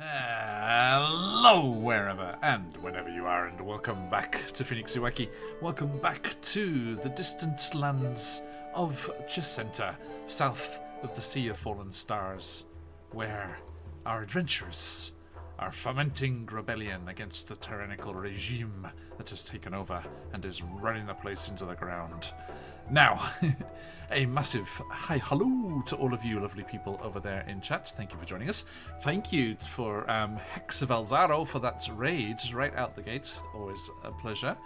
Hello, wherever and whenever you are, and welcome back to QuestJunkiesUK. Welcome back to the distant lands of Chessenta, south of the Sea of Fallen Stars, where our adventurers are fomenting rebellion against the tyrannical regime that has taken over and is running the place into the ground. Now, a massive hello to all of you lovely people over there in chat. Thank you for joining us. Thank you for Hexavalzaro for that raid right out the gate. Always a pleasure.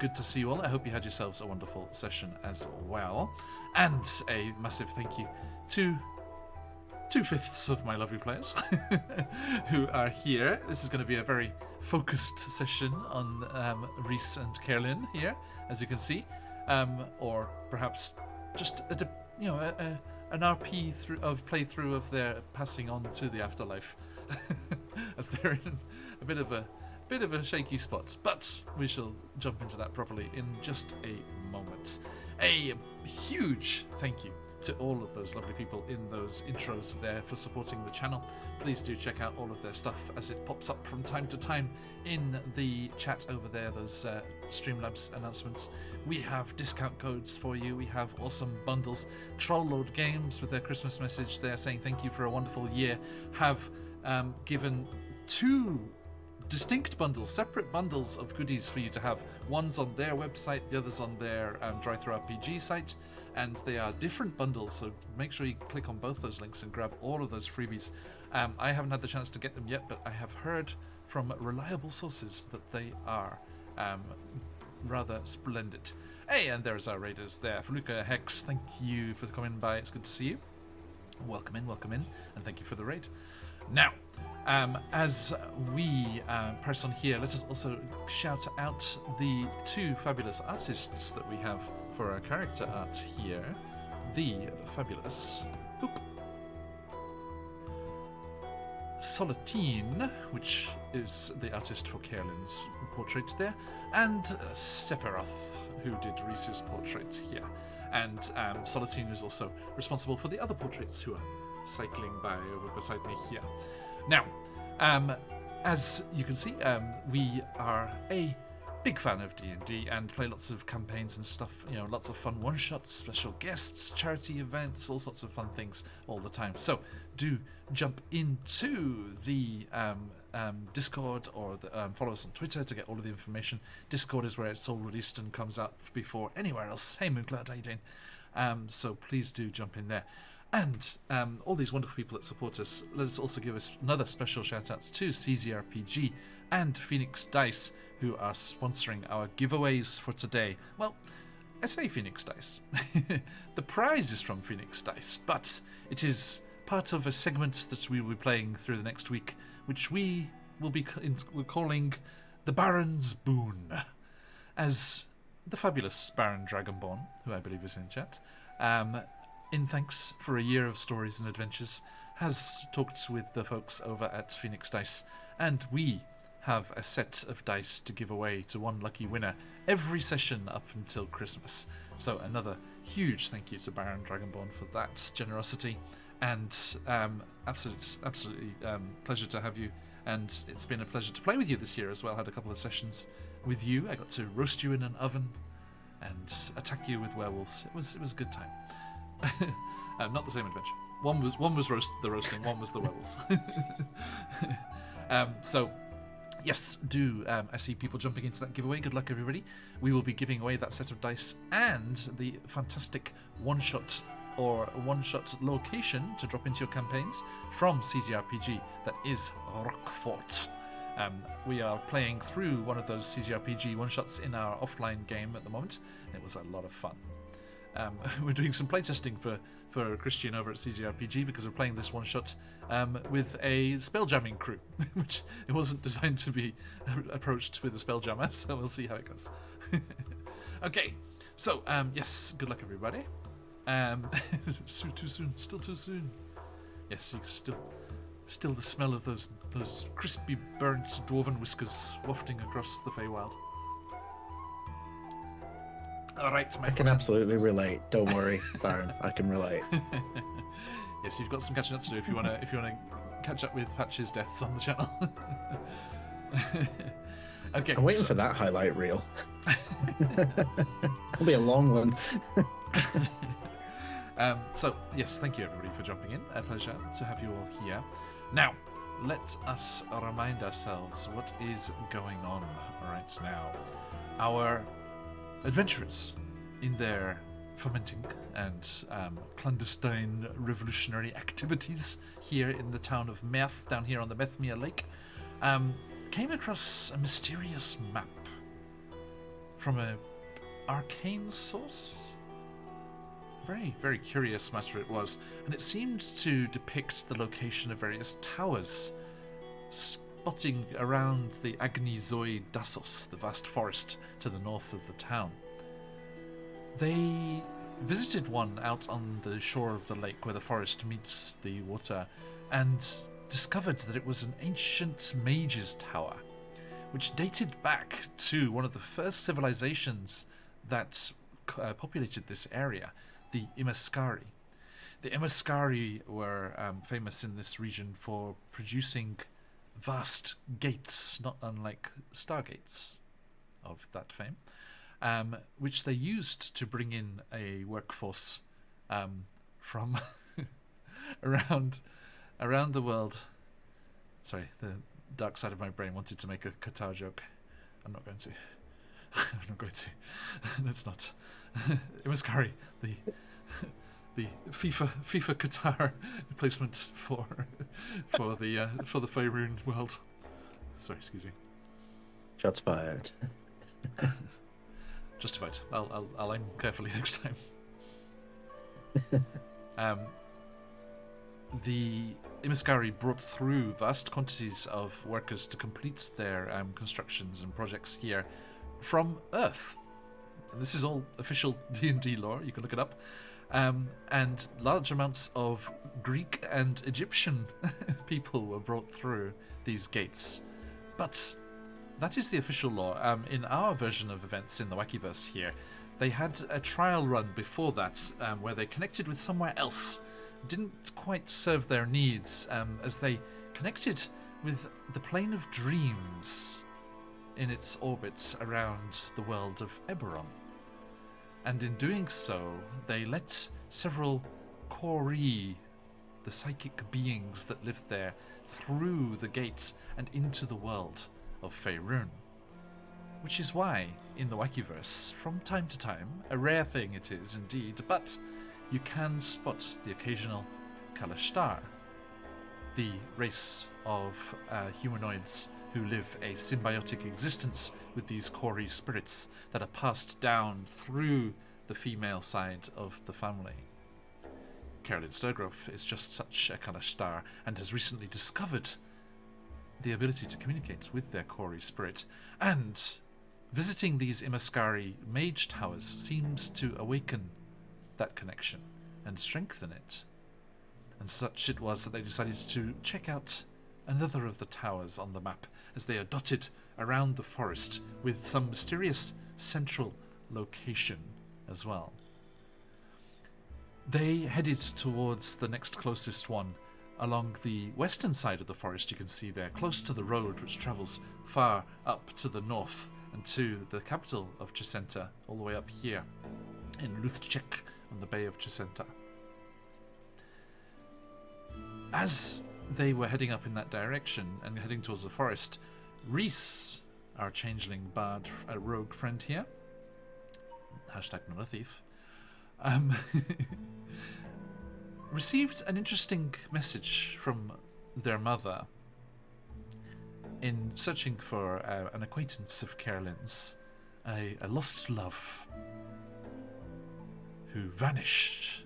Good to see you all. I hope you had yourselves a wonderful session as well. And a massive thank you to 2/5 of my lovely players who are here. This is going to be a very focused session on Reese and Caroline here, as you can see. Or perhaps just an RP playthrough of their passing on to the afterlife, as they're in a bit of a shaky spot. But we shall jump into that properly in just a moment. A huge thank you to all of those lovely people in those intros there for supporting the channel. Please do check out all of their stuff as it pops up from time to time in the chat over there, those Streamlabs announcements. We have discount codes for you, we have awesome bundles. Trollload Games with their Christmas message there saying thank you for a wonderful year have given 2 distinct bundles, separate bundles of goodies for you to have. One's on their website, the other's on their DriveThruRPG site, and they are different bundles, so make sure you click on both those links and grab all of those freebies. I haven't had the chance to get them yet, but I have heard from reliable sources that they are rather splendid. Hey, and there's our raiders there. Feluca Hex, thank you for coming by, it's good to see you. Welcome in, and thank you for the raid. Now, as we press on here, let us also shout out the 2 fabulous artists that we have for our character art here. The fabulous Solitine, which is the artist for Caroline's portrait there, and Sephiroth, who did Reese's portrait here. And Solitine is also responsible for the other portraits who are cycling by over beside me here. Now, as you can see, we are a big fan of D&D and play lots of campaigns and stuff, lots of fun one-shots, special guests, charity events, all sorts of fun things all the time. So do jump into the Discord or follow us on Twitter to get all of the information. Discord is where it's all released and comes out before anywhere else. Hey Mooncloud, how you doing? So please do jump in there. And all these wonderful people that support us, let us also give us another special shout outs to CZRPG and Phoenix Dice, who are sponsoring our giveaways for today. Well, I say Phoenix Dice. The prize is from Phoenix Dice, but it is part of a segment that we will be playing through the next week, which we're calling the Baron's Boon, as the fabulous Baron Dragonborn, who I believe is in chat, in thanks for a year of stories and adventures, has talked with the folks over at Phoenix Dice, and we have a set of dice to give away to one lucky winner every session up until Christmas. So another huge thank you to Baron Dragonborn for that generosity, and absolutely pleasure to have you, and it's been a pleasure to play with you this year as well. Had a couple of sessions with you. I got to roast you in an oven and attack you with werewolves. It was a good time. Not the same adventure. One was the roasting, one was the werewolves. So yes, do I see people jumping into that giveaway. Good luck, everybody. We will be giving away that set of dice and the fantastic one-shot location to drop into your campaigns from CZRPG, that is Rockfort. We are playing through one of those CZRPG one-shots in our offline game at the moment. It was a lot of fun. We're doing some playtesting for Christian over at CZRPG because we're playing this one-shot with a spelljamming crew, which it wasn't designed to be approached with a spelljammer, so we'll see how it goes. Okay, so yes, good luck everybody. Too soon, still too soon. Yes, you still the smell of those crispy burnt dwarven whiskers wafting across the Feywild. All right, my friend. I can absolutely relate. Don't worry, Baron. I can relate. Yes, you've got some catching up to do if you wanna catch up with Patch's deaths on the channel. Okay, I'm waiting for that highlight reel. It'll be a long one. So, yes, thank you everybody for jumping in. A pleasure to have you all here. Now, let us remind ourselves what is going on right now. Our adventurers, in their fermenting and clandestine revolutionary activities here in the town of Meth, down here on the Methmere Lake, came across a mysterious map from an arcane source. Very, very curious matter it was, and it seemed to depict the location of various towers, spotting around the Agnizoi Dassos, the vast forest to the north of the town. They visited one out on the shore of the lake where the forest meets the water, and discovered that it was an ancient mage's tower, which dated back to one of the first civilizations that populated this area, the Imaskari. The Imaskari were famous in this region for producing vast gates, not unlike stargates of that fame, which they used to bring in a workforce from around the world. Sorry, the dark side of my brain wanted to make a Qatar joke. I'm not going to. I'm not going to. That's not. Imaskari, the FIFA Qatar replacement for the Faerun world. Sorry, excuse me. Shots fired. Justified. I'll aim carefully next time. The Imaskari brought through vast quantities of workers to complete their constructions and projects here from Earth. And this is all official D&D lore, you can look it up. And large amounts of Greek and Egyptian people were brought through these gates. But that is the official lore. In our version of events in the Wackyverse here, they had a trial run before that where they connected with somewhere else. Didn't quite serve their needs as they connected with the plane of dreams in its orbit around the world of Eberron. And in doing so, they let several Kori, the psychic beings that lived there, through the gate and into the world of Faerun. Which is why, in the Wackyverse, from time to time, a rare thing it is indeed, but you can spot the occasional Kalashtar, the race of humanoids who live a symbiotic existence with these Kori spirits that are passed down through the female side of the family. Carolyn Sturgrove is just such a Kalashtar and has recently discovered the ability to communicate with their Kori spirit, and visiting these Imaskari mage towers seems to awaken that connection and strengthen it. And such it was that they decided to check out another of the towers on the map, as they are dotted around the forest with some mysterious central location as well. They headed towards the next closest one along the western side of the forest. You can see there, close to the road which travels far up to the north and to the capital of Chessenta, all the way up here in Luthchek on the Bay of Chessenta. As they were heading up in that direction and heading towards the forest, Reese, our changeling bard, a rogue friend here, hashtag not a thief, received an interesting message from their mother in searching for an acquaintance of Carolyn's, a lost love who vanished,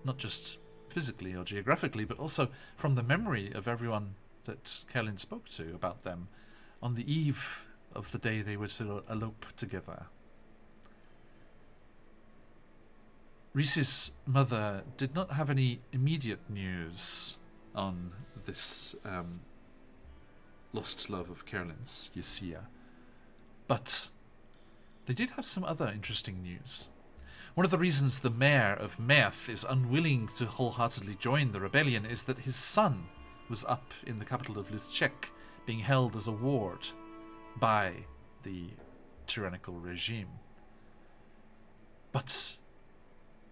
not just physically or geographically, but also from the memory of everyone that Carolyn spoke to about them on the eve of the day they were to elope together. Reese's mother did not have any immediate news on this lost love of Carolyn's, Yesia, but they did have some other interesting news. One of the reasons the mayor of Meth is unwilling to wholeheartedly join the rebellion is that his son was up in the capital of Luthchek, being held as a ward by the tyrannical regime. But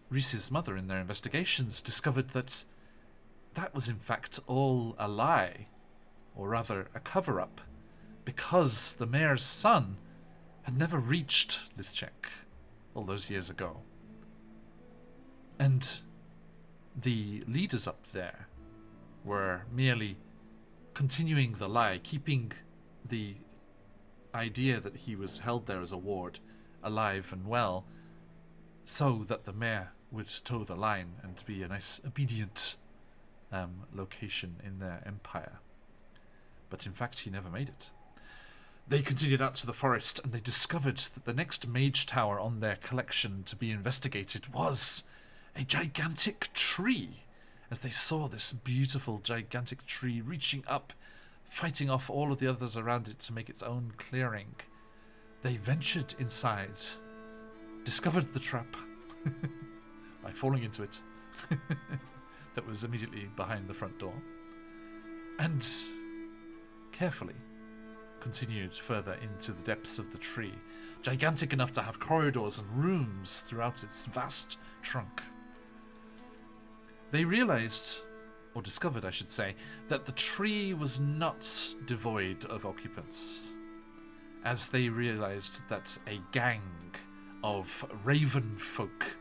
Reese's mother, in their investigations, discovered that that was in fact all a lie, or rather a cover-up, because the mayor's son had never reached Luthchek all those years ago. And the leaders up there were merely continuing the lie, keeping the idea that he was held there as a ward alive and well, so that the mayor would toe the line and be a nice, obedient location in their empire. But in fact, he never made it. They continued out to the forest, and they discovered that the next mage tower on their collection to be investigated was a gigantic tree. As they saw this beautiful gigantic tree reaching up, fighting off all of the others around it to make its own clearing, they ventured inside, discovered the trap by falling into it that was immediately behind the front door, and carefully continued further into the depths of the tree, gigantic enough to have corridors and rooms throughout its vast trunk. They realized, or discovered I should say, that the tree was not devoid of occupants, as they realized that a gang of raven folk,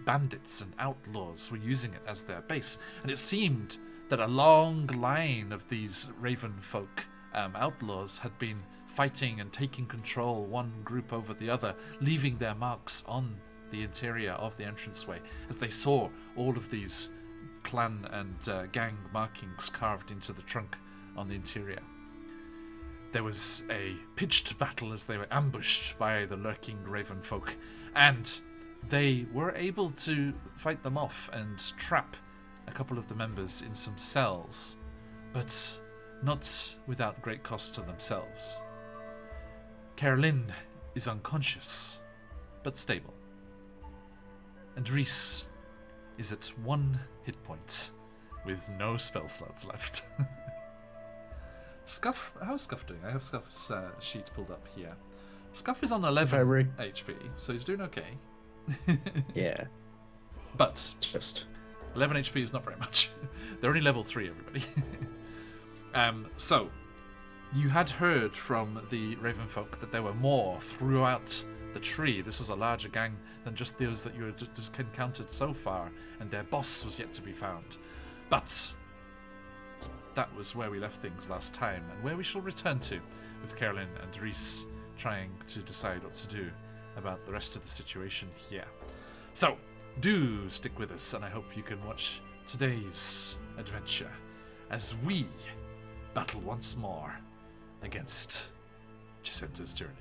bandits and outlaws, were using it as their base, and it seemed that a long line of these raven folk outlaws had been fighting and taking control, one group over the other, leaving their marks on the interior of the entranceway, as they saw all of these clan and gang markings carved into the trunk on the interior. There was a pitched battle as they were ambushed by the lurking raven folk, and they were able to fight them off and trap a couple of the members in some cells, but not without great cost to themselves. Caroline is unconscious, but stable. And Reese is at 1 hit point, with no spell slots left. Scuff, how's Scuff doing? I have Scuff's sheet pulled up here. Scuff is on 11 HP, so he's doing okay. Yeah. But Just 11 HP is not very much. They're only level 3, everybody. So, you had heard from the Raven folk that there were more throughout the tree. This was a larger gang than just those that you had just encountered so far, and their boss was yet to be found. But that was where we left things last time, and where we shall return to, with Carolyn and Reese trying to decide what to do about the rest of the situation here. So, do stick with us, and I hope you can watch today's adventure as we battle once more against Chessenta's Tyranny.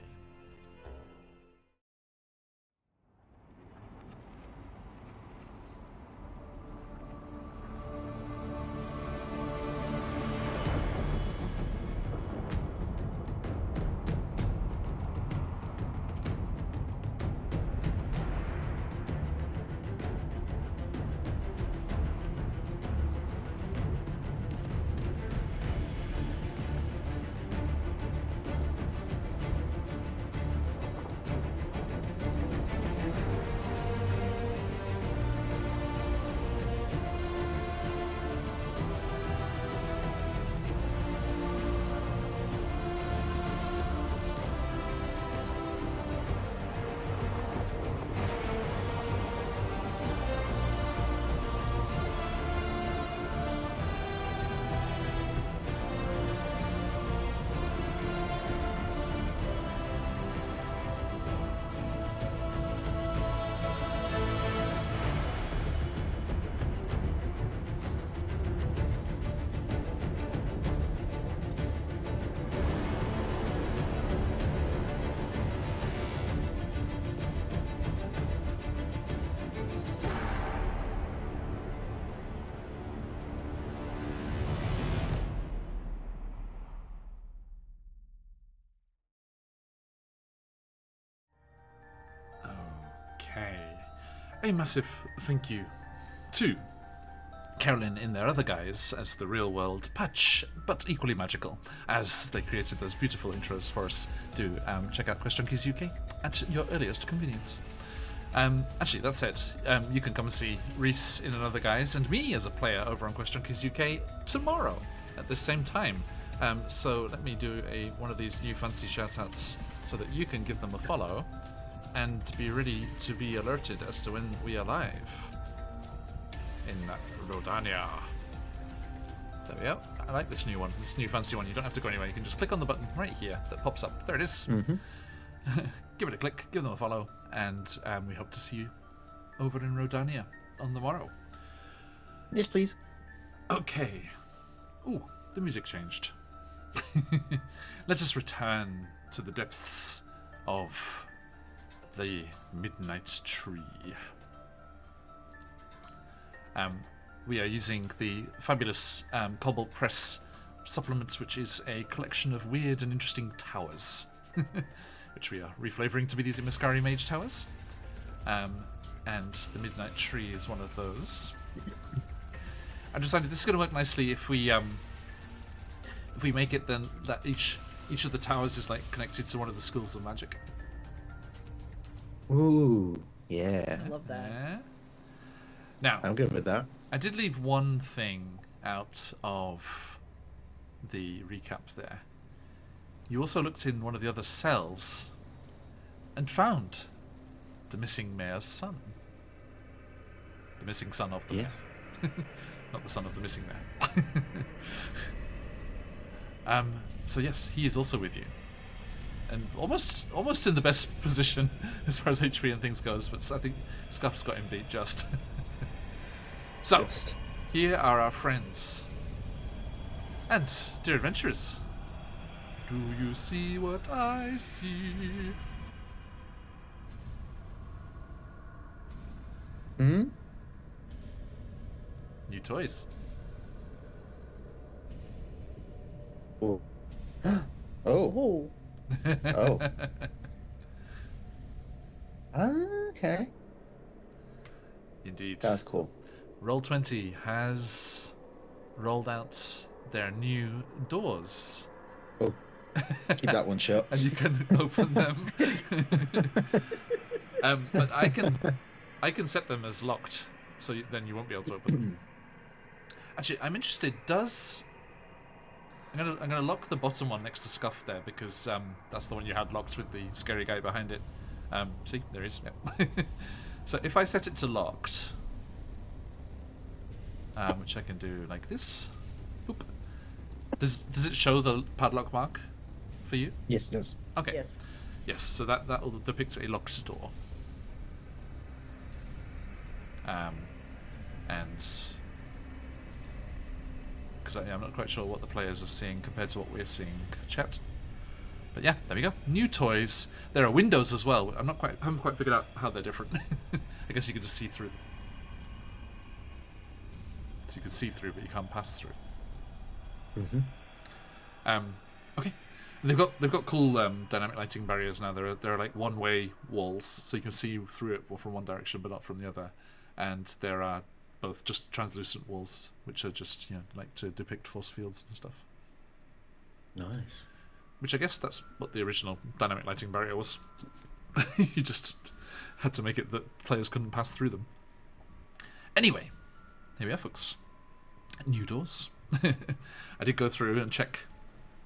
Okay. A massive thank you to Carolyn in their other guise as the real world Patch, but equally magical, as they created those beautiful intros for us. Do check out QuestJunkiesUK at your earliest convenience. Actually, that said, you can come and see Reese in another guise and me as a player over on QuestJunkiesUK tomorrow at this same time. So let me do one of these new fancy shout-outs so that you can give them a follow and be ready to be alerted as to when we are live in Rodania. There we go. I like this new one, this new fancy one. You don't have to go anywhere. You can just click on the button right here that pops up. There it is. Give it a click, give them a follow, and we hope to see you over in Rodania on the morrow. Yes, please. Okay. Ooh, the music changed. Let us return to the depths of the Midnight Tree. We are using the fabulous Cobalt Press supplement, which is a collection of weird and interesting towers, which we are reflavouring to be these Imaskari Mage Towers. And the Midnight Tree is one of those. I decided this is going to work nicely if we make it then that each of the towers is like connected to one of the schools of magic. Ooh, yeah. I love that. Now, I'm good with that. I did leave one thing out of the recap there. You also looked in one of the other cells and found the missing mayor's son. The missing son of the mayor. Not the son of the missing mayor. So yes, he is also with you. And almost in the best position as far as HP and things goes, but I think Scuff's got him beat just. So, here are our friends. And, dear adventurers, do you see what I see? Hmm? New toys. Oh. Oh. Oh. Oh. Okay. Indeed. That's cool. Roll20 has rolled out their new doors. Oh. Keep that one shut. And you can open them. But I can set them as locked, so then you won't be able to open them. Actually, I'm interested. I'm gonna lock the bottom one next to Scuff there because that's the one you had locked with the scary guy behind it. See, there he is. Yep. So if I set it to locked, which I can do like this, boop. Does it show the padlock mark for you? Yes, it does. Okay. Yes. Yes. So that will depict a locked door. And because I'm not quite sure what the players are seeing compared to what we're seeing, chat. But yeah, there we go. New toys. There are windows as well. Haven't quite figured out how they're different. I guess you could just see through them. So you can see through, but you can't pass through. Okay. And they've got cool dynamic lighting barriers now. There are like one-way walls, so you can see through it from one direction, but not from the other. And there are both just translucent walls, which are just like to depict force fields and stuff. Nice. Which I guess that's what the original dynamic lighting barrier was. You just had to make it that players couldn't pass through them. Anyway, here we are, folks. New doors. I did go through and check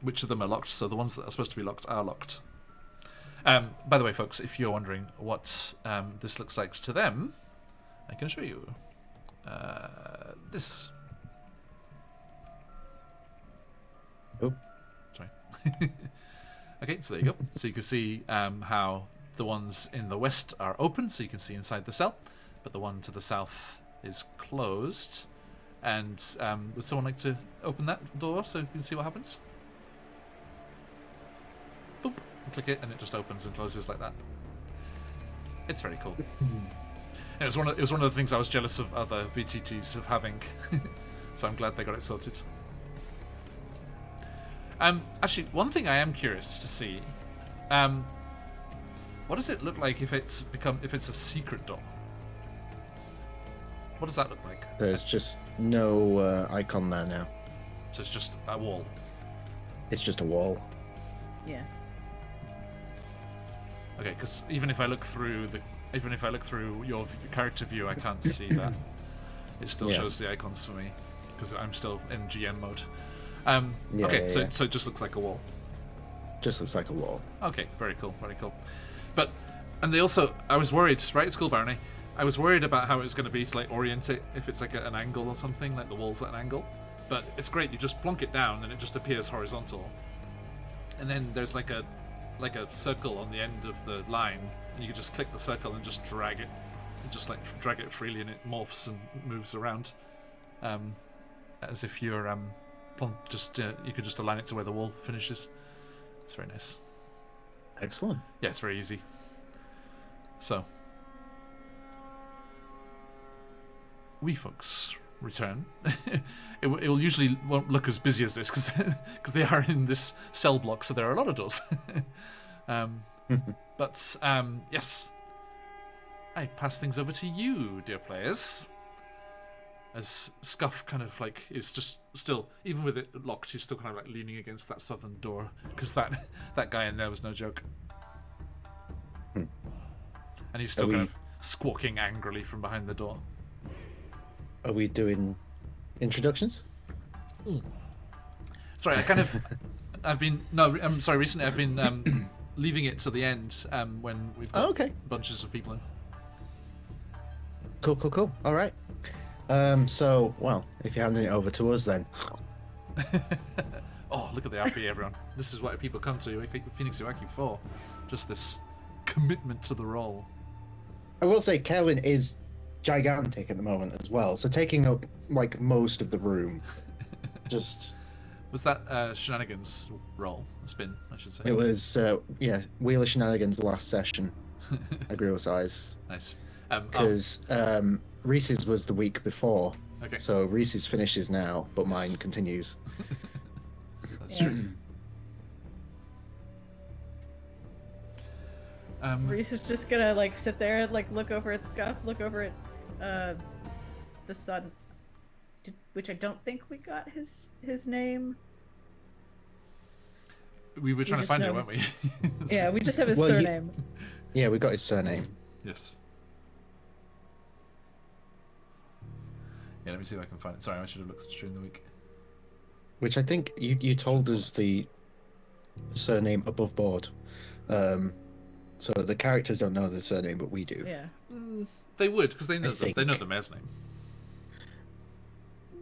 which of them are locked, so the ones that are supposed to be locked are locked. By the way, folks, if you're wondering what this looks like to them, I can show you. This. Oh. Sorry. Okay, so there you go. So you can see how the ones in the west are open, so you can see inside the cell, but the one to the south is closed. And would someone like to open that door so you can see what happens? Boop. Click it, and it just opens and closes like that. It's very cool. It was one of the things I was jealous of other VTTs of having, so I'm glad they got it sorted. Actually, one thing I am curious to see, what does it look like if it's a secret door? What does that look like? There's just no icon there now. So it's just a wall. It's just a wall. Yeah. Okay, because even if I look through your character view, I can't see that. It still shows the icons for me because I'm still in GM mode. So it just looks like a wall. Just looks like a wall. Okay, very cool, very cool. And they also, I was worried, right? It's cool, Barney. I was worried about how it was going to be to like orient it if it's like at an angle or something, like the wall's at an angle. But it's great. You just plonk it down and it just appears horizontal. And then there's like a circle on the end of the line, and you can just click the circle and just drag it, and just like drag it freely, and it morphs and moves around, as if you're you could just align it to where the wall finishes. It's very nice. Excellent. Yeah, it's very easy. So, we folks return. it will usually won't look as busy as this because they are in this cell block, so there are a lot of doors. But yes, I pass things over to you, dear players. As Scuff kind of like is just still, even with it locked, he's still kind of like leaning against that southern door because that guy in there was no joke. And he's still kind of squawking angrily from behind the door. Are we doing introductions? Sorry, recently I've been leaving it to the end when we've got bunches of people in. Cool. All right. So, well, if you're handing it over to us then. Oh, look at the RP, everyone. This is what people come to Phoenix UK for. Just this commitment to the role. I will say Kellen is gigantic at the moment as well, so taking up like most of the room. Just was that Shenanigans role? Spin, I should say. It was Wheeler Shenanigans the last session. Agree with size. Nice. Because Reese's was the week before. Okay. So Reese's finishes now, but mine continues. That's true. Reese is just gonna like sit there, like look over at Scuff, look over at the sun, which I don't think we got his name. We were trying to find it, weren't we? Yeah, we just have his surname. Yeah, we got his surname. Yes. Yeah, let me see if I can find it. Sorry, I should have looked during the week. Which I think you told us the surname above board. So the characters don't know the surname, but we do. Yeah. They would, because they know the mayor's name.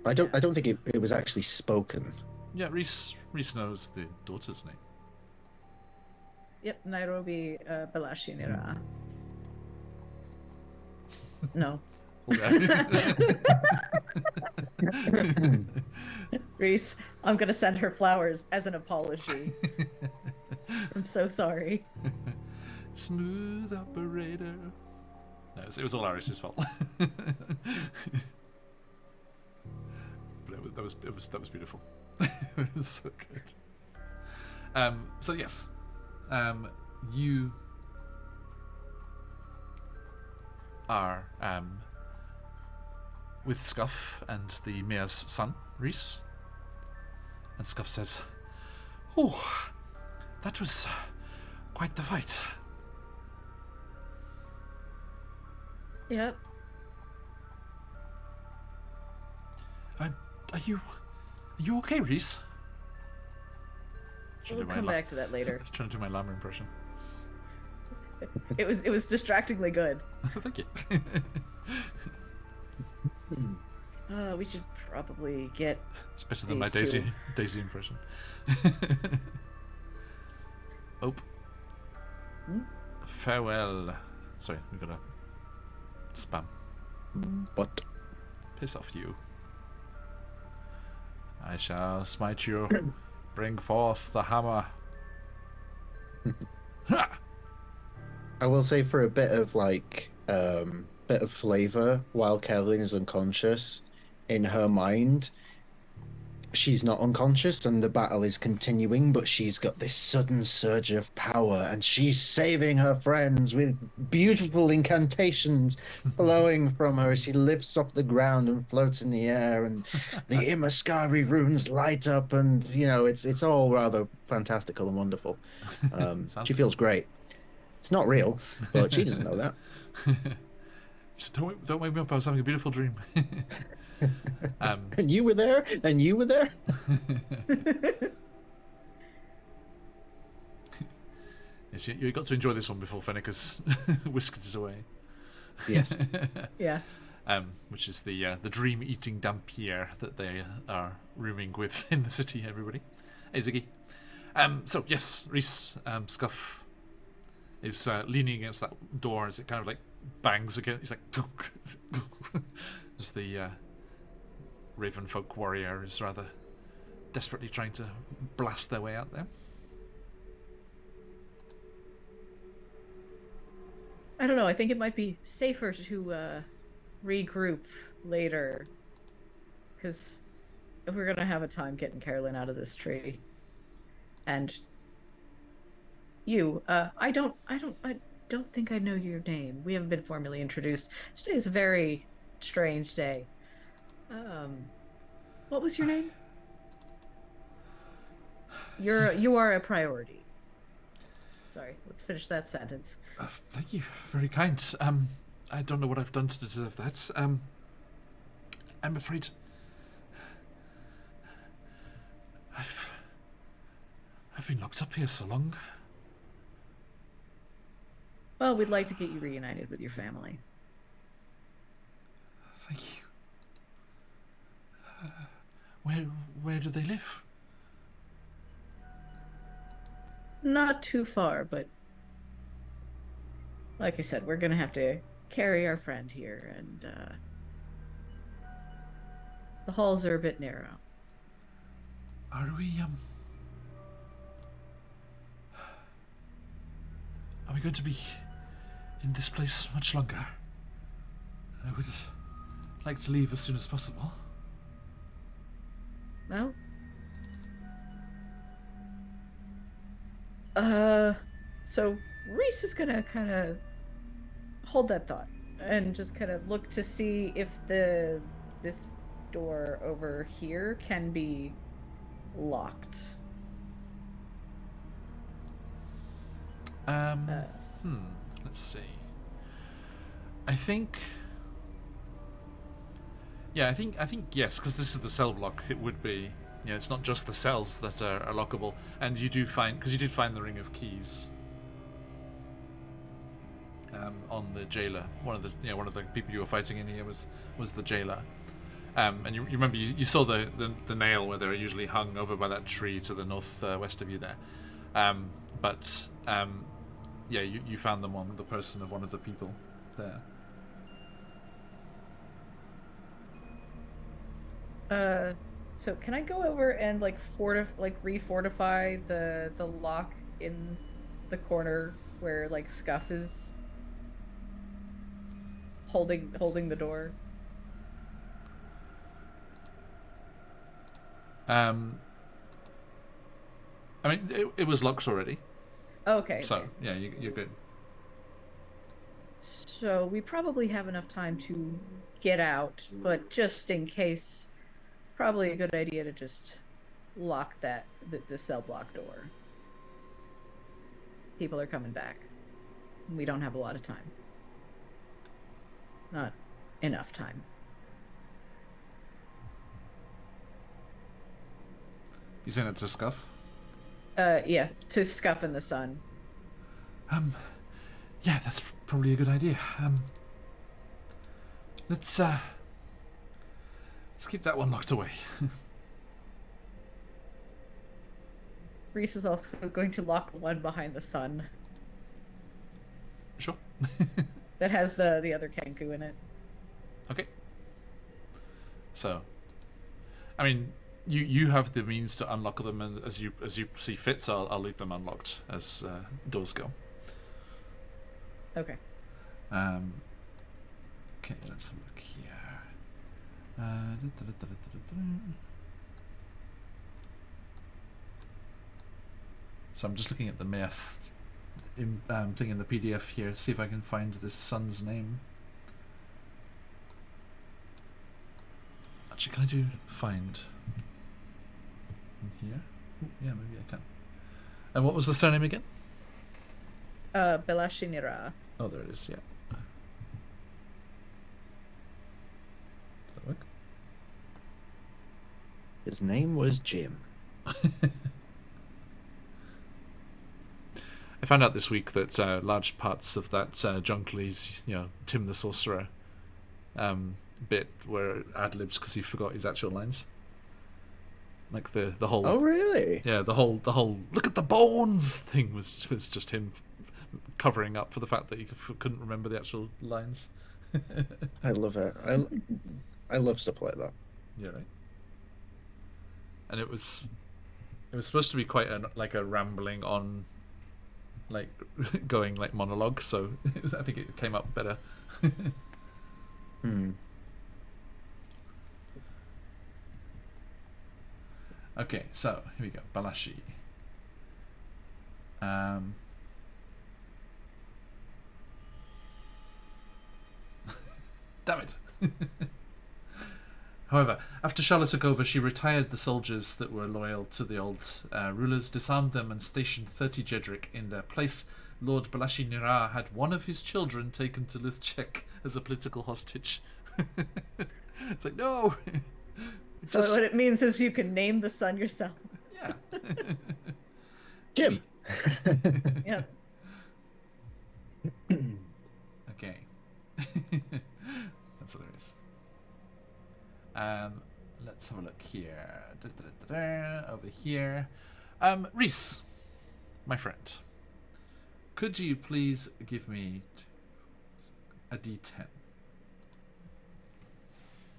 I don't think it was actually spoken. Yeah, Reese knows the daughter's name. Yep, Nairobi Balashinira. No. Reese, I'm gonna send her flowers as an apology. I'm so sorry. Smooth operator. No, it was all Iris's fault. But that was beautiful. It was so good. So yes, you are with Scuff and the mayor's son, Reese. And Scuff says, "Oh, that was quite the fight." Yep. Are you okay, Reese? We'll come back to that later. Trying to do my llama impression. It was distractingly good. Thank you. We should probably get. It's better than my these Daisy impression. Oh. Farewell. Sorry, we got a spam. What? Piss off, you. I shall smite you. Bring forth the hammer. I will say, for a bit of bit of flavor while Kellen is unconscious, in her mind, she's not unconscious and the battle is continuing, but she's got this sudden surge of power and she's saving her friends with beautiful incantations flowing from her. She lifts off the ground and floats in the air, and the Imaskari runes light up, and it's all rather fantastical and wonderful. Sounds She feels great. It's not real, but she doesn't know that. Just don't wake me up. I was having a beautiful dream. And you were there, and you were there. Yes, you got to enjoy this one before Fenneca's whisked it away. Yes. Yeah. Which is the dream-eating dampier that they are rooming with in the city. Everybody, hey Ziggy. So yes, Reese Scuff is leaning against that door as it kind of like bangs again. He's like, as the Ravenfolk warrior is rather desperately trying to blast their way out there. I don't know. I think it might be safer to regroup later, because we're gonna have a time getting Carolyn out of this tree. And you, I don't think I know your name. We haven't been formally introduced. Today is a very strange day. What was your name? You are a priority. Sorry, let's finish that sentence. Thank you, very kind. I don't know what I've done to deserve that. I'm afraid I've been locked up here so long. Well, we'd like to get you reunited with your family. Thank you. Where do they live? Not too far, but like I said, we're gonna have to carry our friend here, and the halls are a bit narrow. Are we going to be in this place much longer? I would like to leave as soon as possible. Well, so Reese is gonna kind of hold that thought and just kind of look to see if this door over here can be locked. Let's see. I think yes, because this is the cell block. It would be. Yeah, it's not just the cells that are lockable, and you do find, because you did find the ring of keys on the jailer. One of the people you were fighting in here was the jailer. And you remember you saw the nail where they're usually hung over by that tree to the northwest of you there. Yeah, you found them on the person of one of the people there. So can I go over and re-fortify the lock in the corner where Scuff is holding the door? I mean, it was locked already. Okay. So yeah, you're good. So we probably have enough time to get out, but just in case, probably a good idea to just lock the cell block door. People are coming back. We don't have a lot of time. Not enough time. You saying it to Scuff? Yeah, to Scuff in the sun. Yeah, that's probably a good idea. Let's keep that one locked away. Reese is also going to lock the one behind the sun. Sure. That has the other Kenku in it. Okay. So, I mean, you have the means to unlock them, and as you see fit. So I'll leave them unlocked as doors go. Okay. Okay, let's have a look here. So I'm just looking at the math thing in the PDF here. See if I can find this son's name. Actually, can I do find in here? Ooh, yeah, maybe I can. And what was the surname again? Belashinira. Oh, there it is. Yeah. Does that work? His name was Jim. I found out this week that large parts of that Junkley's, Tim the Sorcerer bit were ad-libs because he forgot his actual lines. Like the whole. Oh really? Yeah, the whole look at the bones thing was just him covering up for the fact that he couldn't remember the actual lines. I love it. I love stuff like that. Yeah, right. And it was supposed to be quite a rambling on, like going like monologue. So I think it came up better. Okay, so here we go. Balashi. Damn it. However, after Charlotte took over, she retired the soldiers that were loyal to the old rulers, disarmed them, and stationed 30 Jedrick in their place. Lord Balashi Nira had one of his children taken to Luthchek as a political hostage. It's like, no! So what it means is you can name the son yourself. Yeah. Jim. Yep. Okay. That's hilarious. Let's have a look here. Over here. Reese, my friend, could you please give me a D10?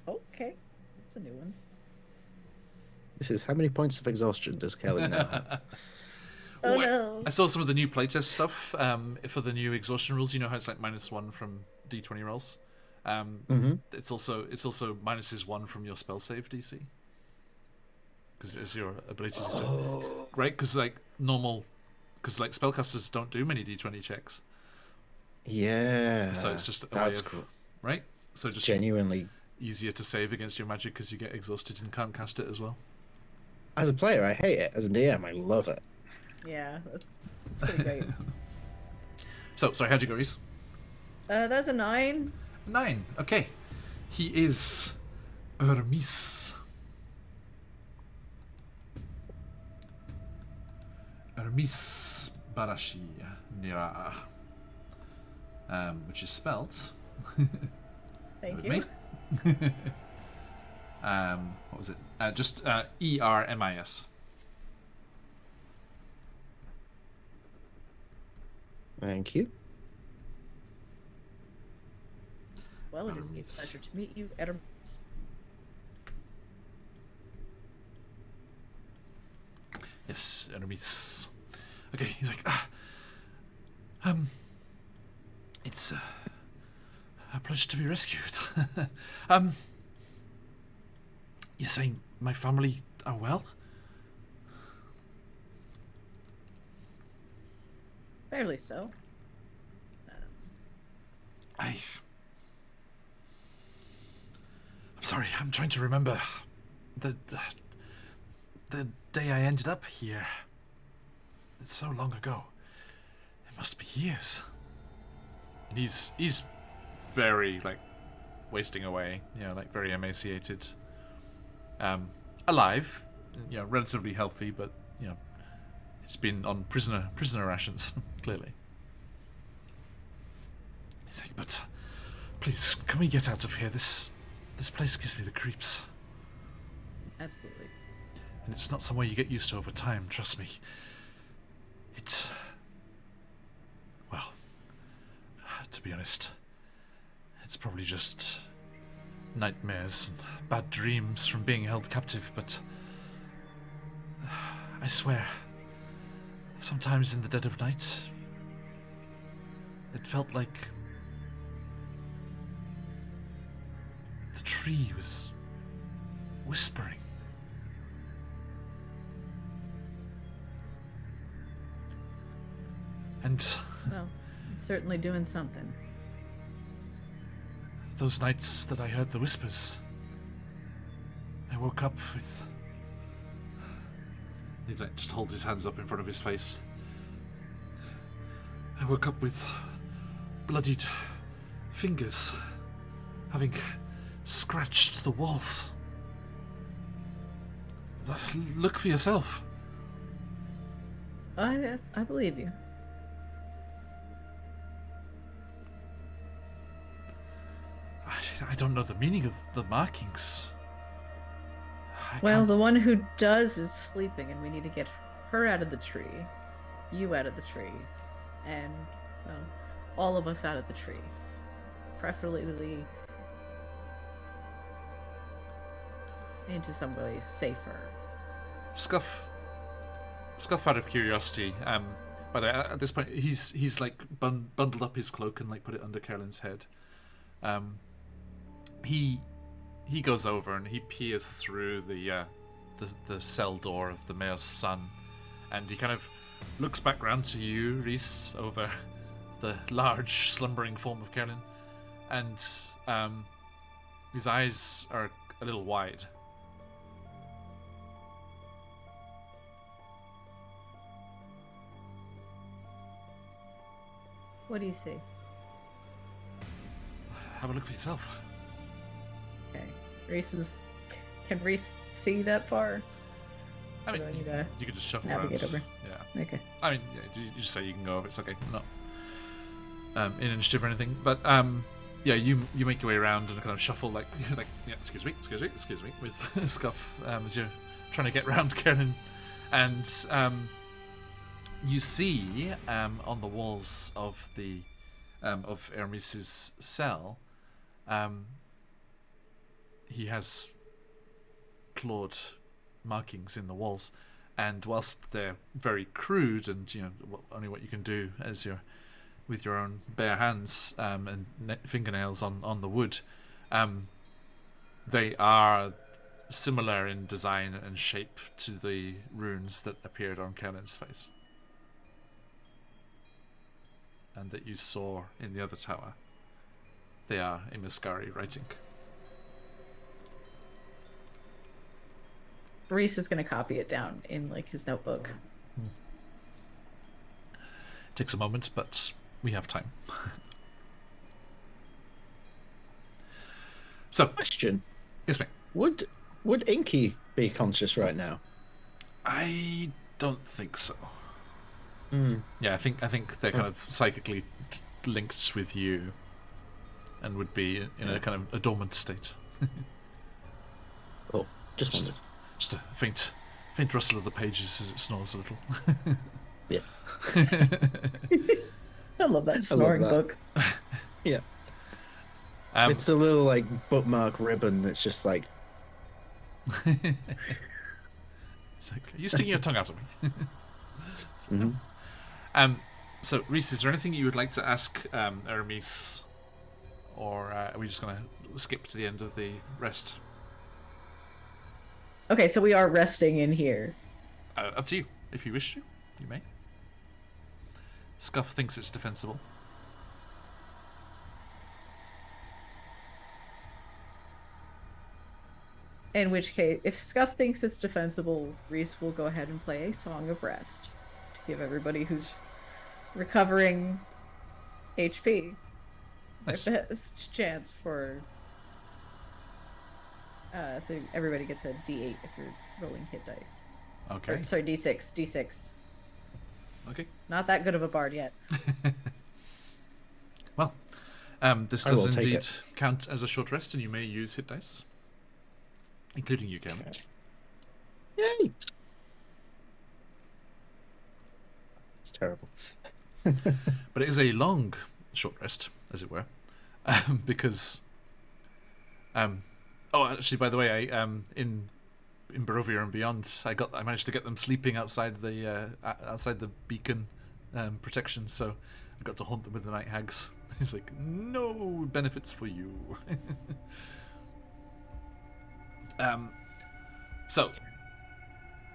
Okay. That's a new one. This is how many points of exhaustion does Kelly now have? Oh no. I saw some of the new playtest stuff for the new exhaustion rules. You know how it's like -1 from D20 rolls. It's also minuses 1 from your spell save DC. Because it's your ability to right. Because spellcasters don't do many D20 checks. Yeah. So it's just a that's way of cool. right. So just Genuinely. easier to save against your magic because you get exhausted and can't cast it as well. As a player, I hate it. As a DM, I love it. Yeah, that's pretty great. So sorry, how'd you go, Reese? That's a 9. 9. Okay. He is Hermes. Hermes Barashi Nira. Which is spelt. Thank with you. me. What was it? Just ERMIS. Thank you. Well, it is a pleasure to meet you, Hermes. Yes, Hermes. Okay, he's like, it's a pleasure to be rescued. You're saying my family are well? Fairly so. I'm sorry, I'm trying to remember the day I ended up here. It's so long ago. It must be years. And he's very wasting away, very emaciated. Alive, relatively healthy, but he's been on prisoner rations, clearly. He's like, but please, can we get out of here? This place gives me the creeps. Absolutely. And it's not somewhere you get used to over time, trust me. Well, to be honest, it's probably just nightmares and bad dreams from being held captive, but I swear, sometimes in the dead of night, it felt like the tree was whispering. And Well, it's certainly doing something. those nights that I heard the whispers, I woke up with... He just holds his hands up in front of his face. I woke up with bloodied fingers, having scratched the walls. Look for yourself. I believe you. I don't know the meaning of the markings. Well, the one who does is sleeping, and we need to get her out of the tree, you out of the tree, and, well, all of us out of the tree. Preferably into someplace safer. Scuff, out of curiosity, by the way, at this point, he's like bundled up his cloak and like put it under Carolyn's head. He goes over and he peers through the cell door of the mayor's son, and he kind of looks back round to you, Reese, over the large slumbering form of Carolyn, and his eyes are a little wide. What do you see? Have a look for yourself. Okay. Can Reese see that far? I mean, Or do I need to you could just shuffle navigate around. over? Yeah. Okay. I mean, yeah, you just say you can go over. It's okay. I'm not in initiative or anything. But yeah, you make your way around and kind of shuffle like yeah, excuse me, with Scuff as you're trying to get round Karen, and you see on the walls of the of Hermes's cell, he has clawed markings in the walls, and whilst they're very crude and only what you can do as you're with your own bare hands and fingernails on the wood, they are similar in design and shape to the runes that appeared on Kellen's face and that you saw in the other tower. They are Imiskari writing. Reese is going to copy it down in like his notebook. Takes a moment, but we have time. So, Question: yes, mate. Would Inky be conscious right now? I don't think so. Mm. Yeah, I think they're kind of psychically linked with you, and would be in a kind of a dormant state. Cool. Just wondered. Just a faint rustle of the pages as it snores a little. Yeah. I love that snoring that. book. Yeah. It's a little like bookmark ribbon that's just like. It's like, are you sticking your tongue out at me? Mm-hmm. So, Reese, is there anything you would like to ask Hermes, or are we just going to skip to the end of the rest? Okay, so we are resting in here. Up to you. If you wish to, you may. Scuff thinks it's defensible. In which case, if Scuff thinks it's defensible, Reese will go ahead and play a Song of Rest to give everybody who's recovering HP Nice. their best chance for. So everybody gets a D8 if you're rolling hit dice. Okay. Or, sorry, D6. D6. Okay. Not that good of a bard yet. Well, this I does will take indeed it. count as a short rest, and you may use hit dice, including you, Cameron. Yay! It's terrible. But it is a long short rest, as it were, because. Oh, actually, by the way, I in Barovia and beyond, I managed to get them sleeping outside the beacon protection, so I got to haunt them with the night hags. It's like no benefits for you. So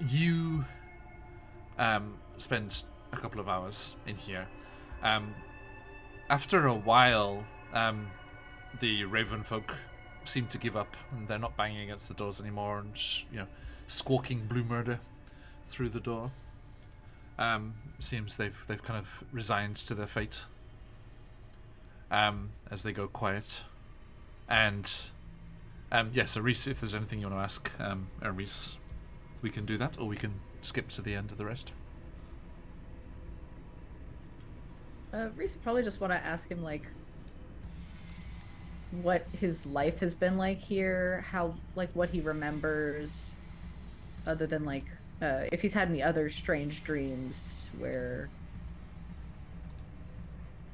you spend a couple of hours in here. After a while, the Raven folk seem to give up, and they're not banging against the doors anymore, and squawking blue murder through the door. Seems they've kind of resigned to their fate as they go quiet. And so Reese, if there's anything you want to ask Reese, we can do that, or we can skip to the end of the rest. Reese probably just want to ask him, like, what his life has been like here, how, like, what he remembers, other than, like, if he's had any other strange dreams where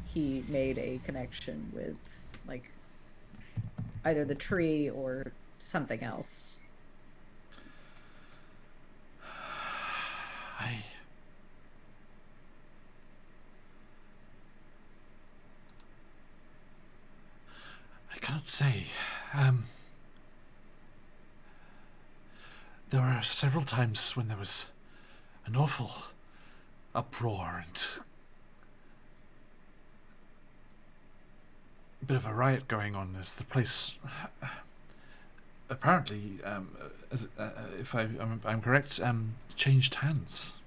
he made a connection with, like, either the tree or something else. I cannot say. There were several times when there was an awful uproar and a bit of a riot going on as the place apparently, if I'm correct, changed hands.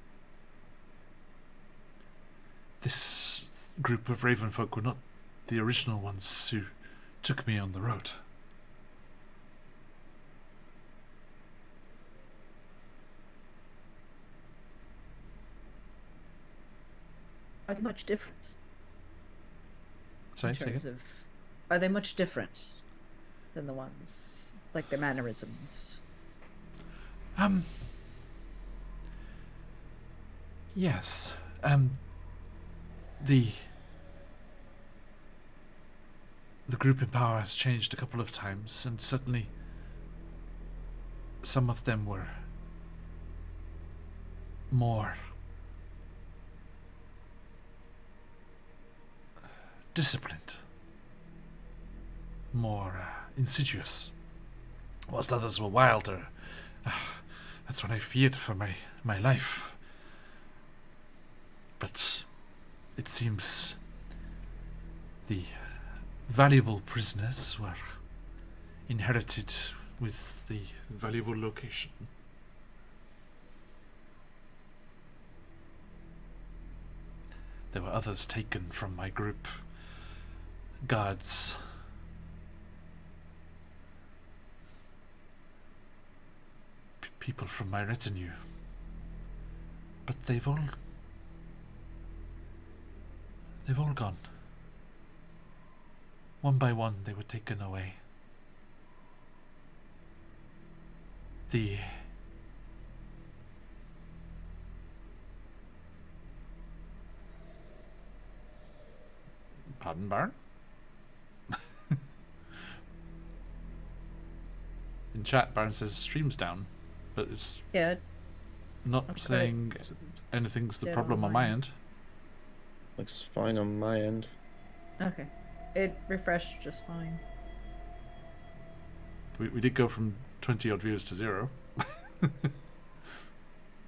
This group of raven folk were not the original ones who took me on the road. Are they much different? Sorry, in terms of, are they much different than the ones, like their mannerisms? Yes. The group in power has changed a couple of times, and certainly some of them were more disciplined, more insidious, whilst others were wilder. That's what I feared for my life. But it seems the valuable prisoners were inherited with the valuable location. There were others taken from my group. Guards. People from my retinue. But they've all gone. One by one, they were taken away. Pardon, Baron? In chat, Baron says stream's down, but it's not saying anything's the problem on my end. Looks fine on my end. Okay. It refreshed just fine. We did go from 20 odd viewers to 0.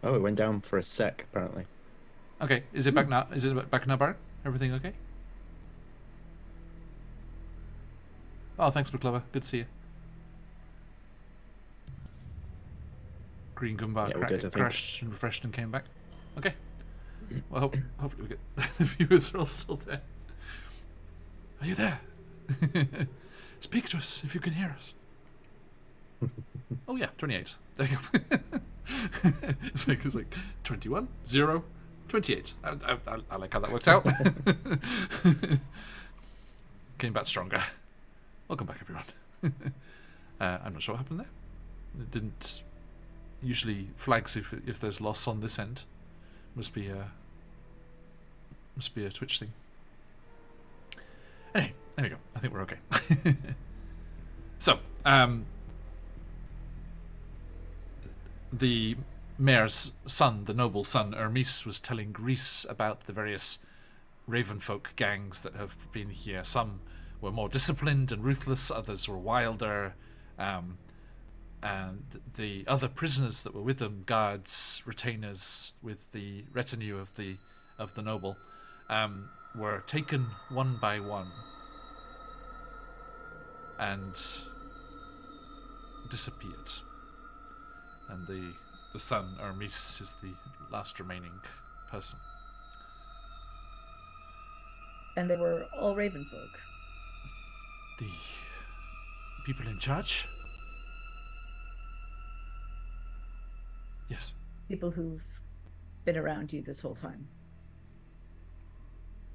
Oh, it went down for a sec, apparently. Okay, is it back now? Is it back now, Baron? Everything okay? Oh, thanks, McClover. Good to see you. Green Goomba crashed and refreshed and came back. Okay. Well, hopefully we get the viewers are all still there. Are you there? Speak to us if you can hear us. Oh yeah, 28. There you go. It's like 21, 0, 28. I like how that works out. Came back stronger. Welcome back, everyone. I'm not sure what happened there. It didn't usually flags if there's loss on this end. Must be a Twitch thing. Anyway, there we go. I think we're okay. So, the mayor's son, the noble son, Hermes, was telling Reese about the various Ravenfolk gangs that have been here. Some were more disciplined and ruthless, others were wilder, and the other prisoners that were with them, guards, retainers with the retinue of the of the noble, were taken one by one and disappeared. And the son, Hermes, is the last remaining person. And they were all Ravenfolk. The people in charge? Yes. People who've been around you this whole time.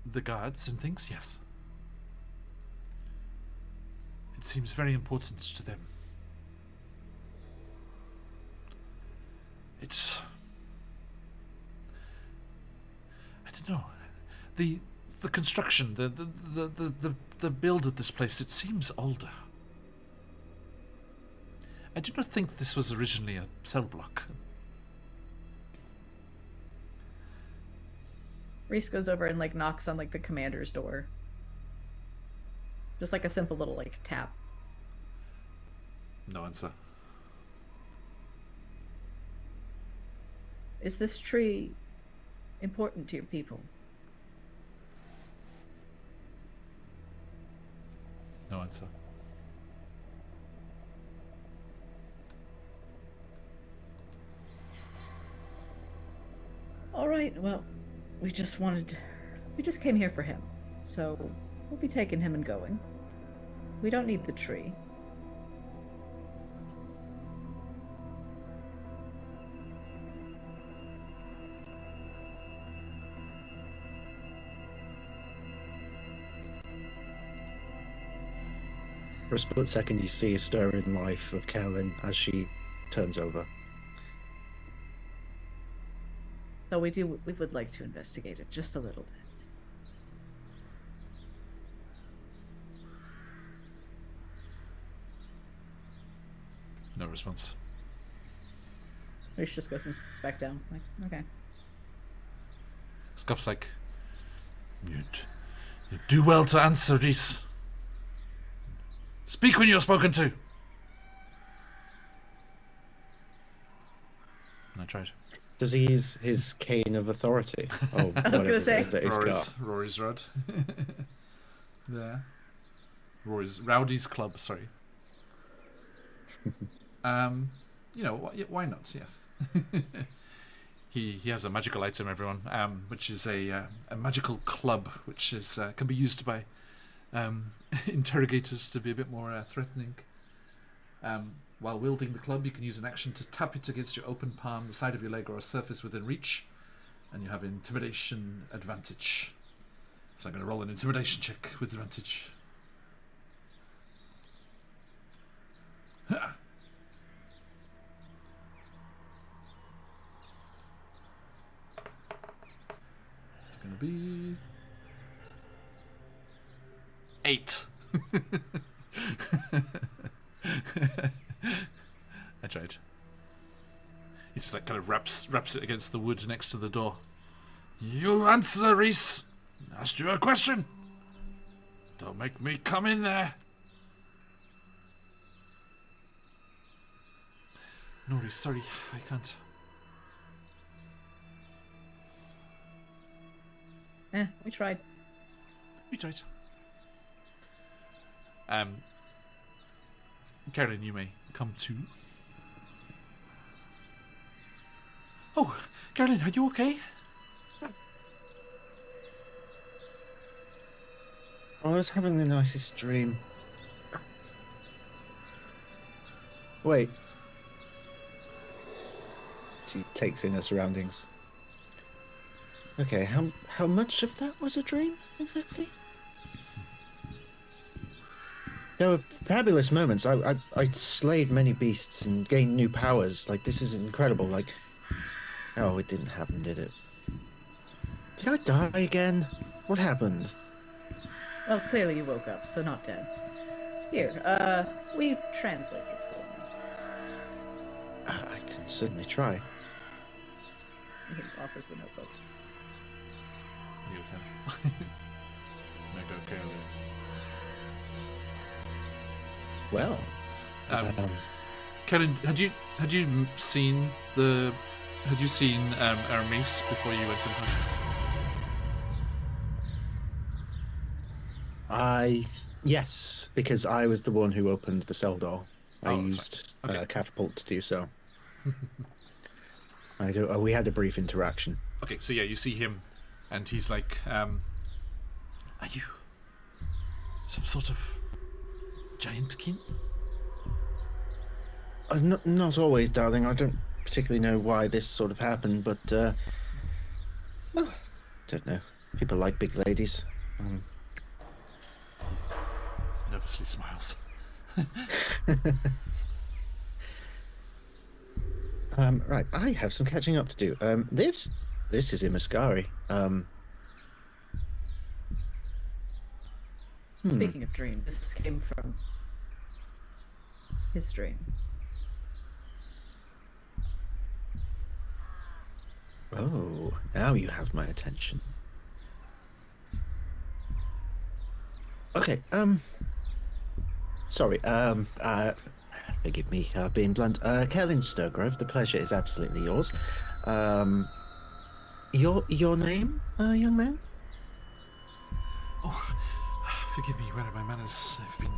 The guards and things, yes. It seems very important to them. It's... I don't know. The construction, the build of this place, it seems older. I do not think this was originally a cell block. Reese goes over and like knocks on like the commander's door. Just like a simple little like tap. No answer. Is this tree important to your people? No answer. All right, well, we just came here for him. So we'll be taking him and going. We don't need the tree. For a split second, you see a stir in life of Carolyn as she turns over. So we would like to investigate it just a little bit. No response. Reese just goes and sits back down. Like, okay. Scuff's like, you do well to answer, Reese. Speak when you are spoken to. I tried. Does he use his cane of authority? Oh, I was gonna say. Rory's rod. There. Rowdy's club, sorry. You know, why not? Yes. He has a magical item, everyone, which is a magical club, which is can be used by interrogators to be a bit more threatening. While wielding the club, you can use an action to tap it against your open palm, the side of your leg, or a surface within reach, and you have intimidation advantage. So I'm going to roll an intimidation check with advantage. It's going to be 8. I tried. He just like kind of wraps it against the wood next to the door. You answer, Reese. I asked you a question. Don't make me come in there. No, Reese, sorry, I can't. We tried. We tried. Carolyn, you may come too. Oh, Carolyn, are you okay? I was having the nicest dream. Wait. She takes in her surroundings. Okay, how much of that was a dream, exactly? There were fabulous moments. I slayed many beasts and gained new powers. Like, this is incredible. Like, oh, it didn't happen, did it? Did I die again? What happened? Well, clearly you woke up, so not dead. Here, will you translate these for me? I can certainly try. He offers the notebook. You can. Make go, Carolyn. Well, Karen, had you seen Hermes before you went unconscious? Yes, because I was the one who opened the cell door. I Oh, that's used right. Okay. catapult to do so. We had a brief interaction. Okay, so yeah, you see him, and he's like, "Are you some sort of giant kin?" Not always, darling. I don't particularly know why this sort of happened, but well, don't know. People like big ladies. Nervously smiles. Right, I have some catching up to do. This is Imascari. Speaking of dream, this came from his dream. Oh, now you have my attention. Okay, sorry, forgive me, being blunt. Kellen Sturgrove, the pleasure is absolutely yours. Your name, young man? Oh, forgive me, where are my manners? I've been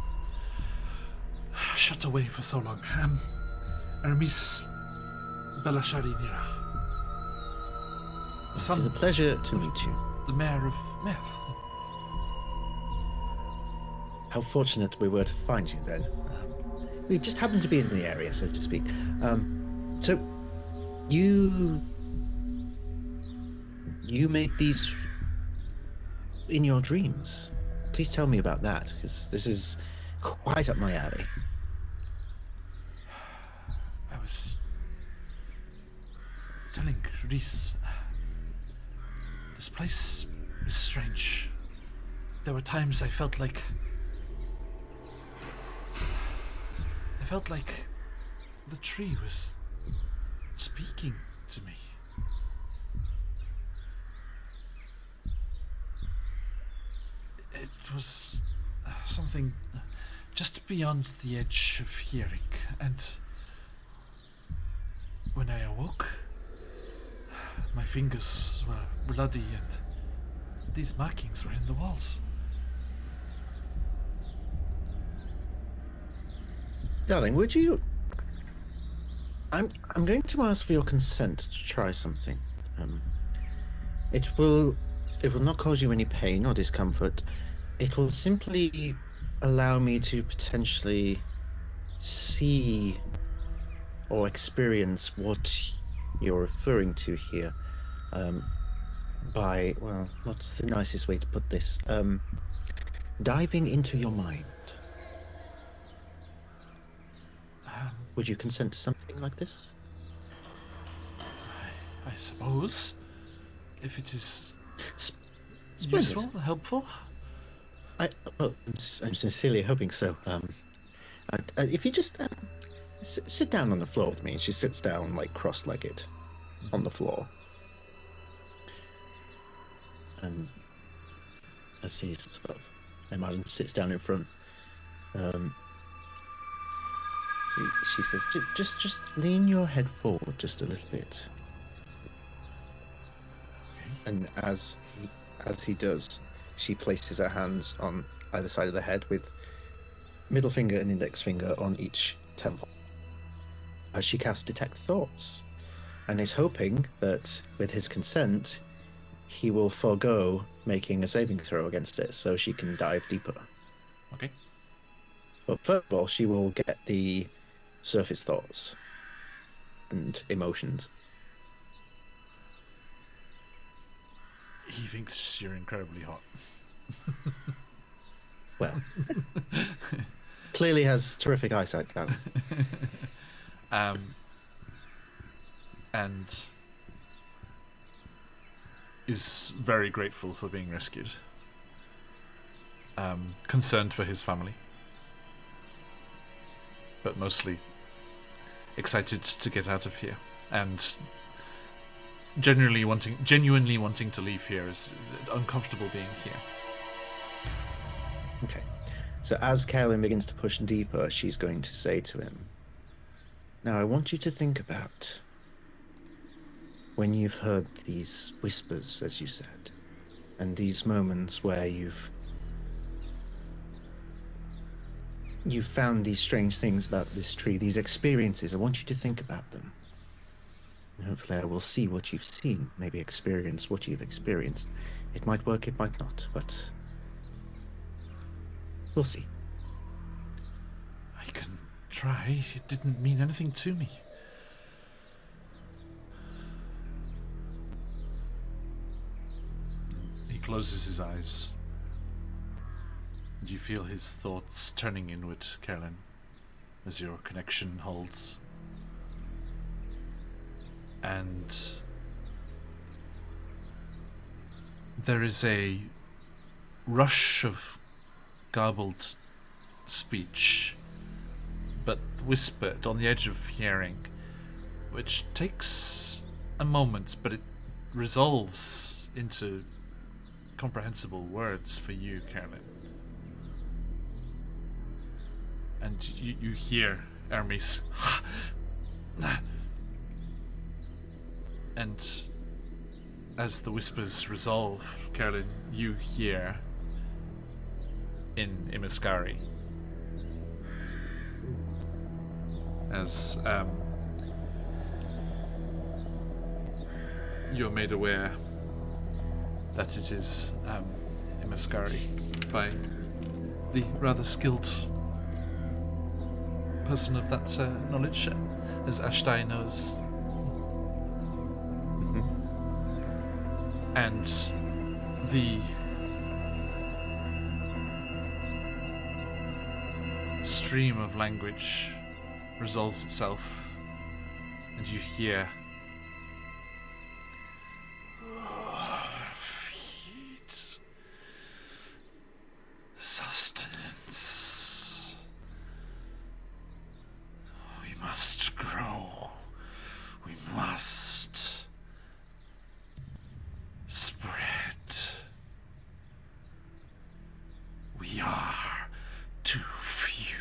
shut away for so long. Hermes Belashari Nira. It is a pleasure to meet you. The mayor of Meth. How fortunate we were to find you then. We just happened to be in the area, so to speak. So, you made these in your dreams. Please tell me about that, because this is quite up my alley. I was telling Reese, this place is strange. There were times I felt like the tree was speaking to me. It was something just beyond the edge of hearing, and when I awoke, my fingers were bloody and these markings were in the walls. Darling, would you... I'm going to ask for your consent to try something. It will not cause you any pain or discomfort. It will simply allow me to potentially see or experience what you're referring to here. By, well, what's the nicest way to put this? Diving into your mind. Would you consent to something like this? I suppose, if it is Splendid. useful, helpful. I'm sincerely hoping so. If you just sit down on the floor with me, and she sits down like cross-legged on the floor, and as he sort of, Emma sits down in front. She says, "Just lean your head forward just a little bit." Okay. And as he does, she places her hands on either side of the head with middle finger and index finger on each temple. As she casts Detect Thoughts, and is hoping that with his consent, he will forego making a saving throw against it so she can dive deeper. Okay. But first of all, she will get the surface thoughts and emotions. He thinks you're incredibly hot. Well, clearly has terrific eyesight, Gavin. And is very grateful for being rescued. Concerned for his family, but mostly excited to get out of here, and genuinely wanting to leave here, is uncomfortable being here. Okay. So as Carolyn begins to push deeper, she's going to say to him, "Now I want you to think about when you've heard these whispers, as you said, and these moments where you've you found these strange things about this tree, these experiences. I want you to think about them. And hopefully I will see what you've seen, maybe experience what you've experienced. It might work, it might not, but we'll see. I can try. It didn't mean anything to me. He closes his eyes. And you feel his thoughts turning inward, Carolyn, as your connection holds. And there is a rush of garbled speech, but whispered on the edge of hearing, which takes a moment, but it resolves into comprehensible words for you, Carolyn. And you hear Hermes. And as the whispers resolve, Carolyn, you hear in Imaskari as you're made aware that it is Imaskari by the rather skilled person of that knowledge, as Ashtai knows. And the stream of language resolves itself, and you hear feed sustenance. We must grow. We must spread. We are too few.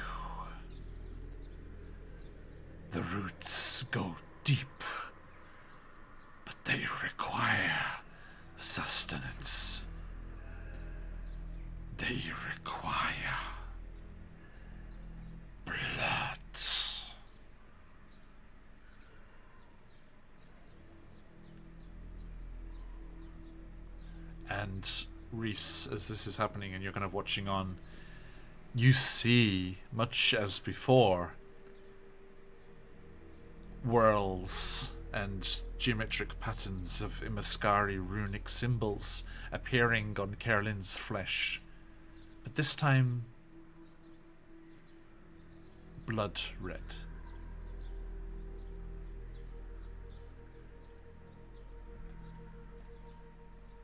The roots go deep, but they require sustenance. They require blood. And Reese, as this is happening and you're kind of watching on, you see, much as before, whirls and geometric patterns of Imaskari runic symbols appearing on Carolyn's flesh. But this time, blood red.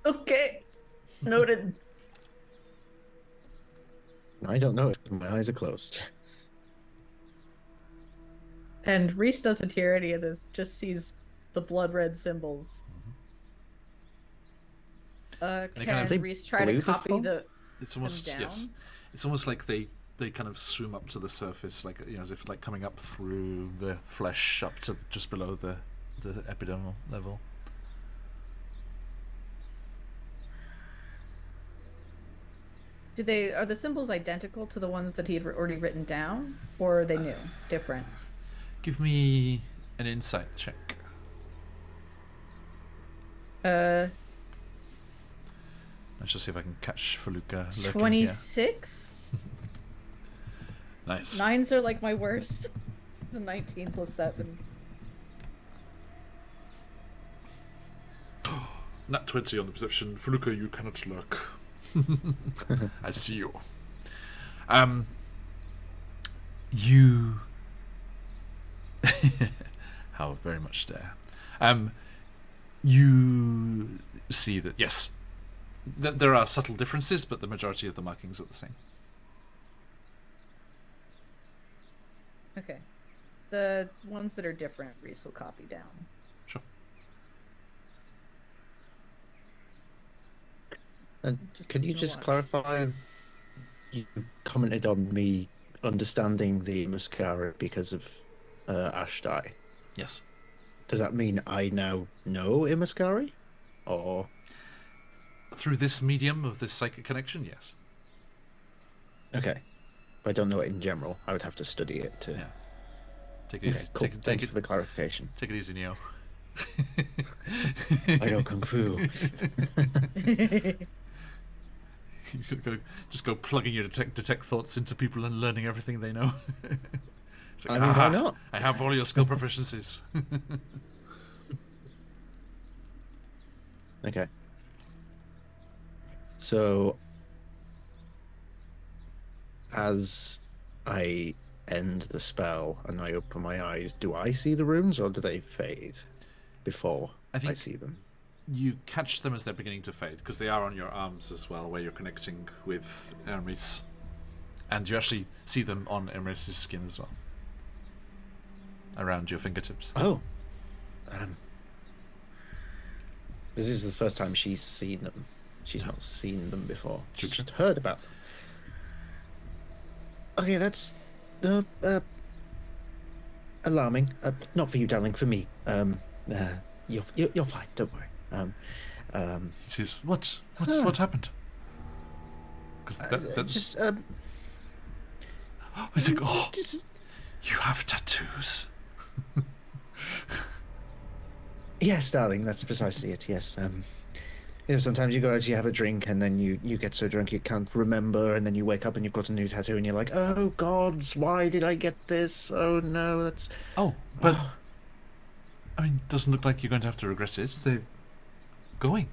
Okay. Noted. I don't know. My eyes are closed. And Reese doesn't hear any of this, just sees the blood red symbols. Can kind of Reese try to copy the It's almost down? yes. It's almost like they kind of swim up to the surface, like as if like coming up through the flesh up to just below the epidermal level. Are the symbols identical to the ones that he had already written down, or are they new, different? Give me an insight check. Uh, Let's just see if I can catch Feluca lurking 26. here. Nice. 9s are like my worst. It's a 19 plus 7. Nat 20 on the perception. Feluca, you cannot lurk. I see you. You. How very much dare. You see that, yes, there are subtle differences, but the majority of the markings are the same. Okay. The ones that are different, Reese will copy down. Sure. And Just could you gonna just watch. clarify? You commented on me understanding the mascara because of Ashtai. Yes. Does that mean I now know Imaskari? Or Through this medium of this psychic connection, yes. okay. But I don't know it in general. I would have to study it to. Yeah. Take it Okay, easy. cool. Take Thank you it. for the clarification. Take it easy, Neo. I know kung fu. You gotta just go plugging your detect thoughts into people and learning everything they know. It's like, I mean, why not? I have all your skill proficiencies. Okay. So, as I end the spell and I open my eyes, do I see the runes or do they fade before I think- see them? You catch them as they're beginning to fade, because they are on your arms as well, where you're connecting with Hermes. And you actually see them on Hermes' skin as well. Around your fingertips. Oh. This is the first time she's seen them. She's not seen them before. She's just heard about them. Okay, that's alarming. Not for you, darling. For me. You're fine. Don't worry. He says, What's happened? Because just he's like, oh, just, you have tattoos. yes, darling. That's precisely it. Yes. Sometimes you go out, you have a drink, and then you get so drunk you can't remember, and then you wake up and you've got a new tattoo, and you're like, oh gods, why did I get this? Oh no, that's. Oh, but I mean, doesn't look like you're going to have to regret it. They're going.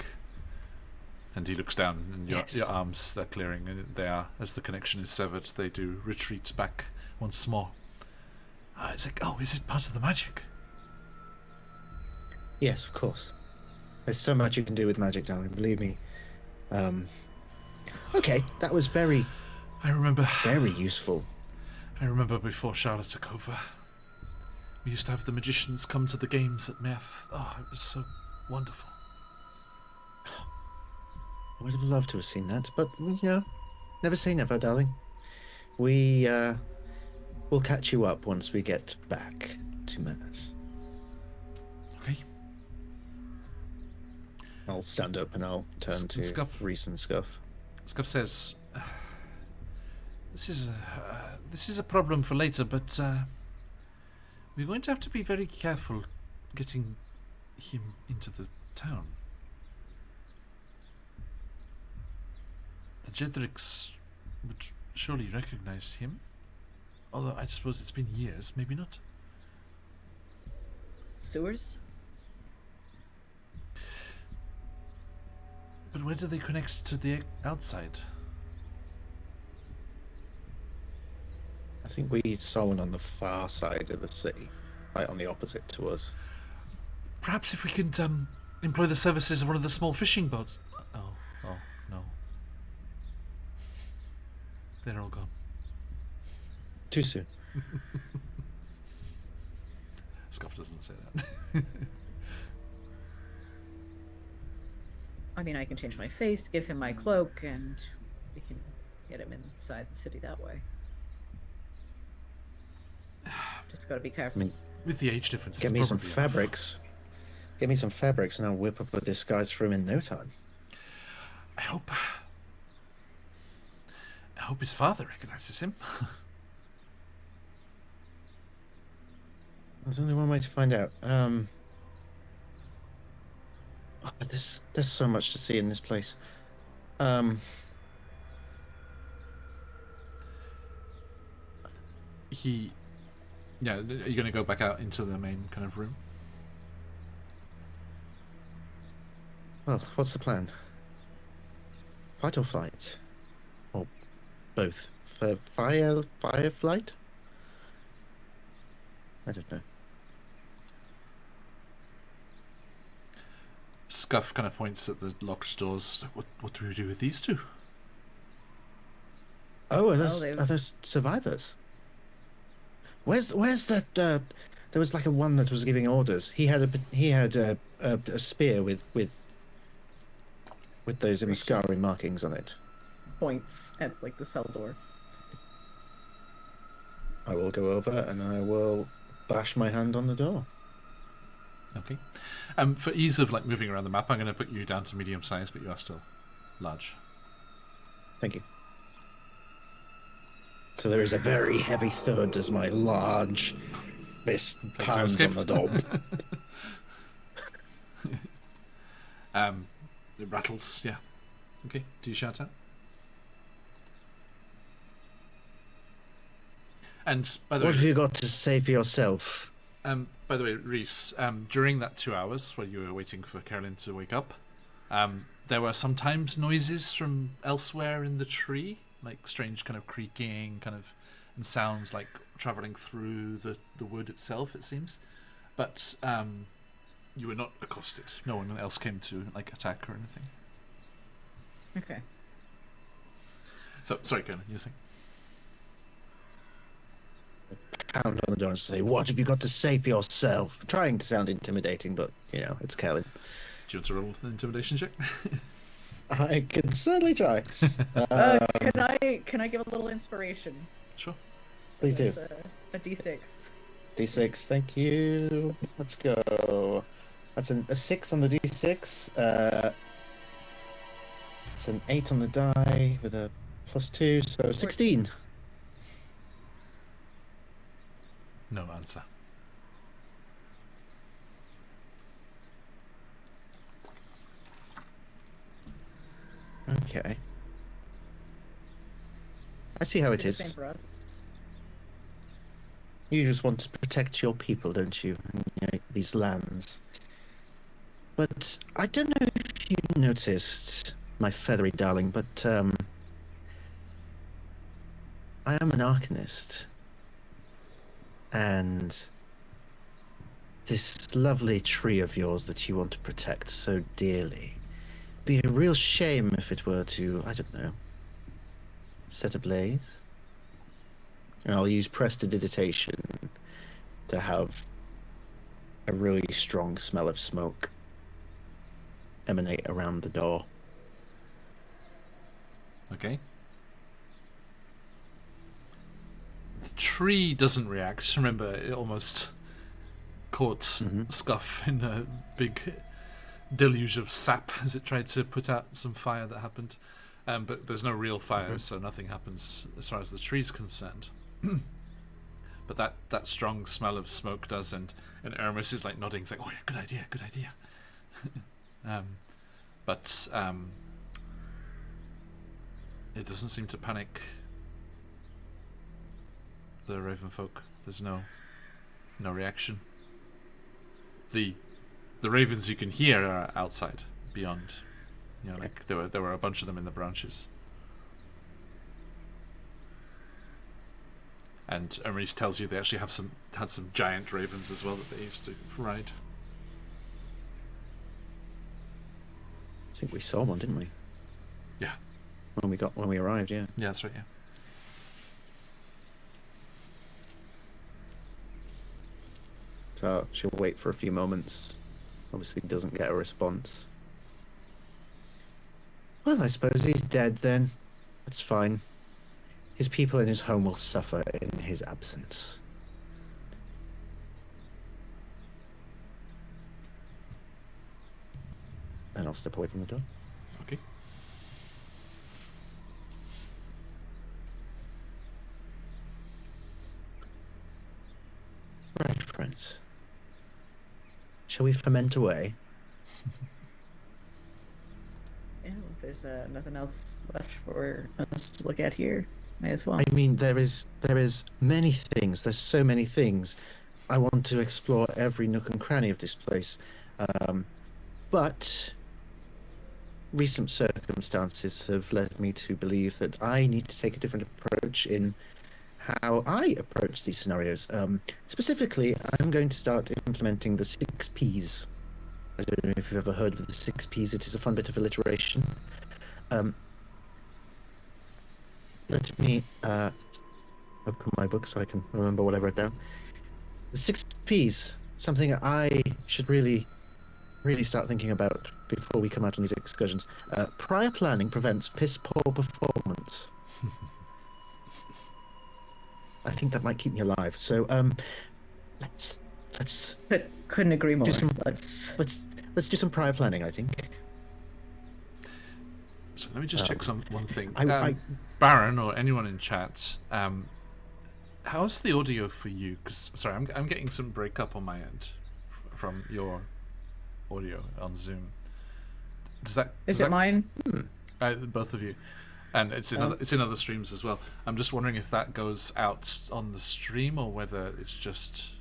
And he looks down, and your arms are clearing, and they are, as the connection is severed, they do retreat back once more. It's like, oh, is it part of the magic? Yes, of course. There's so much you can do with magic, darling. Believe me. Okay, that was very I remember useful. I remember before Charlotte took over, we used to have the magicians come to the games at Meth. Oh, it was so wonderful. I would have loved to have seen that, but never say never, darling. We'll catch you up once we get back to Meth. Okay. I'll stand up and I'll turn to Scuff. Reese and Scuff. Scuff says, "This is a problem for later, but we're going to have to be very careful getting him into the town. The Jedricks would surely recognize him, although I suppose it's been years, maybe not." Sewers? But where do they connect to the outside? I think we saw one on the far side of the city, right on the opposite to us. Perhaps if we could employ the services of one of the small fishing boats. Oh, no. They're all gone. Too soon. Scuff doesn't say that. I mean, I can change my face, give him my cloak, and we can get him inside the city that way. Just gotta be careful. I mean, With the age difference, get it's me some probably enough. fabrics. Get me some fabrics and I'll whip up a disguise for him in no time. I hope his father recognizes him. There's only one way to find out. There's so much to see in this place. Yeah, are you going to go back out into the main kind of room? Well, what's the plan? Fight or flight? Or both? For fire flight? I don't know. Scuff kind of points at the locked doors. What do we do with these two? Oh, are they've- those survivors? Where's that? There was like a one that was giving orders. He had a spear with those Imaskari markings on it. Points at like the cell door. I will go over and I will bash my hand on the door. Okay. For ease of like moving around the map, I'm going to put you down to medium size, but you are still large. Thank you. So there is a very heavy thud as my large fist Thanks for pounds on the door. It rattles, yeah. Okay, do you shout out? And by the What way, have you got to say for yourself? by the way, Reese, during that 2 hours while you were waiting for Carolyn to wake up, there were sometimes noises from elsewhere in the tree, like strange kind of creaking, and sounds like traveling through the wood itself, it seems. But you were not accosted. No one else came to attack or anything. Okay. So sorry, Carolyn, you were saying? Pound on the door and say, what have you got to say for yourself? Trying to sound intimidating, but, it's Kellen. Do you want to roll an intimidation check? I can certainly try. Can I give a little inspiration? Sure. Please do. That's a D6. D6, thank you. Let's go. That's a 6 on the D6. It's an 8 on the die with a +2, so 16. No answer. Okay. I see how it The is. same for us. You just want to protect your people, don't you? And, these lands. But I don't know if you noticed, my feathery darling, but I am an arcanist. And this lovely tree of yours that you want to protect so dearly, be a real shame if it were to, I don't know, set ablaze. And I'll use prestidigitation to have a really strong smell of smoke emanate around the door. Okay. The tree doesn't react. Remember, it almost caught Scuff in a big deluge of sap as it tried to put out some fire that happened. But there's no real fire, so nothing happens as far as the tree's concerned. But that strong smell of smoke does, and Ermis is nodding. He's like, oh yeah, good idea. But it doesn't seem to panic the Raven folk. There's no reaction. The ravens you can hear are outside, beyond. There were a bunch of them in the branches. And Ermis tells you they actually had some giant ravens as well that they used to ride. I think we saw one, didn't we? Yeah. When we arrived, yeah. Yeah, that's right, yeah. So she'll wait for a few moments. Obviously doesn't get a response. Well, I suppose he's dead then. That's fine. His people in his home will suffer in his absence. And I'll step away from the door. Okay. Right, friends. Shall we ferment away? Yeah, if there's nothing else left for us to look at here, may as well. I mean, there is many things. There's so many things. I want to explore every nook and cranny of this place. But recent circumstances have led me to believe that I need to take a different approach in how I approach these scenarios. Specifically, I'm going to start implementing the 6 Ps. I don't know if you've ever heard of the 6 Ps. It is a fun bit of alliteration. Let me open my book so I can remember what I wrote down. The 6 Ps, something I should really start thinking about before we come out on these excursions. Prior planning prevents piss-poor performance. I think that might keep me alive. So, let's Couldn't agree more. let's do some prior planning, I think. So let me just check one thing. Baron or anyone in chat, how's the audio for you? Because sorry, I'm getting some breakup on my end from your audio on Zoom. Is it mine? Both of you, and it's in other streams as well. I'm just wondering if that goes out on the stream or whether it's just.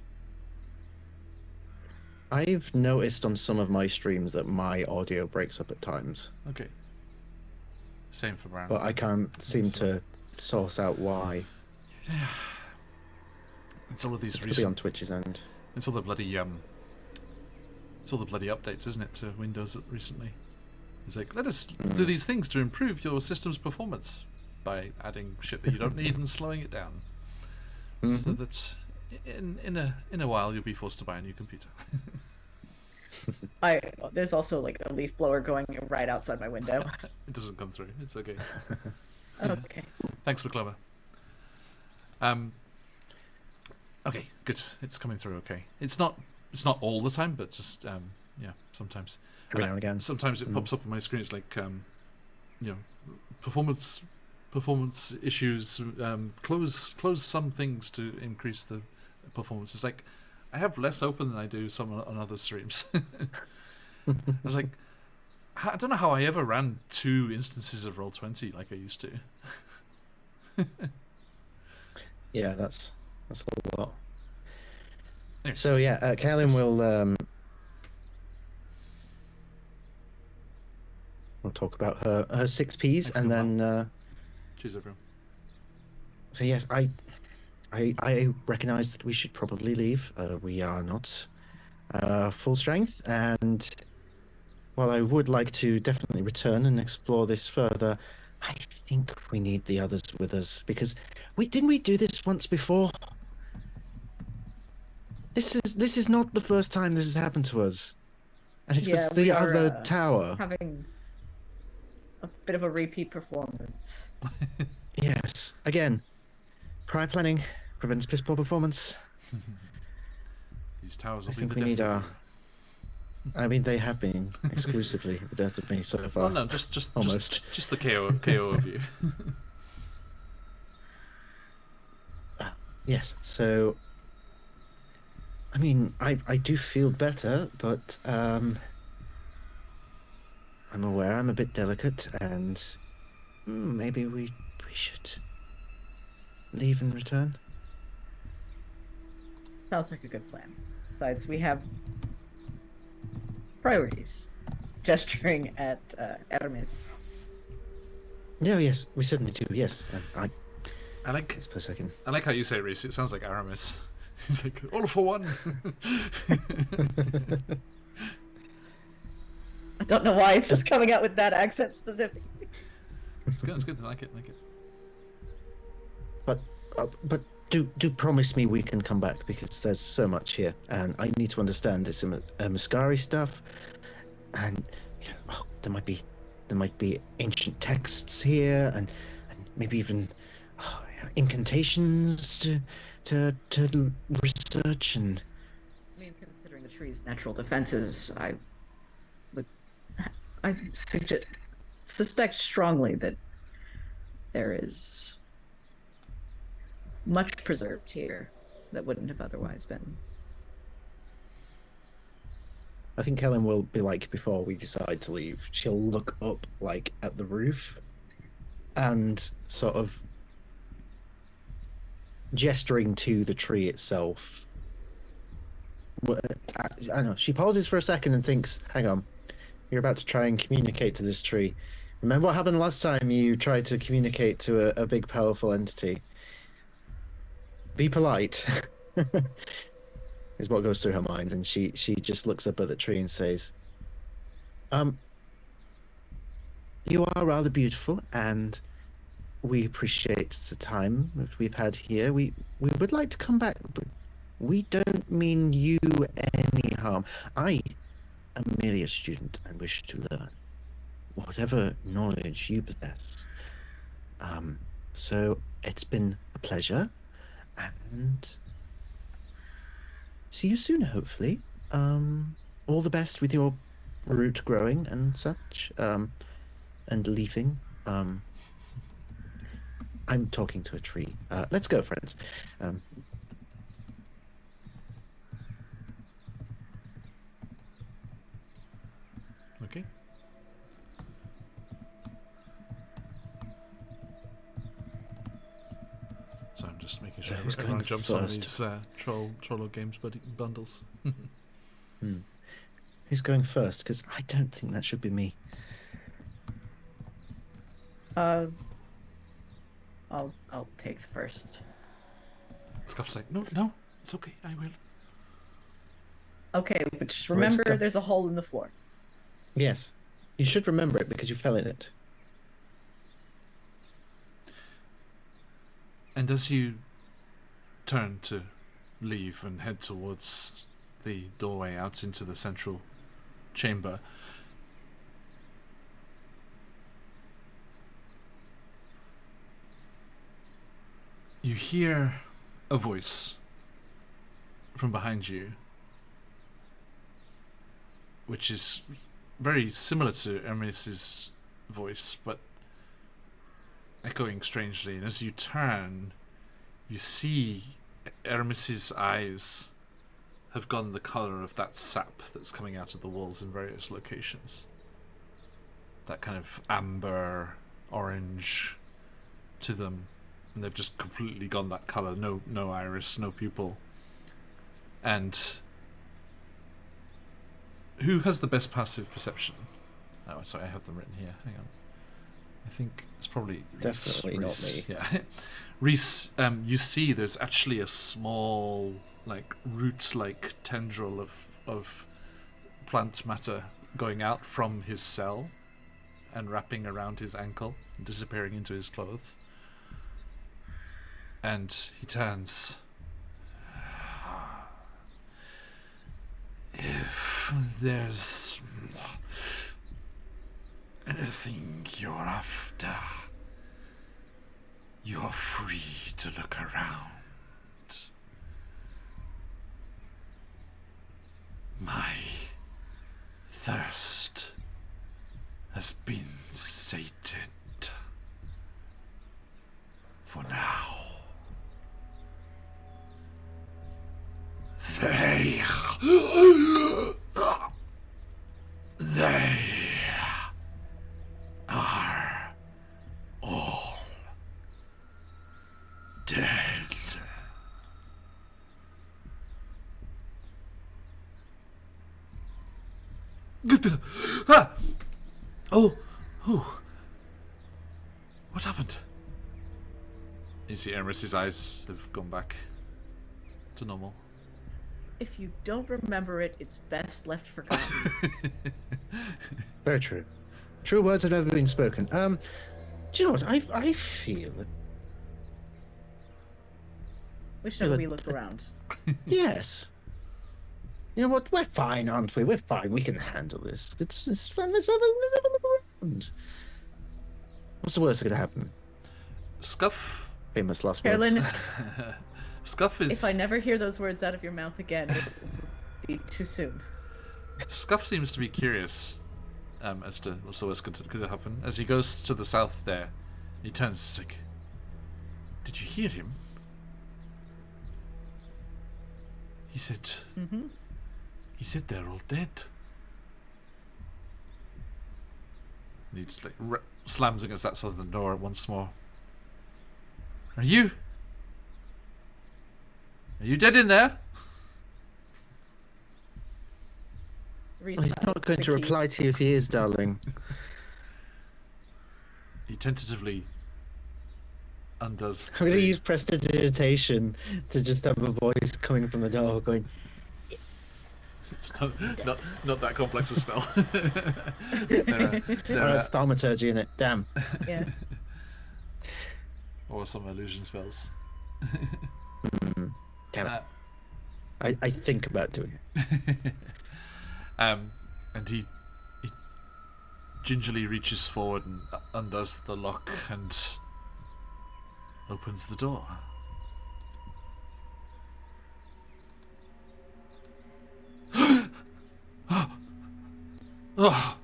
I've noticed on some of my streams that my audio breaks up at times. Okay. Same for Brown. But I can't seem to source out why. Yeah. It's all of these It could be on Twitch's end. It's all the bloody updates, isn't it, to Windows recently? It's like, let us do these things to improve your system's performance by adding shit that you don't need and slowing it down. So that in a while you'll be forced to buy a new computer. There's also like a leaf blower going right outside my window. It doesn't come through. It's okay. Okay. Thanks for clever. Okay, good. It's coming through okay. It's not all the time, but just yeah, sometimes. Every now and again. Sometimes it pops up on my screen. It's like performance issues. Close some things to increase the performance. It's like I have less open than I do some on other streams. I was like, I don't know how I ever ran 2 instances of Roll20 like I used to. Yeah, that's a lot. Anyway, so yeah, Kaelin will we'll talk about her 6 Ps and then cheers everyone. So yes, I recognise that we should probably leave. We are not full strength, and while I would like to definitely return and explore this further, I think we need the others with us because didn't we do this once before? This is not the first time this has happened to us, and it was the other tower. Having a bit of a repeat performance. Yes, again, prior planning prevents piss poor performance. These towers will I be think the we need death our. of you. I mean, they have been exclusively the death of me so far. Oh no, just almost. Just the KO of you. Yes, so I mean, I do feel better, but I'm aware I'm a bit delicate, and maybe we should leave and return. Sounds like a good plan. Besides, we have priorities. Gesturing at Hermes. No, yes, we certainly do. Yes, I like. suppose I can. I like how you say it, Reese. It sounds like Aramis. He's like all for one. I don't know why it's just coming out with that accent specifically. It's good. It's good. I like it. But do promise me we can come back because there's so much here, and I need to understand this Muscari stuff, and there might be ancient texts here, and maybe even incantations to research. And I mean, considering the tree's natural defenses, I suspect strongly that there is much preserved here that wouldn't have otherwise been. I think Helen will be like, before we decide to leave, she'll look up like at the roof and sort of gesturing to the tree itself. I don't know. She pauses for a second and thinks, hang on, you're about to try and communicate to this tree. Remember what happened last time you tried to communicate to a big, powerful entity? Be polite. Is what goes through her mind, and she just looks up at the tree and says, you are rather beautiful, and we appreciate the time that we've had here. We would like to come back, but we don't mean you any harm. I am merely a student and wish to learn whatever knowledge you possess. So it's been a pleasure, and see you soon, hopefully. All the best with your root growing and such. and leaving. I'm talking to a tree. Let's go, friends. Okay. So I'm just making sure Who's everyone going jumps on first? these Trollo Games bundles. Who's going first? Because I don't think that should be me. I'll take the first. Scuff's like, no, it's okay, I will. Okay, but just remember go. there's a hole in the floor. Yes. You should remember it because you fell in it. And as you turn to leave and head towards the doorway out into the central chamber, you hear a voice from behind you, which is very similar to Hermes's voice, but echoing strangely. And as you turn, you see Hermes's eyes have gone the colour of that sap that's coming out of the walls in various locations. That kind of amber, orange to them. And they've just completely gone that colour. No iris, no pupil. And who has the best passive perception? Oh, sorry, I have them written here. Hang on. I think it's probably Reese. Definitely not me. Yeah. Reese, you see there's actually a small, like, root-like tendril of plant matter going out from his cell and wrapping around his ankle and disappearing into his clothes. And he turns. If there's anything you're after, you're free to look around. My thirst has been sated for now. They are all dead. Ah! Oh! What happened? You see Emerus's eyes have gone back to normal. If you don't remember it, it's best left forgotten. Very true. True words have never been spoken. Do you know what? I feel We should have a wee look around. yes. You know what? We're fine, aren't we? We're fine. We can handle this. It's fun. Let's have a look around. What's the worst that could happen? Scuff. Famous last Carolyn, words. Scuff is. if I never hear those words out of your mouth again, it will be too soon. Scuff seems to be curious as to what's the worst could happen. As he goes to the south there, he turns like, "Did you hear him?" He said. Mm-hmm. He said they're all dead. And he just like slams against that southern door once more. Are you dead in there? Reese He's not hides going the to reply keys. to you if he is, darling. He tentatively undoes. I'm going to use prestidigitation to just have a voice coming from the door going, It's not that complex a spell. there there are, has thaumaturgy in it. Damn. Yeah. or some illusion spells. Damn it. I think about doing it. And he gingerly reaches forward and undoes the lock and opens the door. Oh!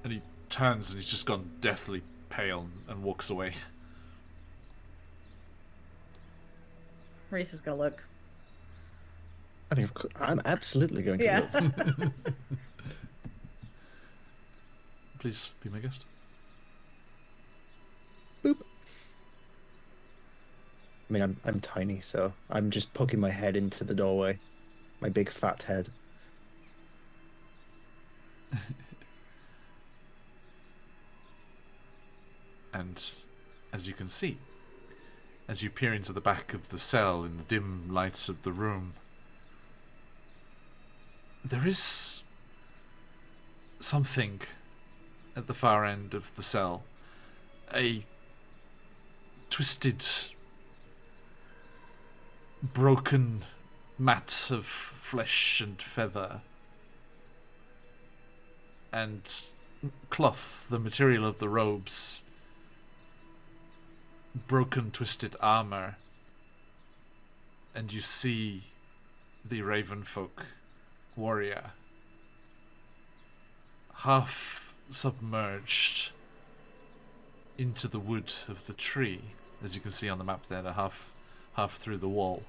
And he turns and he's just gone deathly pale and walks away. Reese is gonna look. I mean, I'm absolutely going to look. Please be my guest. Boop. I mean, I'm tiny, so I'm just poking my head into the doorway. My big fat head. And as you can see, as you peer into the back of the cell in the dim lights of the room, there is something at the far end of the cell. A twisted, broken mat of flesh and feather and cloth, the material of the robes, broken, twisted armor, and you see the Ravenfolk warrior half submerged into the wood of the tree, as you can see on the map there, they're half through the wall,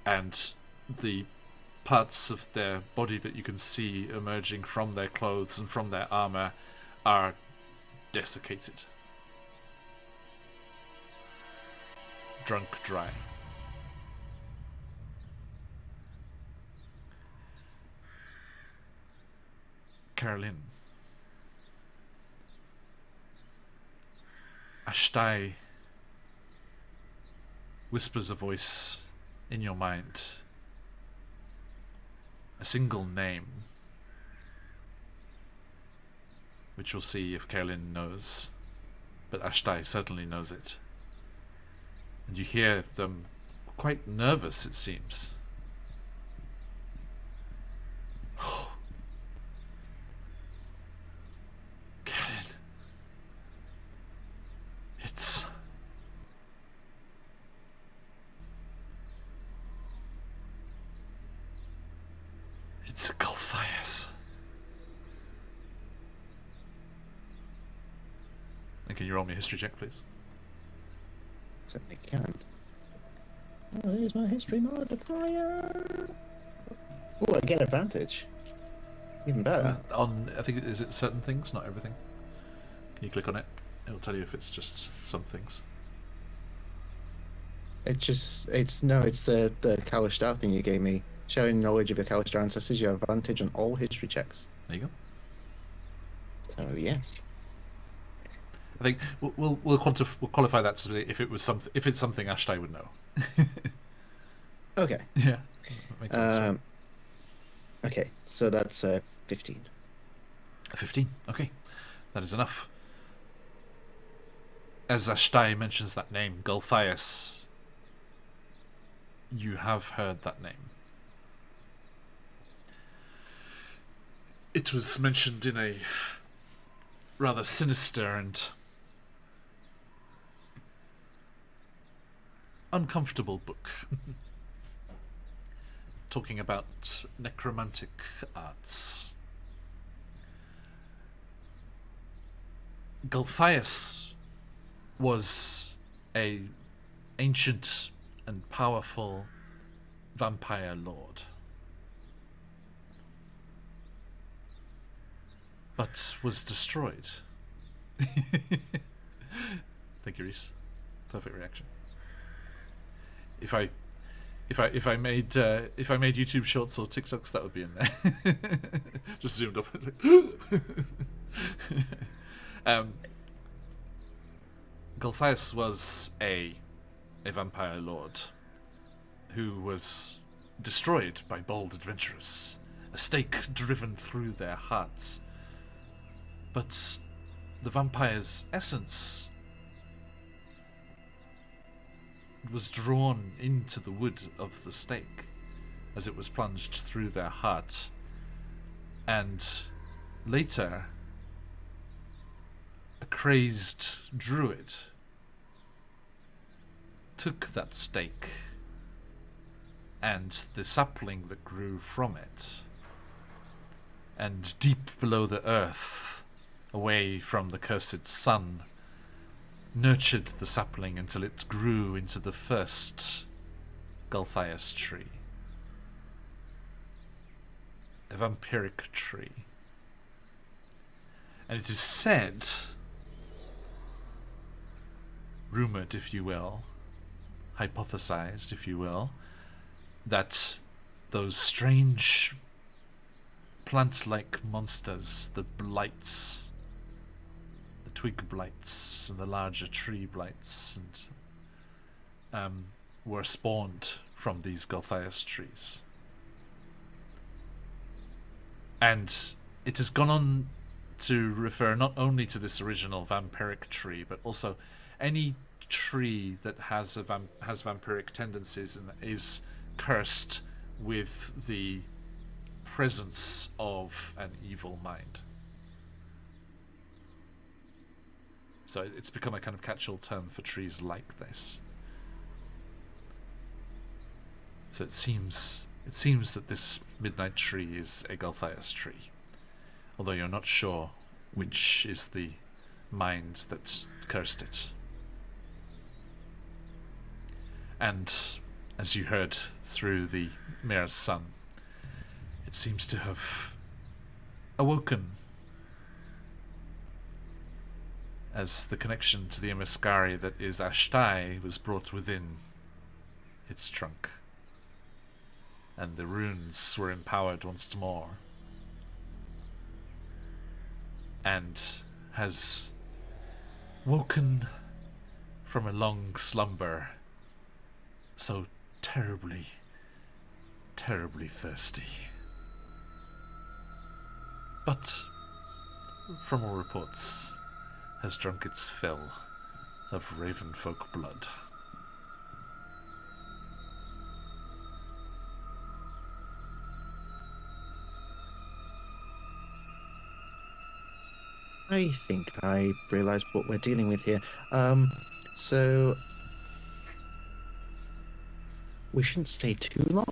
and the parts of their body that you can see emerging from their clothes and from their armor are desiccated. Drunk dry. Carolyn. Ashtai whispers a voice in your mind. A single name, which we'll see if Carolyn knows, but Ashtai certainly knows it. And you hear them quite nervous, it seems. Carolyn. It's Gulthias. And can you roll me a history check, please? Certainly can. Oh, here's my history modifier. Oh, I get advantage. Even better. On, I think, is it certain things, not everything? Can you click on it? It'll tell you if it's just some things. It's the Kalistar thing you gave me. Showing knowledge of your Kalistar ancestors, you have advantage on all history checks. There you go. So yes. I think we'll qualify that to say if it's something Ashtai would know. Okay. Yeah, that makes sense. Okay, so that's 15. 15. Okay, that is enough. As Ashtai mentions that name, Gulthias, you have heard that name. It was mentioned in a rather sinister and uncomfortable book talking about necromantic arts. Gulthias was a ancient and powerful vampire lord, but was destroyed. Thank you, Reese. Perfect reaction. If I made YouTube shorts or TikToks, that would be in there. Just zoomed up. Gulthias was a vampire lord who was destroyed by bold adventurers, a stake driven through their hearts. But the vampire's essence was drawn into the wood of the stake as it was plunged through their heart. And later, a crazed druid took that stake and the sapling that grew from it, and deep below the earth away from the cursed sun, nurtured the sapling until it grew into the first Gulthias tree. A vampiric tree. And it is said, rumoured if you will, hypothesized if you will, that those strange plant-like monsters, the blights, the twig blights and the larger tree blights, and were spawned from these Gulthias trees. And it has gone on to refer not only to this original vampiric tree, but also any tree that has has vampiric tendencies and is cursed with the presence of an evil mind. So it's become a kind of catch-all term for trees like this. So it seems that this midnight tree is a Gulthias tree, although you're not sure which is the mind that cursed it. And as you heard through the mayor's son, it seems to have awoken as the connection to the emissary that is Ashtai was brought within its trunk, and the runes were empowered once more, and has woken from a long slumber, so terribly, terribly thirsty. But, from all reports, has drunk its fill of ravenfolk blood. I think I realise what we're dealing with here. So we shouldn't stay too long.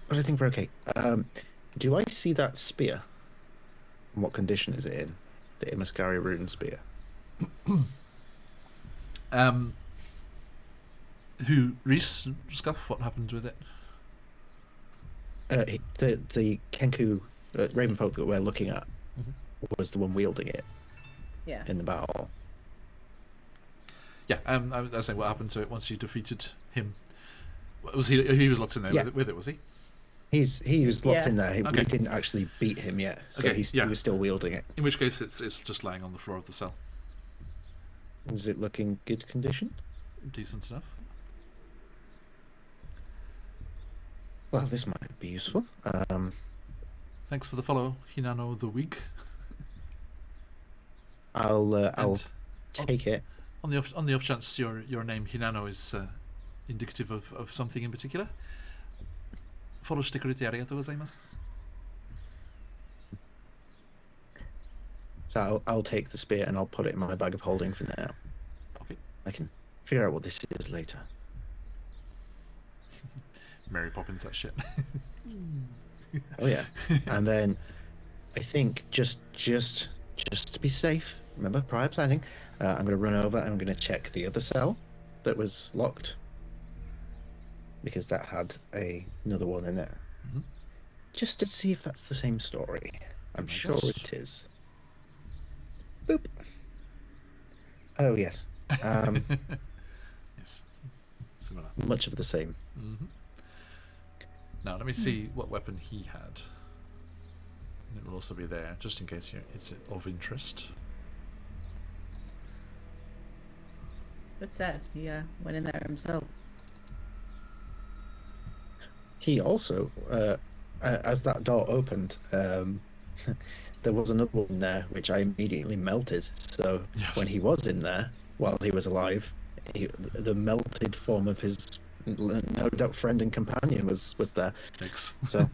But I think we're okay. Do I see that spear? And what condition is it in? The Imaskari rune spear. Reese, Scuff, what happened with it? The Kenku Ravenfolk that we're looking at was the one wielding it. Yeah. In the battle. Yeah, I was saying, what happened to it once you defeated him? Was he was locked in there with it, was he? He was locked in there. Okay. We didn't actually beat him yet, so he was still wielding it. In which case, it's just lying on the floor of the cell. Is it looking good condition? Decent enough. Well, this might be useful. Thanks for the follow, Hinano the Wig. I'll take it. On the off chance your name Hinano is indicative of something in particular. Followしてくれてありがとうございます. So I'll take the spear and I'll put it in my bag of holding for now. Okay. I can figure out what this is later. Mary Poppins, that shit. Oh yeah. And then I think just to be safe, remember prior planning, I'm going to run over and I'm going to check the other cell that was locked, because that had another one in it. Mm-hmm. Just to see if that's the same story. I'm sure it is. Boop. Oh yes. Yes. Similar. Much of the same. Mm-hmm. Now let me see what weapon he had. It will also be there, just in case it's of interest. What's that? He went in there himself. He also, as that door opened, there was another one there, which I immediately melted. So when he was in there, while he was alive, the melted form of his no doubt friend and companion was there. Yikes. So,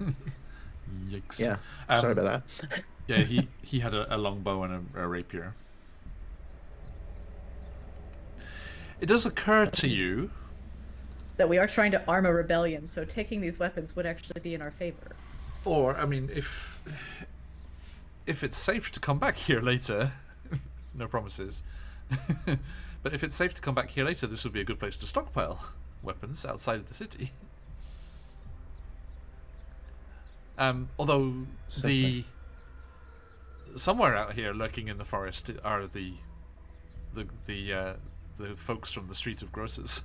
yikes. Yeah, sorry about that. Yeah, he had a long bow and a rapier. It does occur to you that we are trying to arm a rebellion, so taking these weapons would actually be in our favor. Or, I mean, if it's safe to come back here later, no promises, but if it's safe to come back here later, this would be a good place to stockpile weapons outside of the city. Although somewhere out here, lurking in the forest, are the folks from the Street of Grocers.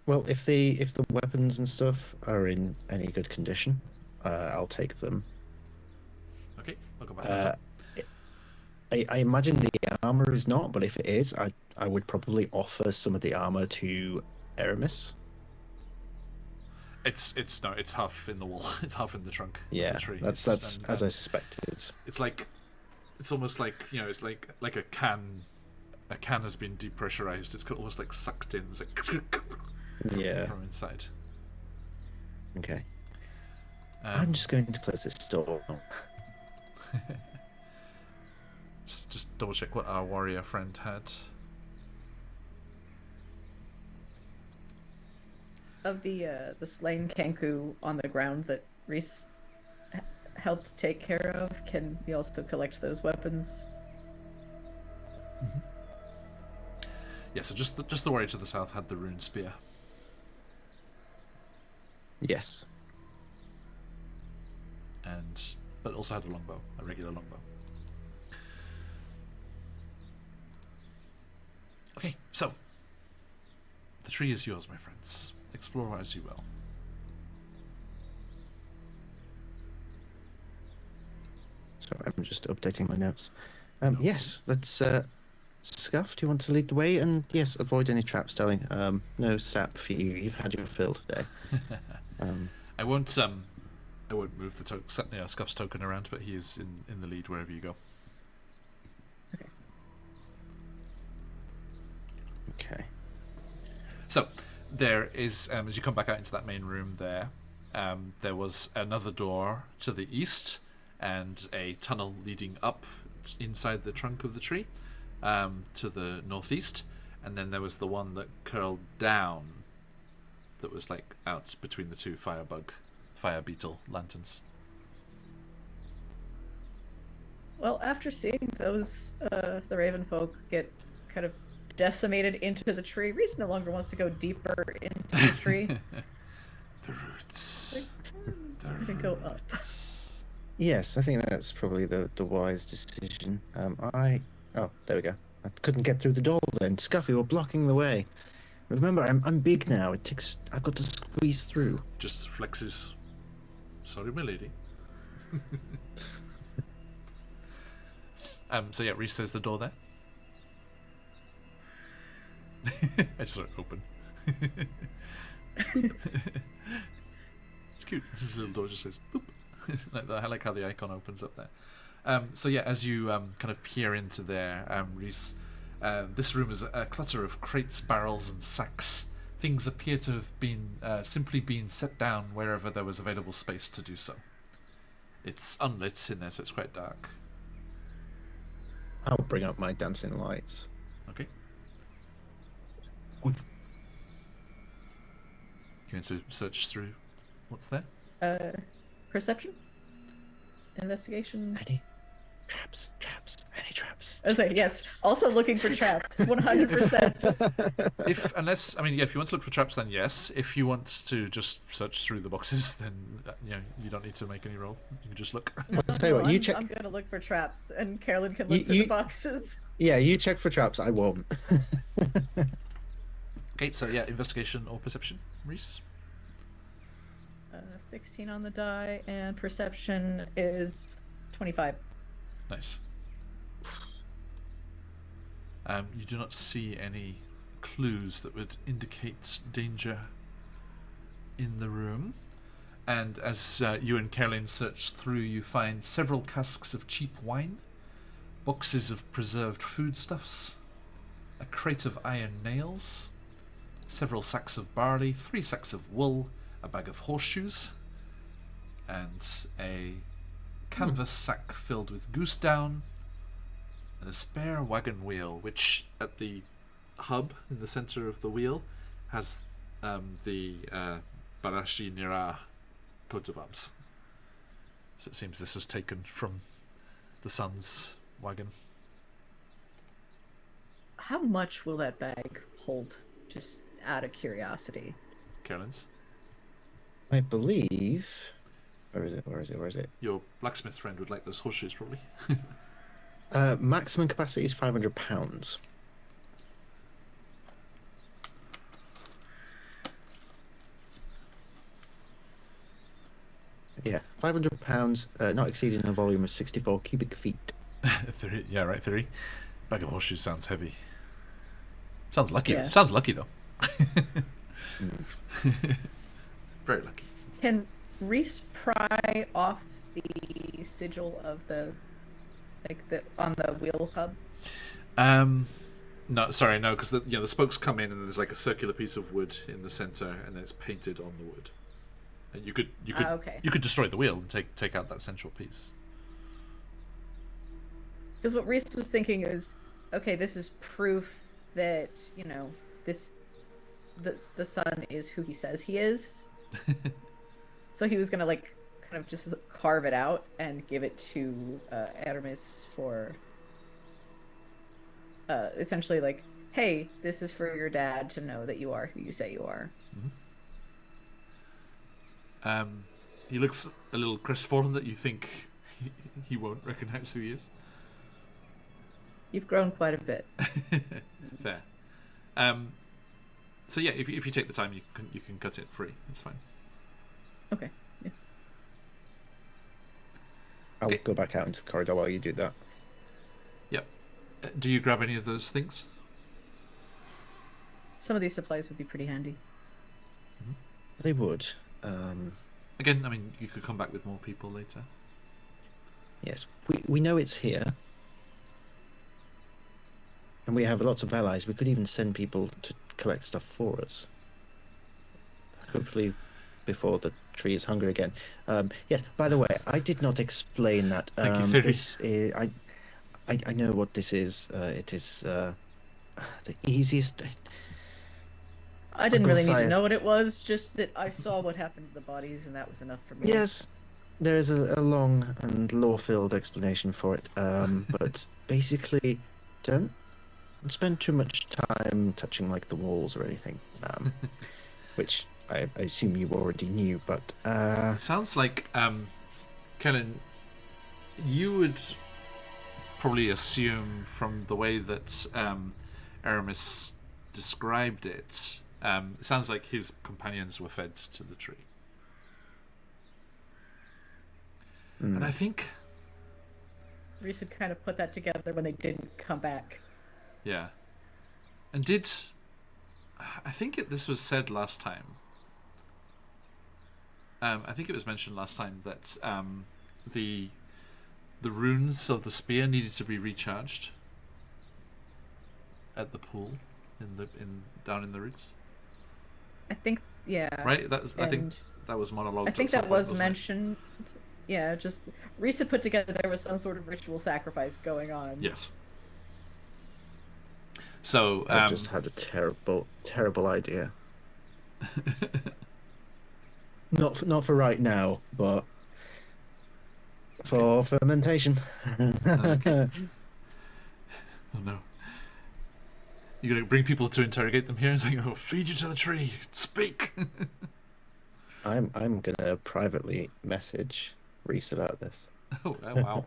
Well, if the weapons and stuff are in any good condition, I'll take them. Okay, I'll go back. I imagine the armor is not, but if it is, I would probably offer some of the armor to Aramis. It's half in the wall. It's half in the trunk of Yeah, the tree. that's as I suspected. It's almost like, you know, it's like a can. A can has been depressurized. It's almost like sucked in. It's like Yeah. from inside. Okay. I'm just going to close this door. Just double check what our warrior friend had. Of the slain Kenku on the ground that Reese helped take care of, can we also collect those weapons? Mm-hmm. Yeah, so just the warrior to the south had the rune spear. Yes. But also had a longbow, a regular longbow. Okay, so the tree is yours, my friends. Explore as you will. So I'm just updating my notes. Yes, let's. Scuff, do you want to lead the way? And yes, avoid any traps, darling. No sap for you. You've had your fill today. I won't move the Scuff's token around, but he is in the lead wherever you go. Okay. So there is, as you come back out into that main room there was another door to the east and a tunnel leading up inside the trunk of the tree to the northeast, and then there was the one that curled down that was like out between the two fire beetle lanterns. Well, after seeing those, the Raven folk get kind of decimated into the tree, Reese no longer wants to go deeper into the tree. The roots. I'm gonna go up. Yes, I think that's probably the wise decision. Oh, there we go. I couldn't get through the door then. Scuffy, we're blocking the way. Remember, I'm big now. I've got to squeeze through. Just flexes. Sorry, my lady. So yeah, Reese says the door there. I just sort of open. It's cute. This little door just says boop. I like how the icon opens up there. So yeah, as you kind of peer into there, Reese, this room is a clutter of crates, barrels, and sacks. Things appear to have been simply been set down wherever there was available space to do so. It's unlit in there, so it's quite dark. I'll bring up my dancing lights. Okay. You going to search through what's there? Perception? Investigation? Any traps? Any traps? I was like, yes. Also looking for traps, 100%. If you want to look for traps, then yes. If you want to just search through the boxes, then you don't need to make any roll. You can just look. I'll tell you what, you check. I'm gonna look for traps, and Carolyn can look through the boxes. Yeah, you check for traps. I won't. Okay, so yeah, investigation or perception, Reese. 16 on the die, and perception is 25. Nice. You do not see any clues that would indicate danger in the room. And as you and Caroline search through, you find several casks of cheap wine, boxes of preserved foodstuffs, a crate of iron nails, several sacks of barley, 3 sacks of wool, a bag of horseshoes, and a canvas sack filled with goose down, and a spare wagon wheel, which at the hub in the center of the wheel has the Barashi Nira coat of arms. So it seems this was taken from the son's wagon. How much will that bag hold? Just out of curiosity. Carolyn's. I believe. Where is it? Where is it? Where is it? Your blacksmith friend would like those horseshoes, probably. Maximum capacity is £500. Yeah, £500, not exceeding a volume of 64 cubic feet. Yeah, right, 3. Bag of horseshoes sounds heavy. Sounds lucky. Yeah. Sounds lucky, though. Very lucky. Can Reese pry off the sigil of the on the wheel hub? No, sorry, no, because the spokes come in and there's like a circular piece of wood in the center, and then it's painted on the wood. And you could Okay. you could destroy the wheel and take out that central piece. Because what Reese was thinking is, okay, this is proof that the son is who he says he is. So he was gonna kind of just carve it out and give it to Aramis for essentially hey, this is for your dad to know that you are who you say you are. He looks a little crestfallen that you think he won't recognize who he is. You've grown quite a bit. Fair. So yeah, if you take the time, you can cut it free. It's fine. Okay. Yeah. I'll Okay. go back out into the corridor while you do that. Yep. Do you grab any of those things? Some of these supplies would be pretty handy. They would. Again, I mean, you could come back with more people later. Yes, we know it's here. And we have lots of allies. We could even send people to collect stuff for us. Hopefully before the tree is hungry again. Yes, by the way, I did not explain that. Thank you. This is, I know what this is. It is the easiest... I didn't really need to Matthias. know what it was, just that I saw what happened to the bodies, and that was enough for me. Yes, there is a long and lore-filled explanation for it. But basically, don't spend too much time touching the walls or anything. Which I assume you already knew, but It sounds like, Kellen, you would probably assume from the way that Aramis described it, it sounds like his companions were fed to the tree. And I think... Reese had kind of put that together when they didn't come back. Yeah. And I think this was said last time. I think it was mentioned last time that the runes of the spear needed to be recharged at the pool down in the roots. I think, yeah. Right? I think And that was monologue. I think that was mentioned. Yeah, just Reese had put together there was some sort of ritual sacrifice going on. Yes. So I just had a terrible idea. Not for right now, but for fermentation. Okay. Oh no. You're gonna bring people to interrogate them here and say, "Oh, feed you to the tree, speak." I'm gonna privately message Reese about this. Oh wow.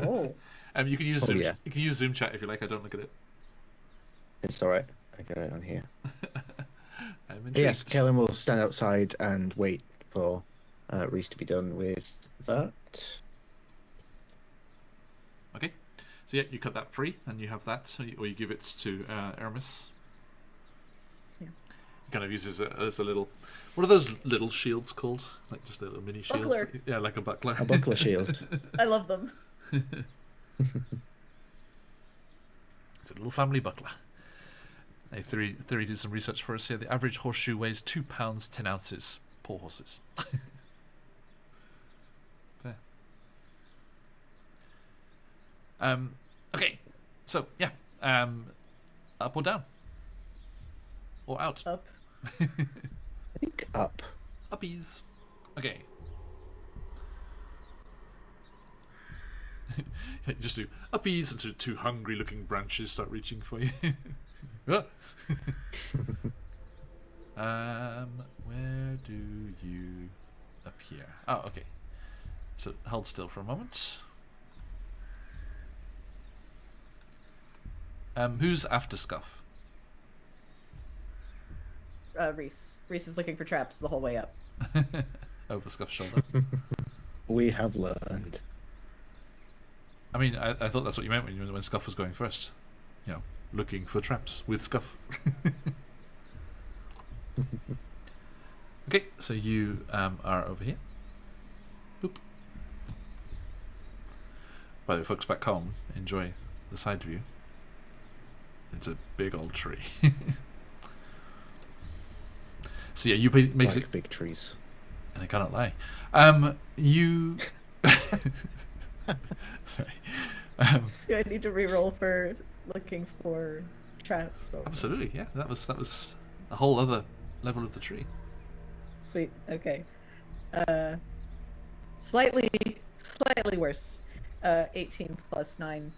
Oh. You can use Oh, Zoom. yeah. You can use Zoom chat if you like. I don't look at it. It's all right. I got it on here. I'm intrigued. Yes, Kellen will stand outside and wait for Reese to be done with that. Okay. So yeah, you cut that free, and you have that, or you give it to Aramis. Yeah. He kind of uses it as a little. What are those little shields called? Like just little mini shields. Buckler. Yeah, like a buckler. A buckler shield. I love them. It's a little family buckler. Hey, Theory did some research for us here. The average horseshoe weighs 2 pounds 10 ounces. Poor horses. Fair. Okay. So yeah. Up or down? Or out? Up. I think up. Uppies. Okay. Just do uppies until two hungry-looking branches start reaching for you. Where do you appear? Oh, okay. So hold still for a moment. Who's after Scuff? Reese. Reese is looking for traps the whole way up. Over Scuff's shoulder. We have learned. I mean, I thought that's what you meant when Scuff was going first. You know, looking for traps with Scuff. Okay, so you are over here. Boop. By the way, folks back home, enjoy the side view. It's a big old tree. So yeah, you basically Like big trees. and I cannot lie. You sorry. Do I need to reroll for looking for traps? Absolutely, yeah. That was a whole other level of the tree. Sweet. Okay. Slightly worse. 18 plus 9.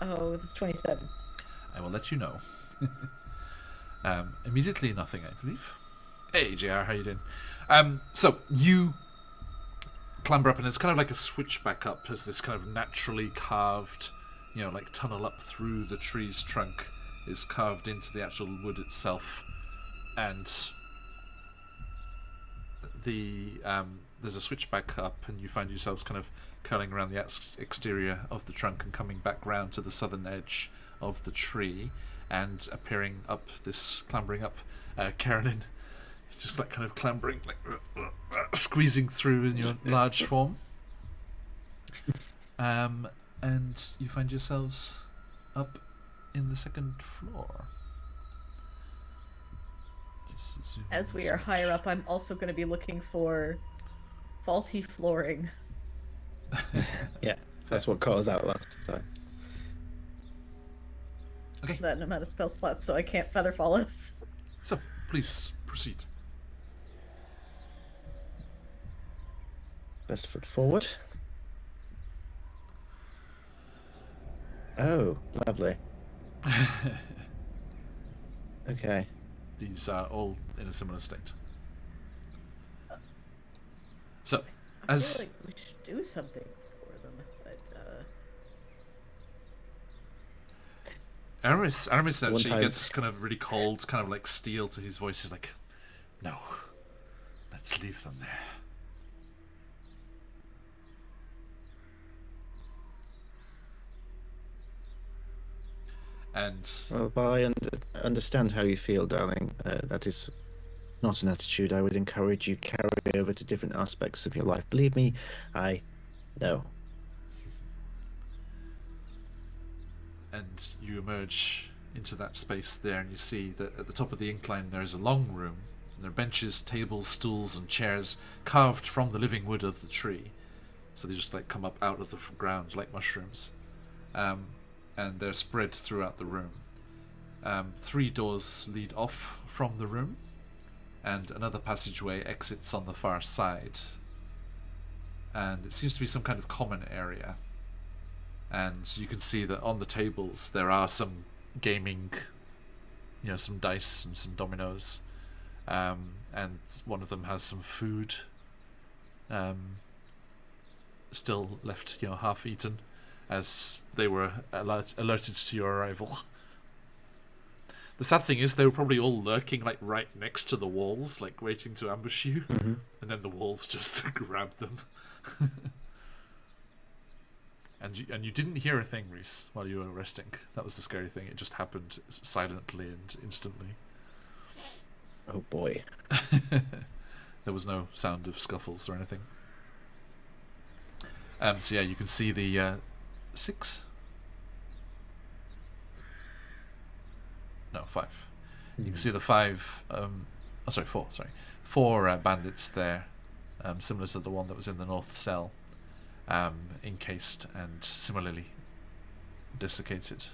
Oh, it's 27. I will let you know. Immediately nothing, I believe. Hey, JR, how you doing? So you clamber up, and it's kind of like a switchback up as this kind of naturally carved, like tunnel up through the tree's trunk is carved into the actual wood itself, and there's a switchback up, and you find yourselves kind of curling around the exterior of the trunk and coming back round to the southern edge of the tree and appearing up this, clambering up. Carolyn is just like kind of clambering, like squeezing through in your large form. And you find yourselves up in the second floor. As we are higher up, I'm also going to be looking for faulty flooring. Yeah, that's what caught us out last time. Okay. That amount of spell slots, so I can't feather fall us. So, please proceed. Best foot forward. Oh, lovely. Okay. These are all in a similar state. So, I as feel like we should do something for them, but Aramis actually time- gets kind of really cold, kind of like steel to his voice. He's like, "No, let's leave them there." And Well, I understand how you feel, darling. That is not an attitude I would encourage you carry over to different aspects of your life. Believe me, I know. and you emerge into that space there, and you see that at the top of the incline there is a long room. And there are benches, tables, stools, and chairs carved from the living wood of the tree. So they just like come up out of the ground like mushrooms, and they're spread throughout the room. 3 doors lead off from the room, and another passageway exits on the far side. And it seems to be some kind of common area. And you can see that on the tables there are some gaming, some dice and some dominoes, and one of them has some food still left, half eaten, as they were alerted to your arrival. The sad thing is they were probably all lurking like right next to the walls, like waiting to ambush you, Mm-hmm. and then the walls just grabbed them. And you didn't hear a thing, Reese, while you were resting. That was the scary thing. It just happened silently and instantly. Oh boy. There was no sound of scuffles or anything. So yeah, you can see the 6. No, 5. You can see the 5. 4. Sorry, 4 bandits there, similar to the one that was in the north cell, encased and similarly desiccated.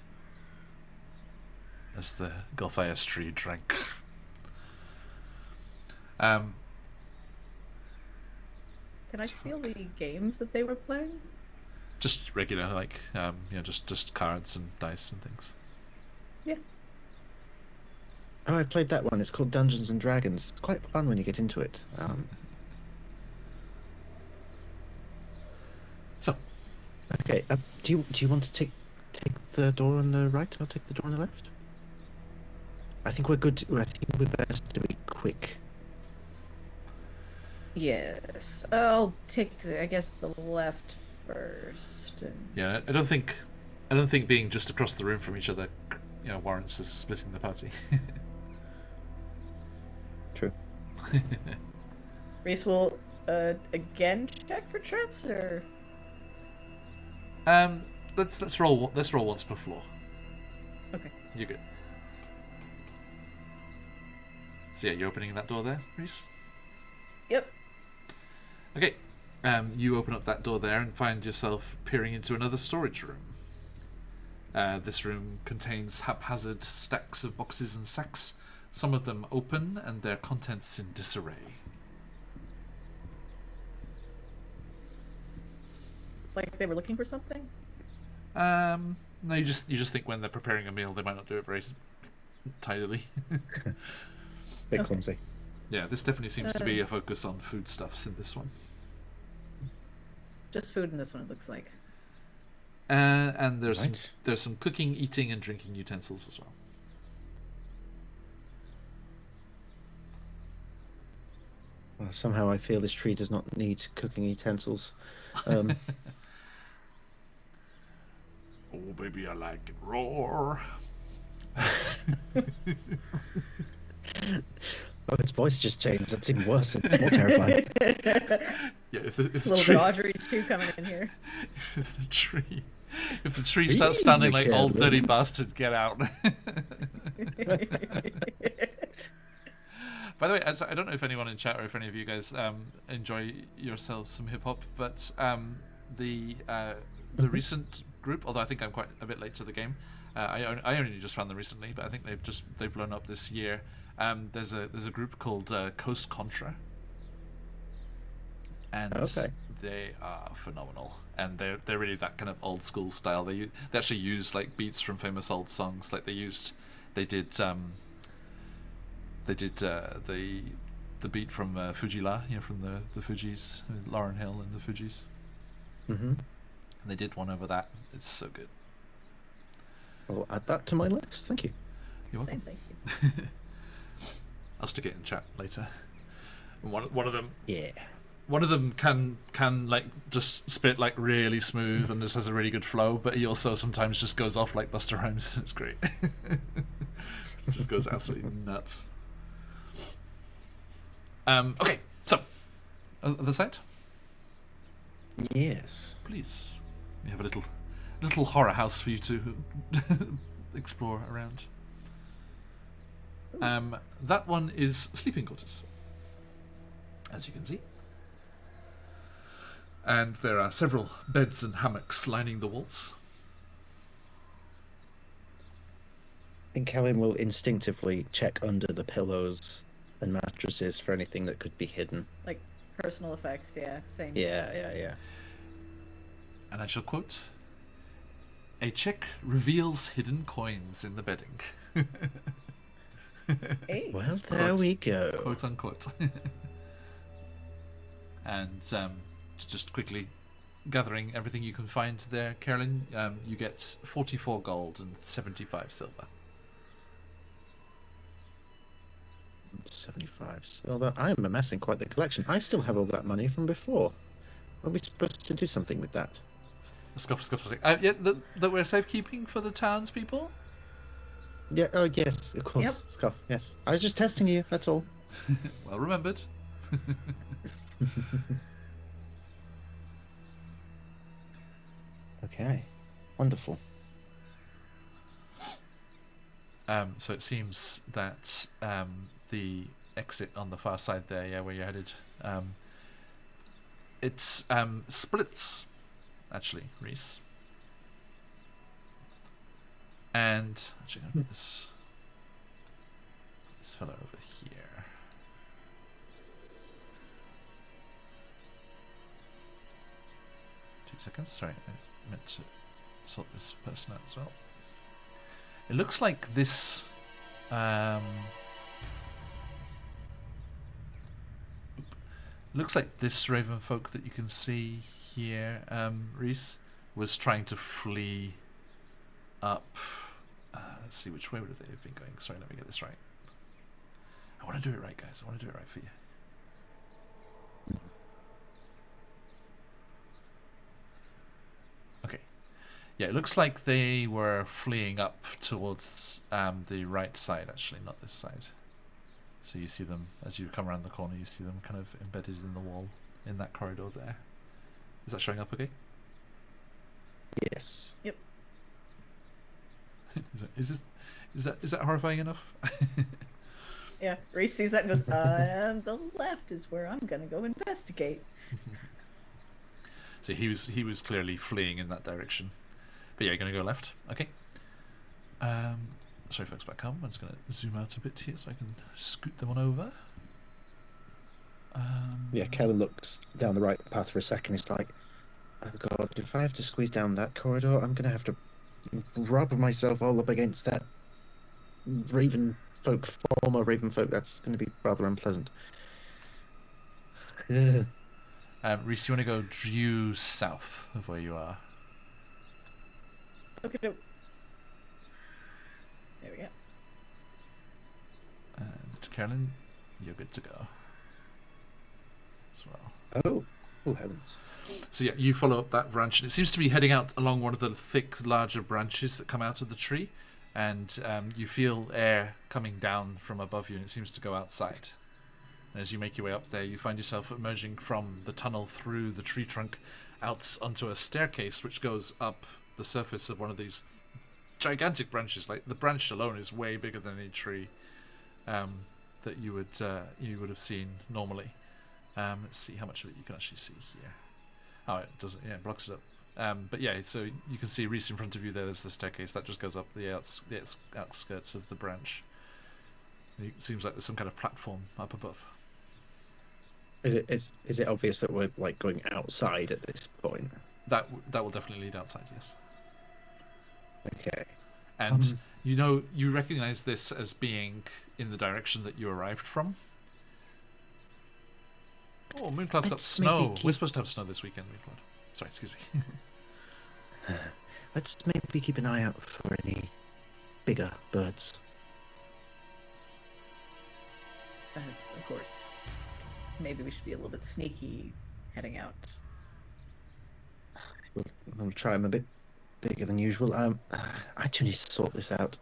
as the Gulthias tree drank. Can I steal the games that they were playing? Just regular, like, just cards and dice and things. Yeah. Oh, I've played that one. It's called Dungeons and Dragons. It's quite fun when you get into it. So, Okay. Do you want to take the door on the right? I'll take the door on the left. I think we're good. I think we're best to be quick. Yes. I'll take I guess the left first. And... yeah, I don't think being just across the room from each other, warrants us splitting the party. True. Reese will again check for traps, or Let's roll once per floor. okay. You're good. So yeah, you're opening that door there, Reese? Yep. Okay. You open up that door there and find yourself peering into another storage room. This room contains haphazard stacks of boxes and sacks, some of them open and their contents in disarray. Like they were looking for something? No, you just think when they're preparing a meal they might not do it very tidily. Bit clumsy. Yeah, this definitely seems to be a focus on foodstuffs in this one. Just food in this one, it looks like. And there's Right. some cooking, eating, and drinking utensils as well. Well, somehow I feel this tree does not need cooking utensils. Oh, baby, I like it raw. Oh, its voice just changed. That's even worse. It's more terrifying. Yeah, if the A little tree, bit Audrey too coming in here. if the tree starts standing like old dirty bastard, get out. By the way, I don't know if anyone in chat or if any of you guys enjoy yourselves some hip hop, but the recent group, although I think I'm quite a bit late to the game, I only just found them recently, but I think they've blown up this year. There's a group called Coast Contra, and they are phenomenal, and they're really that kind of old school style. They actually use like beats from famous old songs, like they did the beat from Fujila, from the Fugees, Lauryn Hill and the Fugees. Mm-hmm. And they did one over that. It's so good. I'll add that to my list. Thank you. You're welcome. Same, thank you. I'll stick it in chat later. One of them. Yeah. One of them can like just spit like really smooth and just has a really good flow, but he also sometimes just goes off like Busta Rhymes. It's great. Just goes absolutely nuts. Okay, so other side, Yes. please. We have a little horror house for you to explore around. That one is sleeping quarters, as you can see. And there are several beds and hammocks lining the walls. I think Helen will instinctively check under the pillows and mattresses for anything that could be hidden. Like personal effects, yeah, same. Yeah. And I shall quote, "A check reveals hidden coins in the bedding." Hey. Well, there we go. Quote unquote. And just quickly gathering everything you can find there, Carolyn, you get 44 gold and 75 silver. 75 silver. I am amassing quite the collection. I still have all that money from before. Are we supposed to do something with that? Scuff. Yeah, that we're safekeeping for the townspeople? Yeah. Oh, yes. Of course. Yep. Scuff. Yes. I was just testing you. That's all. Well remembered. Okay. Wonderful. So it seems that the exit on the far side there, yeah, where you're headed, it's splits, actually, Reese. And actually, I'll get this this fella over here. Two seconds. Sorry, I meant to sort this person out as well. It looks like this. Looks like this raven folk that you can see here, Reese, was trying to flee up. Let's see, which way would they have been going? Sorry, let me get this right. I want to do it right, guys. I want to do it right for you. Okay. Yeah, it looks like they were fleeing up towards the right side, actually, not this side. So you see them, as you come around the corner, you see them kind of embedded in the wall, in that corridor there. Is that showing up okay? Yes. Yep. Is that horrifying enough? Yeah, Reese sees that and goes, and the left is where I'm gonna go investigate. So he was clearly fleeing in that direction. But yeah, you're gonna go left. Okay. Sorry folks, back home. I'm just gonna zoom out a bit here so I can scoot them on over. Yeah, Keller looks down the right path for a second. He's like, oh god, if I have to squeeze down that corridor, I'm gonna have to rub myself all up against that former raven folk. That's gonna be rather unpleasant. Ugh. Reese, you want to go due south of where you are? Okay, no. There we go. And Carolyn, you're good to go as well. Oh heavens. So yeah, you follow up that branch, and it seems to be heading out along one of the thick, larger branches that come out of the tree, and you feel air coming down from above you, and it seems to go outside. And as you make your way up there, you find yourself emerging from the tunnel through the tree trunk out onto a staircase which goes up the surface of one of these gigantic branches. Like, the branch alone is way bigger than any tree that you would have seen normally. Let's see how much of it you can actually see here. Oh, it doesn't. Yeah, it blocks it up. But yeah, so you can see Reese in front of you there. There's the staircase that just goes up the outskirts of the branch. It seems like there's some kind of platform up above. Is it obvious that we're like going outside at this point? That will definitely lead outside. Yes. Okay. And you recognize this as being in the direction that you arrived from. Oh, Mooncloud's got snow. We're supposed to have snow this weekend, Mooncloud. Sorry, excuse me. Let's maybe keep an eye out for any bigger birds. Of course, maybe we should be a little bit sneaky heading out. We'll try them a bit bigger than usual. I do need to sort this out.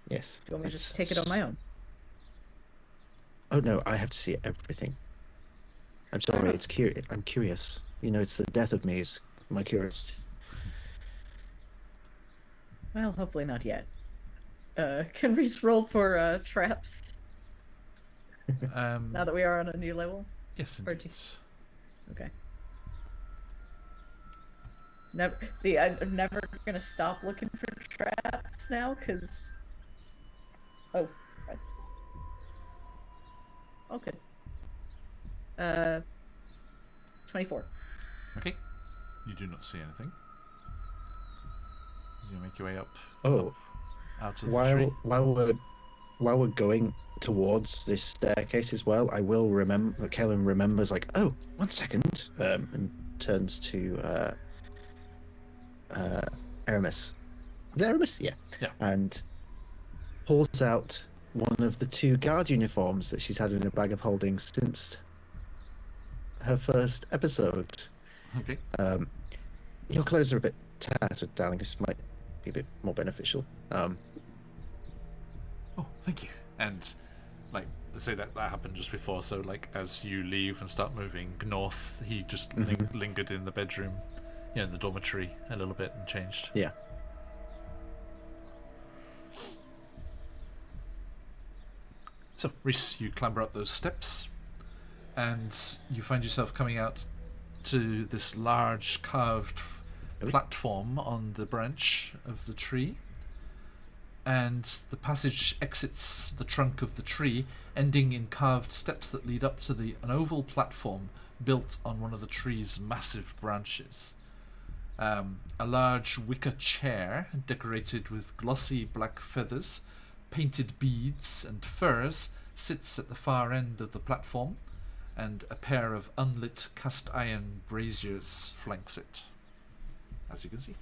Yes. Do you want me to just take it on my own? Oh no, I have to see everything. I'm sorry, it's curious. I'm curious. You know, it's the death of me is my curiosity. Well, hopefully not yet. Can we roll for traps? Now that we are on a new level? Yes, Or indeed. Okay. I'm never gonna stop looking for traps now, because... Oh, right. Okay. 24. Okay. You do not see anything. You make your way up. Oh, up out of the tree. while we're going towards this staircase as well, I will remember. Kellen remembers, like, oh, 1 second, and turns to Aramis. Is it Aramis? Yeah. Yeah. And pulls out one of the 2 guard uniforms that she's had in her bag of holding since her first episode. Okay. Your clothes are a bit tattered, darling. This might be a bit more beneficial. Oh, thank you. And, like, let's say that happened just before, so, like, as you leave and start moving north, he just lingered in the bedroom, in the dormitory a little bit and changed. Yeah. So, Reese, you clamber up those steps, and you find yourself coming out to this large carved platform on the branch of the tree. and the passage exits the trunk of the tree, ending in carved steps that lead up to an oval platform built on one of the tree's massive branches. A large wicker chair decorated with glossy black feathers, painted beads and furs sits at the far end of the platform, and a pair of unlit cast iron braziers flanks it, as you can see.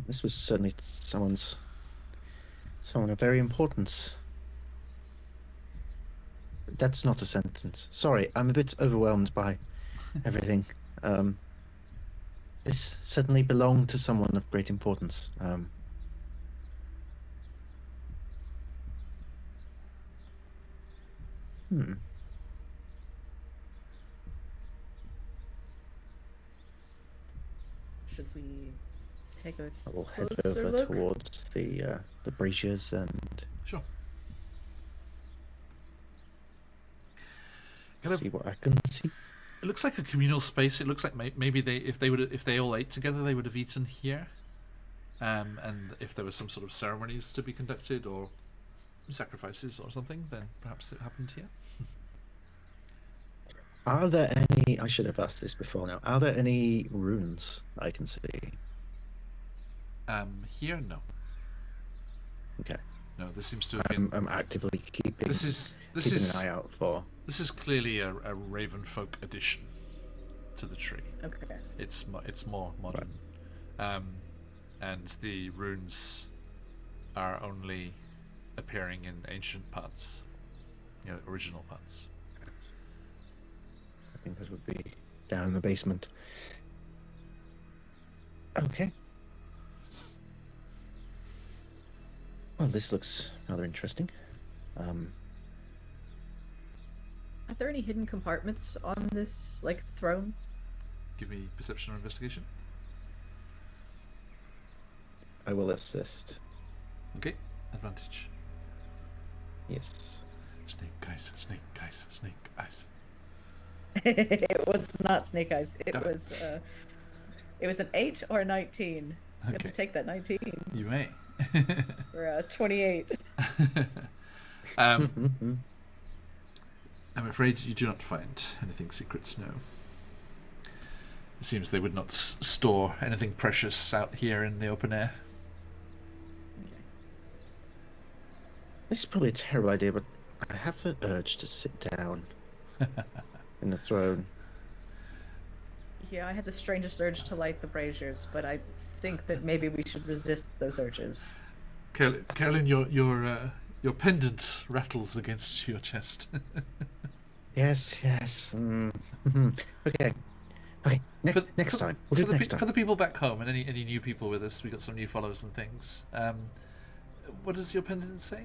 This was certainly someone of very importance. That's not a sentence. Sorry, I'm a bit overwhelmed by everything. This certainly belonged to someone of great importance. Should we take a I will head closer over look? towards the braziers and Sure. see what I can see. It looks like a communal space. It looks like maybe if they all ate together, they would have eaten here, and if there was some sort of ceremonies to be conducted or sacrifices or something, then perhaps it happened here. Are there any? I should have asked this before now. Are there any runes I can see? Here, no. Okay. No, this seems to have been. I'm actively keeping This is an eye out for. This is clearly a Ravenfolk addition to the tree. Okay. It's more modern, and the runes are only appearing in ancient parts, original parts. I think that would be down in the basement. Okay. Well, this looks rather interesting. Are there any hidden compartments on this, throne? Give me perception or investigation. I will assist. Okay, advantage. Yes. Snake eyes, snake eyes, snake eyes. It was not snake eyes. It Damn it. was an 8 or a 19. You have Okay. to take that 19 You may. or a 28. I'm afraid you do not find anything secret, no. It seems they would not store anything precious out here in the open air. This is probably a terrible idea, but I have the urge to sit down in the throne. Yeah, I had the strangest urge to light the braziers, but I think that maybe we should resist those urges. Carolyn, your pendant rattles against your chest. Yes. Okay. Next time. We'll do it next time. For the people back home and any new people with us, we got some new follows and things. What does your pendant say?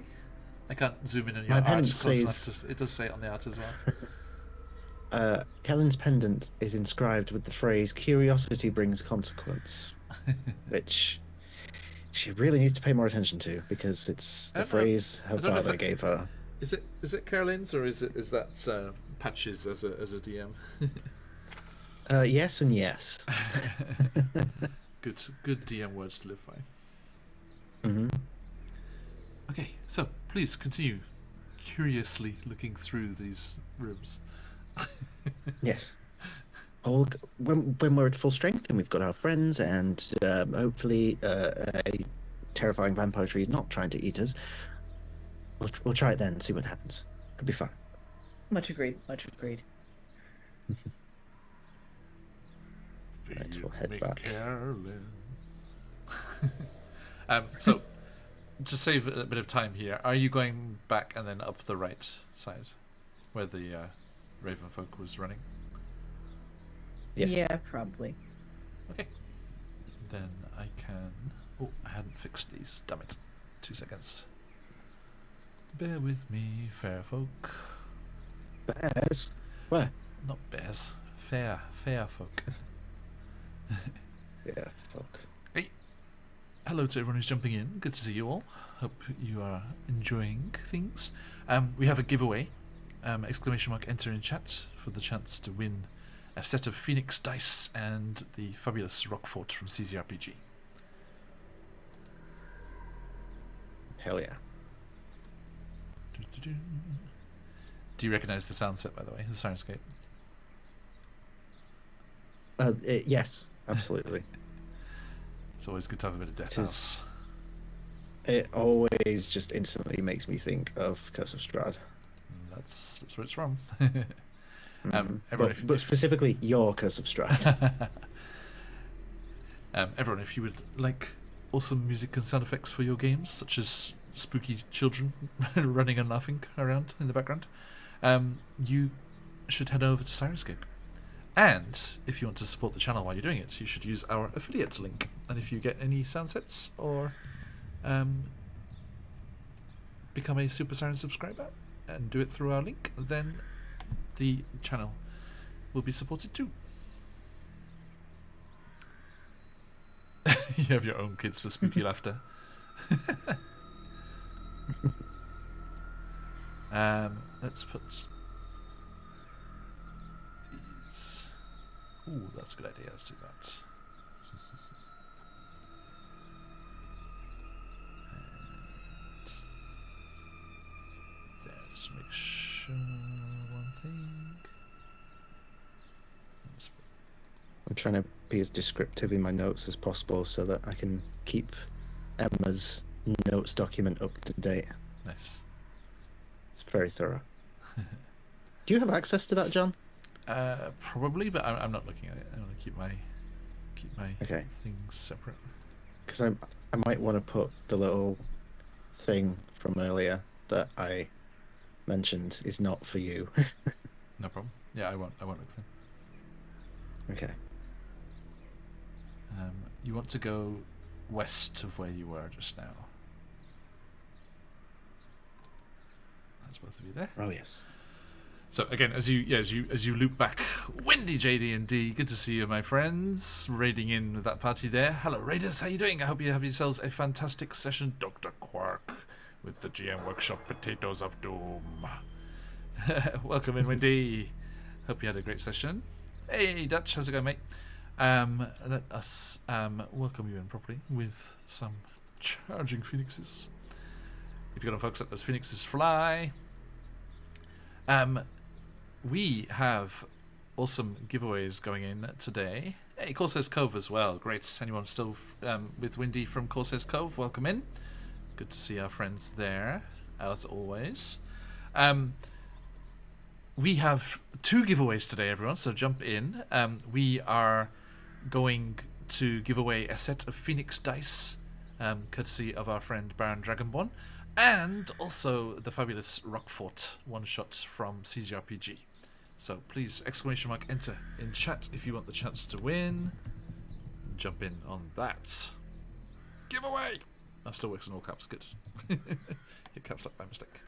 I can't zoom in on your My art pendant close enough says- it does say it on the art as well. Kellen's pendant is inscribed with the phrase "Curiosity brings consequence," which she really needs to pay more attention to because it's I the don't know- phrase her I don't know if father that- gave her. Is it Carolyn's or is that Patches as a DM? Yes and yes. Good DM words to live by. Hmm. Okay, so please continue curiously looking through these rooms. Yes. When we're at full strength and we've got our friends and hopefully a terrifying vampire tree is not trying to eat us, we'll try it then and see what happens. Could be fun. Much agreed. Much agreed. Right, we'll Feed head me, back. Carolyn. So, to save a bit of time here, are you going back and then up the right side, where the Ravenfolk was running? Yes. Yeah, probably. Okay. Then I can... Oh, I hadn't fixed these. Damn it. 2 seconds. Bear with me, fair folk. Bears? Where? Not bears. Fair folk. Yeah, fuck. Hey. Hello to everyone who's jumping in. Good to see you all. Hope you are enjoying things. We have a giveaway. ! Enter in chat for the chance to win a set of Phoenix dice, and the fabulous Rockfort from CZRPG. Hell yeah. Do you recognise the sound set, by the way, the Sirenscape? Yes, absolutely. It's always good to have a bit of Death It is. House. It always just instantly makes me think of Curse of Strahd. That's where it's from. But specifically your Curse of Strahd. Everyone, if you would like awesome music and sound effects for your games, such as spooky children running and laughing around in the background, you should head over to Sirenscape. And if you want to support the channel while you're doing it, you should use our affiliate link. And if you get any sound sets or become a Super Siren subscriber and do it through our link, then the channel will be supported too. You have your own kids for spooky laughter. Let's put these. Ooh, that's a good idea. Let's do that. And there, just make sure one thing. I'm trying to be as descriptive in my notes as possible so that I can keep Emma's notes document up to date. Nice. It's very thorough. Do you have access to that, John? Probably, but I'm not looking at it. I want to keep my Okay. things separate. Because I might want to put the little thing from earlier that I mentioned is not for you. No problem. Yeah, I won't look then. Okay. You want to go west of where you were just now. That's both of you there. Oh yes. So again, as you loop back, Wendy JD&D, good to see you, my friends, raiding in with that party there. Hello, raiders, how you doing? I hope you have yourselves a fantastic session, Dr. Quark, with the GM Workshop Potatoes of Doom. Welcome in, Wendy. Hope you had a great session. Hey, Dutch, how's it going, mate? Let us welcome you in properly with some charging phoenixes. If you're going to focus, let those phoenixes fly. We have awesome giveaways going in today. Hey, Corsair's Cove as well. Great. Anyone still with Windy from Corsair's Cove? Welcome in. Good to see our friends there, as always. We have 2 giveaways today, everyone, so jump in. We are going to give away a set of Phoenix dice, courtesy of our friend Baron Dragonborn, and also the fabulous Rockfort one-shot from CZRPG. So please, ! enter in chat if you want the chance to win. Jump in on that. Giveaway! That still works in all caps, good. Hit caps lock by mistake.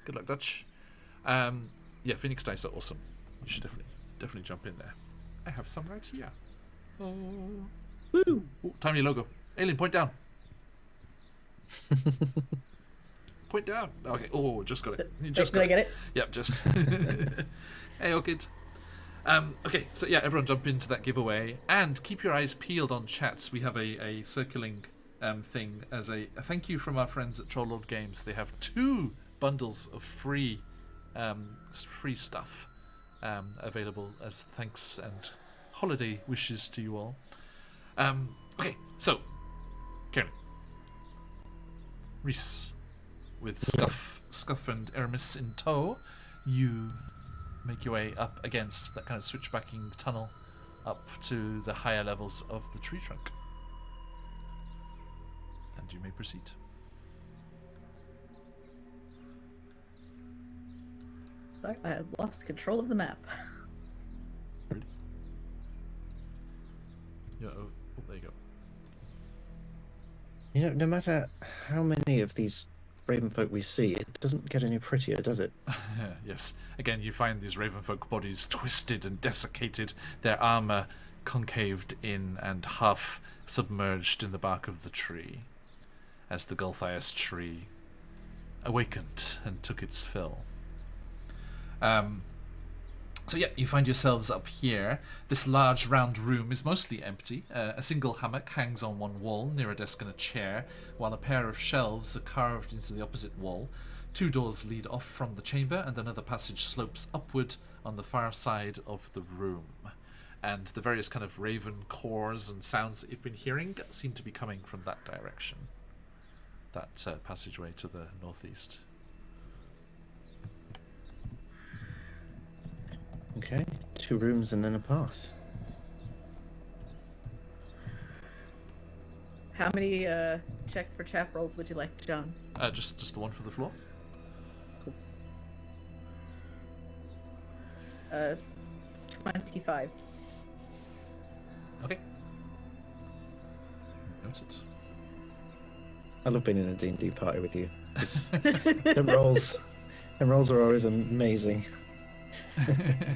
Good luck, Dutch. Yeah, Phoenix dice are awesome. You should definitely jump in there. I have some right here. Oh. Woo! Ooh, tiny logo. Alien, point down. Point down. Okay. Oh, just got it. Did I get it? Yep, just. Hey, Orchid. Okay, so yeah, everyone jump into that giveaway and keep your eyes peeled on chats. We have a circling thing as a thank you from our friends at Trollord Games. They have 2 bundles of free stuff available as thanks and holiday wishes to you all. Okay, so Karen, Reese, with Scuff and Aramis in tow, you make your way up against that kind of switchbacking tunnel up to the higher levels of the tree trunk. And you may proceed. Sorry, I have lost control of the map. Really? Yeah, oh, there you go. You know, no matter how many of these Ravenfolk we see, it doesn't get any prettier, does it? Yes. Again, you find these Ravenfolk bodies twisted and desiccated, their armor concaved in and half submerged in the bark of the tree, as the Gulthias tree awakened and took its fill. So yeah, you find yourselves up here. This large round room is mostly empty. A single hammock hangs on one wall near a desk and a chair, while a pair of shelves are carved into the opposite wall. 2 doors lead off from the chamber, and another passage slopes upward on the far side of the room. And the various kind of raven cores and sounds that you've been hearing seem to be coming from that direction. That passageway to the northeast. Okay, 2 rooms and then a path. How many check for chap rolls would you like, John? Just the one for the floor. 25. Okay. Noted. I love being in a D&D party with you. Them rolls are always amazing.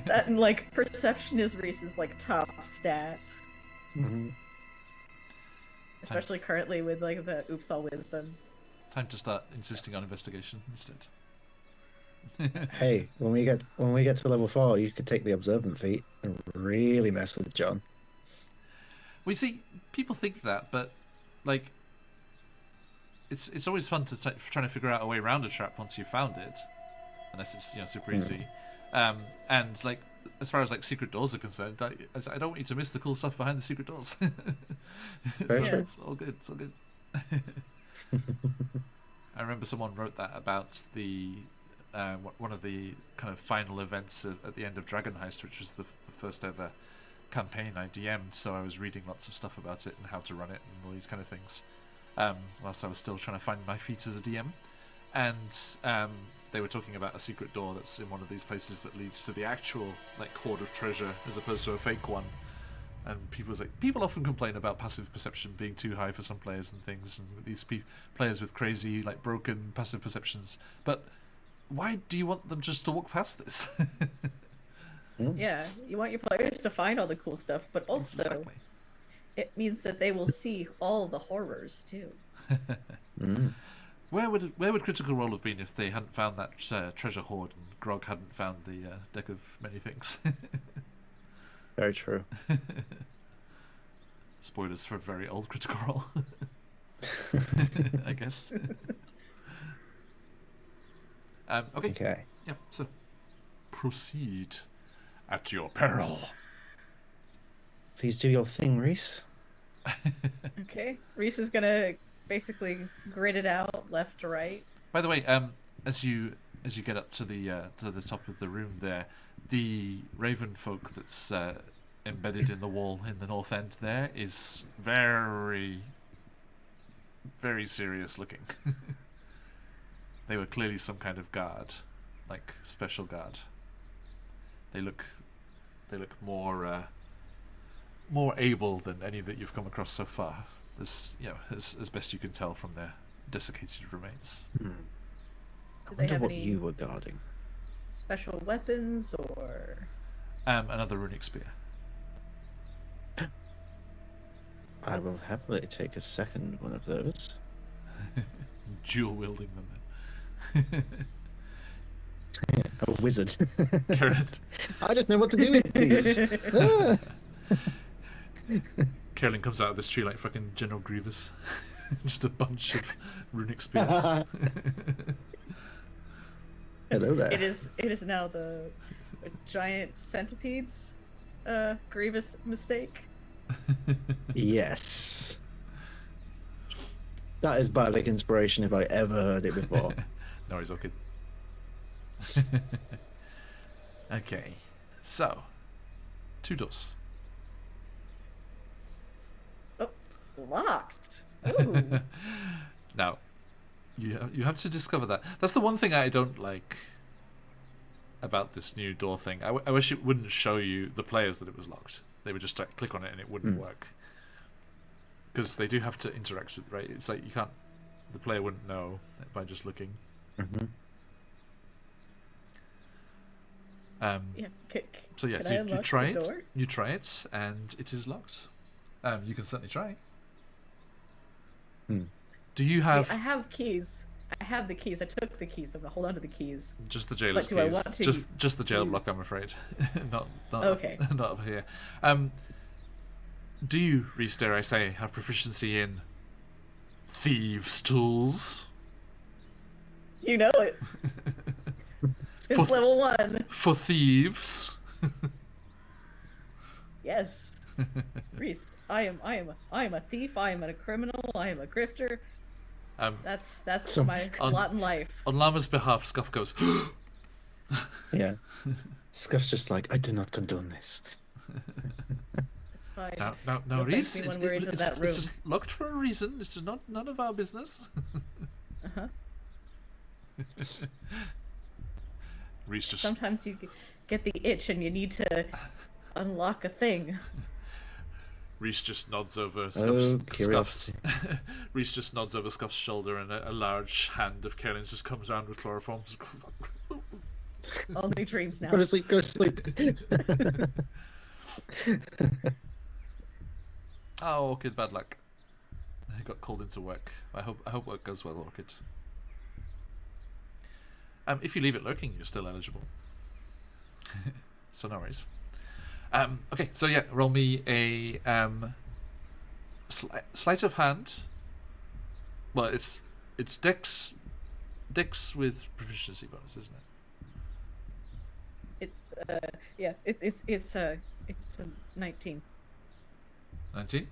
That and like perception is Reese's like top stat. Mm-hmm. Especially currently with like the oops all wisdom. Time to start insisting on investigation instead. Hey, when we get to level 4, you could take the observant feat and really mess with John. We see people think that, but like, it's always fun to trying to figure out a way around a trap once you've found it, unless it's super easy. And like, as far as like secret doors are concerned, I don't want you to miss the cool stuff behind the secret doors. So it's all good. It's all good. I remember someone wrote that about the one of the kind of final events at the end of Dragon Heist, which was the first ever campaign I DM'd. So I was reading lots of stuff about it and how to run it and all these kind of things, whilst I was still trying to find my feet as a DM. And they were talking about a secret door that's in one of these places that leads to the actual like hoard of treasure as opposed to a fake one. And people often complain about passive perception being too high for some players and things, and these players with crazy like broken passive perceptions. But why do you want them just to walk past this? Yeah, you want your players to find all the cool stuff, but also Exactly. it means that they will see all the horrors too. Where would Critical Role have been if they hadn't found that treasure hoard and Grog hadn't found the deck of many things? Very true. Spoilers for a very old Critical Role. I guess. Okay. Yeah, so proceed at your peril. Please do your thing, Reese. Okay, Reese is gonna basically grid it out left to right. By the way, as you get up to the top of the room there, the raven folk that's embedded in the wall in the north end there is very, very serious looking. They were clearly some kind of guard, like special guard. They look more able than any that you've come across so far. As best you can tell from their desiccated remains. I Do they wonder have what any you were guarding. special weapons or? Another runic spear. I will happily take a second one of those. Dual wielding them. A wizard. Carolyn, I don't know what to do with these. Carolyn comes out of this tree like fucking General Grievous. Just a bunch of runic spears. Hello there. It is now the giant centipedes Grievous mistake. Yes. That is bardic inspiration if I ever heard it before. No, he's okay. Okay, so 2 doors. Oh, locked. Ooh. Now, you have to discover that. That's the one thing I don't like about this new door thing. I wish it wouldn't show you the players that it was locked. They would just click on it and it wouldn't work. Because they do have to interact with, right? It's like you can't, the player wouldn't know by just looking. Mm-hmm. Yeah. So yeah, Can so I you unlock try the it. door? You try it, and it is locked. You can certainly try. Hmm. Do you have? I have keys. have the keys. I took the keys. I'm gonna hold on to the keys. Just the jailer's But do I keys. want to Just the jail block, use- I'm afraid. not Okay. not up here. Do you, Reese, dare I say, have proficiency in thieves' tools? You know it. Since level 1. For thieves? Yes. Reese, I am a thief. I am a criminal. I am a grifter. That's So, my lot in life. On Llama's behalf, Scuff goes, Yeah. Scuff's just like, I do not condone this. It's fine. now, You'll thank Reese, me when we're into it's that room. just locked for a reason. This is none of our business. Uh-huh. Reese just Sometimes you get the itch and you need to unlock a thing. Reese just nods over Oh, Scuff's. curiosity. Reese just nods over Scuff's shoulder, and a large hand of Karen's just comes around with chloroform. Only dreams now. Go to sleep, go to sleep. Oh, Orchid, bad luck. I got called into work. I hope work goes well, Orchid. If you leave it lurking, you're still eligible. So no worries. Okay, so yeah, roll me a sleight of hand. Well, it's Dex with proficiency bonus, isn't it? It's yeah, it's a 19. 19.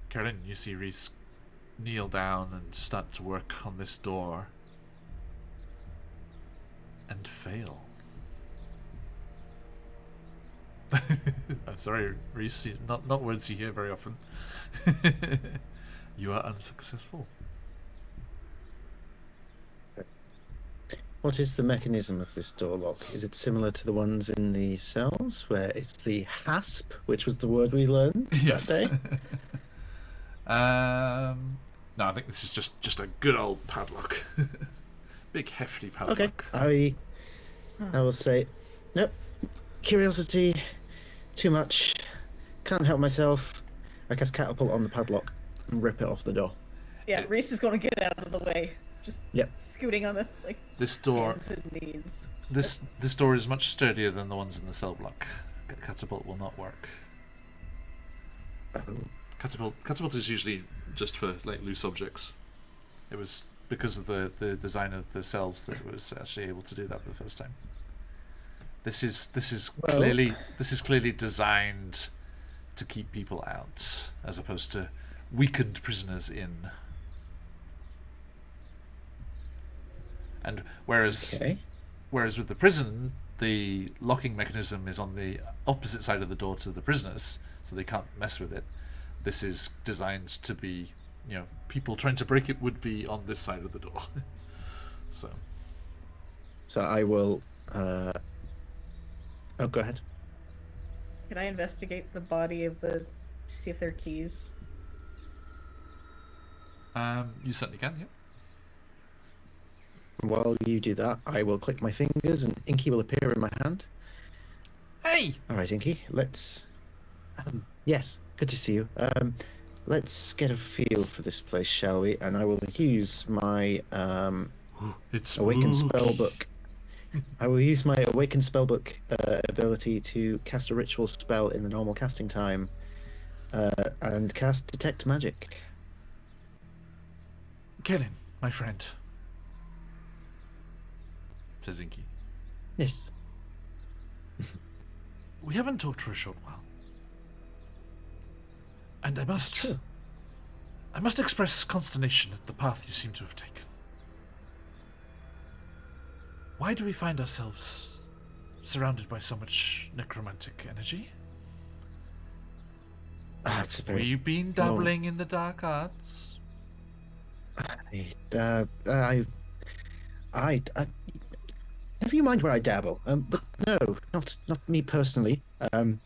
Karen, you see Reese kneel down and start to work on this door and fail. I'm sorry, Reese, not words you hear very often. You are unsuccessful. What is the mechanism of this door lock? Is it similar to the ones in the cells, where it's the hasp, which was the word we learned Yes. that day? No, I think this is just a good old padlock. Big hefty padlock. Okay, I will say, nope. Curiosity, too much. Can't help myself. I cast catapult on the padlock and rip it off the door. Yeah, Reese is gonna get out of the way. Just Yep. scooting on the This door hands and knees. This door is much sturdier than the ones in the cell block. Catapult will not work. Catapult is usually just for like loose objects. It was because of the design of the cells that it was actually able to do that the first time. This is Well- clearly designed to keep people out as opposed to weakened prisoners in. And whereas with the prison, the locking mechanism is on the opposite side of the door to the prisoners, so they can't mess with it. This is designed to be, people trying to break it would be on this side of the door. So I will. Oh, go ahead. Can I investigate the body of to see if there are keys? you certainly can, yeah. While you do that, I will click my fingers and Inky will appear in my hand. Hey! All right, Inky, let's. Yes, good to see you. Let's get a feel for this place, shall we? And I will use my It's Awakened spooky. Spellbook. I will use my Awakened Spellbook ability to cast a ritual spell in the normal casting time and cast Detect Magic. Kellen, my friend. Says Inky. Yes. We haven't talked for a short while. And I must express consternation at the path you seem to have taken. Why do we find ourselves surrounded by so much necromantic energy? It's a Have very. we been dabbling in the dark arts? Never you mind where I dabble. But no, not me personally. I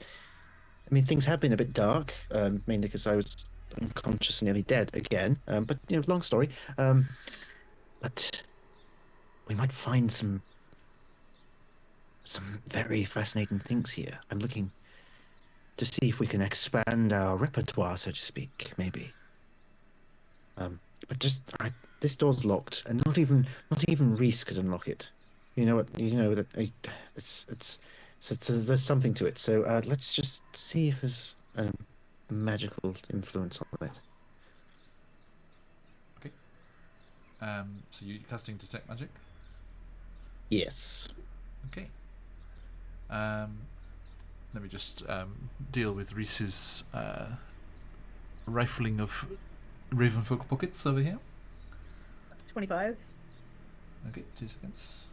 mean, things have been a bit dark, mainly because I was unconscious and nearly dead again. But long story. But we might find some very fascinating things here. I'm looking to see if we can expand our repertoire, so to speak. Maybe. But this door's locked, and not even Reese could unlock it. You know what? You know that it's so there's something to it. So let's just see if there's a magical influence on it. Okay. So you're casting Detect Magic? Yes. Okay. Let me just deal with Reese's rifling of Ravenfolk pockets over here. 25. Okay, 2 seconds.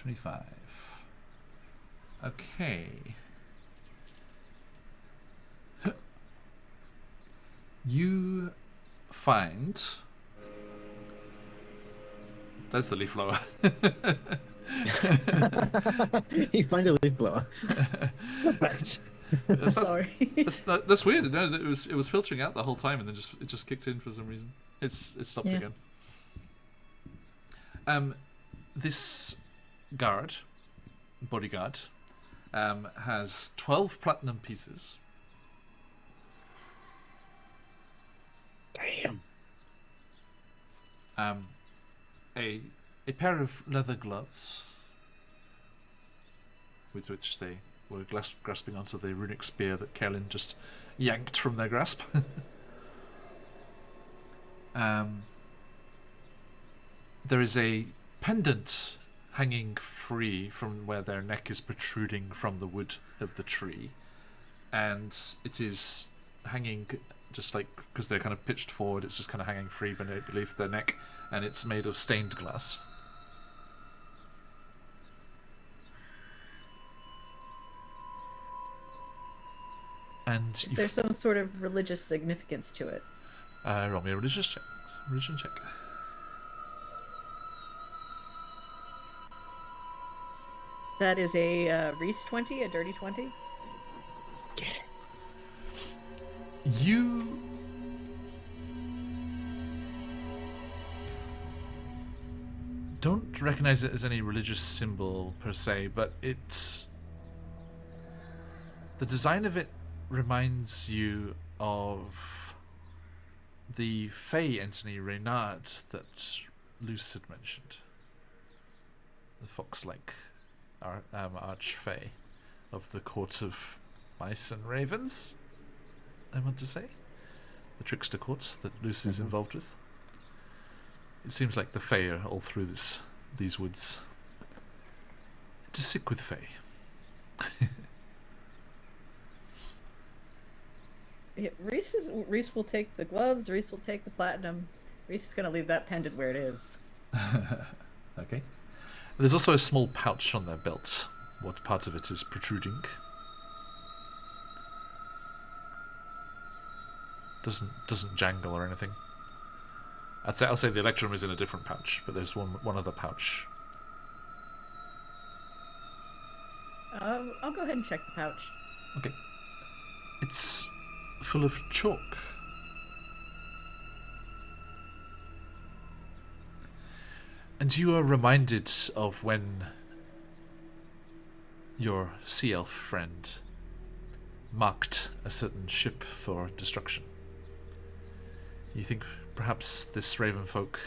$25. Okay. You find... That's the leaf blower. You find a leaf blower. Perfect. Sorry. That's weird. No, it was filtering out the whole time, and then it just kicked in for some reason. It stopped again. This bodyguard, has 12 platinum pieces. Damn. A pair of leather gloves, with which they were grasping onto the runic spear that Kerlin just yanked from their grasp. There is a pendant hanging free from where their neck is protruding from the wood of the tree, and it is hanging just like, because they're kind of pitched forward, it's just kind of hanging free beneath their neck, and it's made of stained glass. And Is there some sort of religious significance to it? roll me a religion check. That is a Reese 20, a dirty 20. You don't recognize it as any religious symbol per se, but the design of it reminds you of the Fey entity Reynard that Luce had mentioned. The fox-like arch-Fey of the court of mice and ravens, I want to say. The trickster court that Luce is involved with. It seems like the Fey are all through these woods. To sick with Fey. Yeah, Reese will take the gloves. Reese will take the platinum. Reese is gonna leave that pendant where it is. Okay. There's also a small pouch on their belt. What part of it is protruding? Doesn't jangle or anything. I'll say the electrum is in a different pouch, but there's one other pouch. I'll go ahead and check the pouch. Okay. It's full of chalk. And you are reminded of when your sea elf friend marked a certain ship for destruction. You think perhaps this Ravenfolk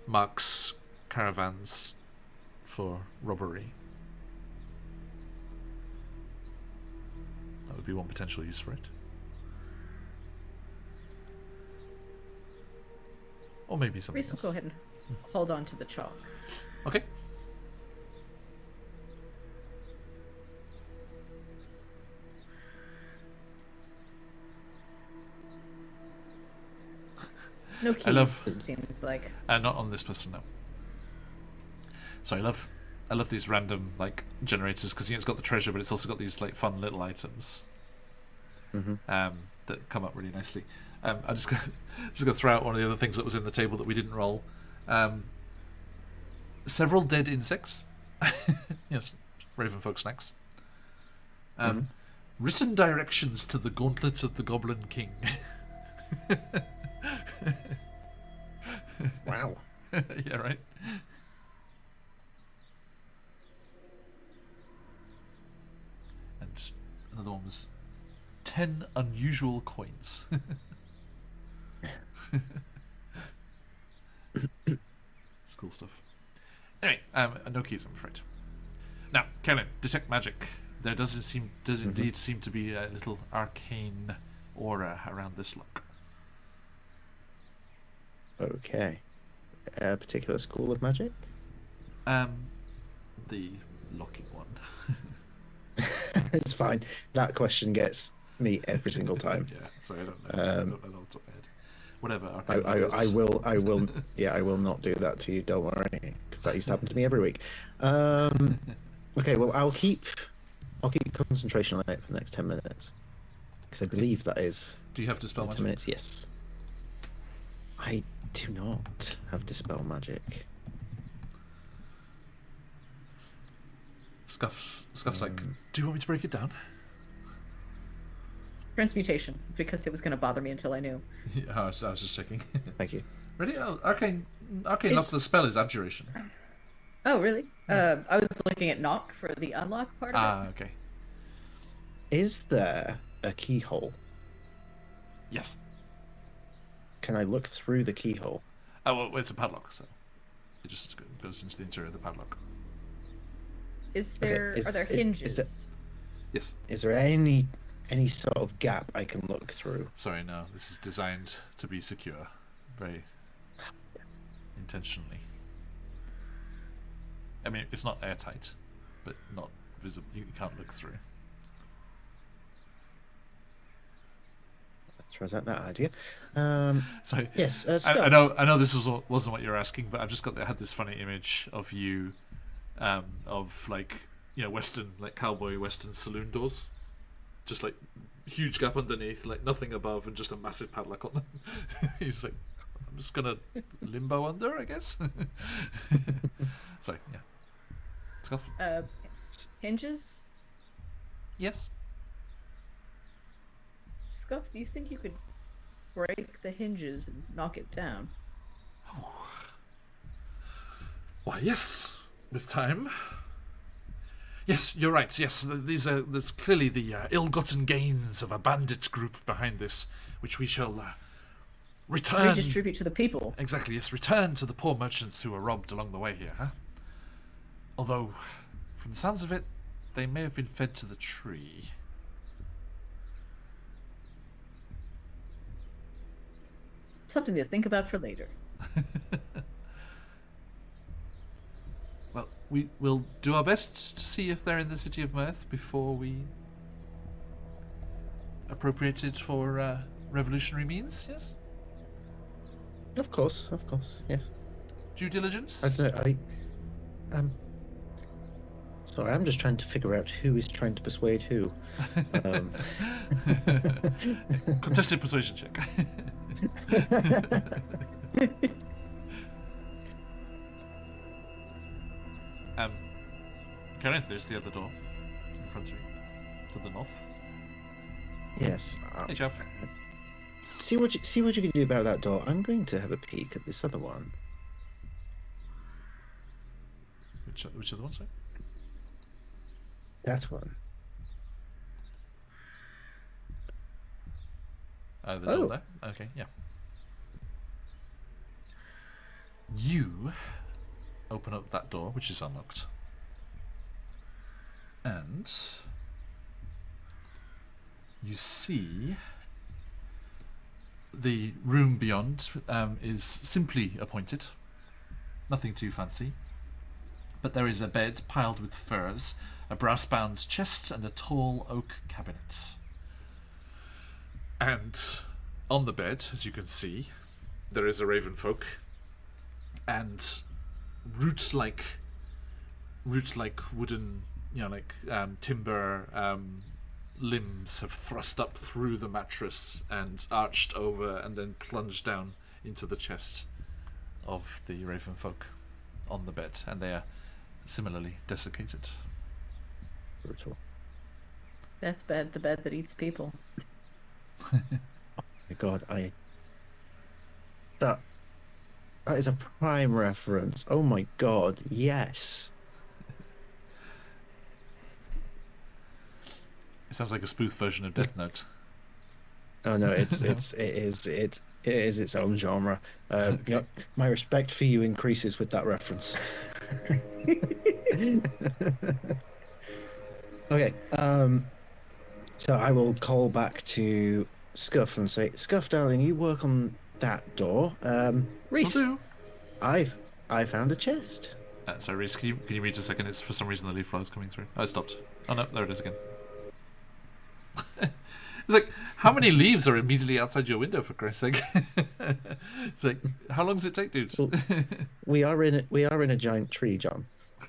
marks caravans for robbery. That would be one potential use for it. Or maybe something Reese will else. go ahead and hold on to the chalk. Okay. No keys, I love- it seems like. Not on this person, no. So I love these random like generators because it's got the treasure, but it's also got these like fun little items that come up really nicely. I'm just gonna throw out one of the other things that was in the table that we didn't roll. Several dead insects. Yes, Ravenfolk snacks. Written directions to the Gauntlet of the Goblin King. Wow. Yeah, right? And another one was 10 unusual coins. It's cool stuff. Anyway, no keys, I'm afraid. Now, Kellen, detect magic. There does indeed seem to be a little arcane aura around this lock. Okay. A particular school of magic? The locking one. It's fine. That question gets me every single time. Yeah, sorry, I don't know. I don't know off the top of my head. Whatever. I will. Yeah, I will not do that to you. Don't worry, because that used to happen to me every week. Okay, well, I'll keep concentration on it for the next 10 minutes, because I believe that is. Do you have Dispel 10 Magic? minutes. Yes. I do not have Dispel Magic. Scuff's like, do you want me to break it down? Transmutation, because it was going to bother me until I knew. Yeah, I was just checking. Thank you. Ready? Oh, arcane knock. The spell is abjuration. Oh, really? I was looking at knock for the unlock part of it. Ah, okay. Is there a keyhole? Yes. Can I look through the keyhole? Oh, well, it's a padlock, so it just goes into the interior of the padlock. Is there? Okay, are there hinges? Yes. Is there any sort of gap I can look through? Sorry, no. This is designed to be secure, very intentionally. I mean, it's not airtight, but not visible. You can't look through. Throws out that idea. Sorry. Yes, I know this wasn't what you're asking, but I've just had this funny image of you, of like, you know, Western, like cowboy Western saloon doors, just like huge gap underneath, like nothing above, and just a massive padlock on them. He's like, I'm just gonna limbo under, I guess. Sorry, yeah. Scuff. Hinges? Yes. Scuff, do you think you could break the hinges and knock it down? Why, yes. With time. Yes, you're right. Yes, there's clearly the ill-gotten gains of a bandit group behind this, which we shall return. Redistribute to the people. Exactly. Yes, return to the poor merchants who were robbed along the way here. Huh? Although, from the sounds of it, they may have been fed to the tree. Something to think about for later. Well, we will do our best to see if they're in the city of Mirth before we appropriate it for revolutionary means, yes? Of course, yes. Due diligence? Sorry, I'm just trying to figure out who is trying to persuade who. Contested persuasion check. Karen, there's the other door in front of you, to the north. Yes. Hey, chap. See what you can do about that door. I'm going to have a peek at this other one. Which other one, sorry? That one. The door there? Okay, yeah. You open up that door, which is unlocked. And you see the room beyond is simply appointed. Nothing too fancy. But there is a bed piled with furs, a brass-bound chest, and a tall oak cabinet. And on the bed, as you can see, there is a raven folk, and roots-like wooden, timber limbs have thrust up through the mattress and arched over and then plunged down into the chest of the raven folk on the bed, and they are similarly desiccated. Brutal. That's bed, the bed that eats people. My God, that that is a prime reference. Oh my God, yes. It sounds like a spoof version of Death Note. Oh no, it No. is its own genre. Okay. My respect for you increases with that reference. Okay, so I will call back to Scuff and say, Scuff, darling, you work on that door. Will Reese, do. I've I found a chest. Sorry, Reese, can you read a second? It's for some reason the leaf flow is coming through. Oh, it stopped. Oh no, there it is again. It's like, how many leaves are immediately outside your window, for Christ's sake? It's like, how long does it take, dude? Well, we are in a giant tree, John.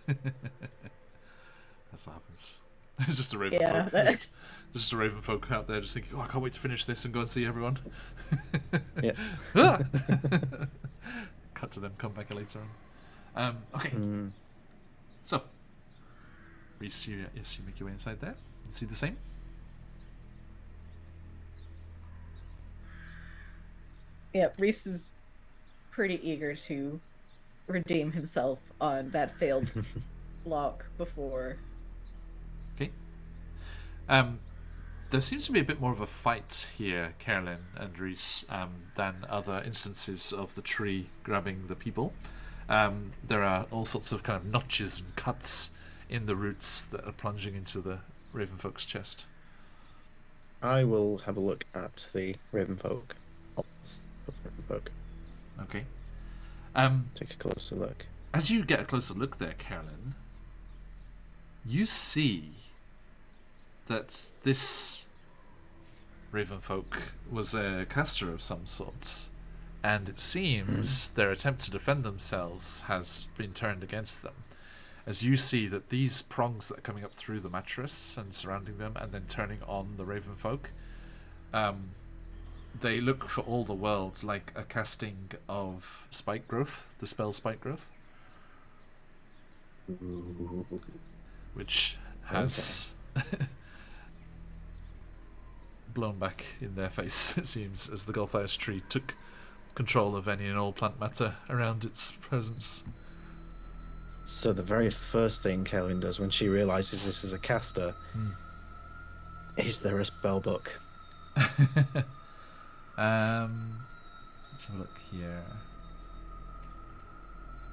That's what happens. It's just a raven Yeah, folk. Just a raven folk out there just thinking, oh, I can't wait to finish this and go and see everyone. Yeah. Ah! Cut to them, come back later on. Okay. So, Reese, you make your way inside there. See the same? Yeah, Reese is pretty eager to redeem himself on that failed lock before. Okay. There seems to be a bit more of a fight here, Carolyn and Reese, than other instances of the tree grabbing the people. There are all sorts of kind of notches and cuts in the roots that are plunging into the Ravenfolk's chest. I will have a look at the Ravenfolk. Ravenfolk. Okay. Take a closer look. As you get a closer look there, Carolyn, you see that this Ravenfolk was a caster of some sort, and it seems their attempt to defend themselves has been turned against them. As you see that these prongs that are coming up through the mattress and surrounding them and then turning on the Ravenfolk, they look for all the worlds like a casting of Spike Growth, the spell Spike Growth, which has blown back in their face, it seems, as the Golthias tree took control of any and all plant matter around its presence. So the very first thing Caroline does when she realizes this is a caster, is there a spell book? Let's have a look here.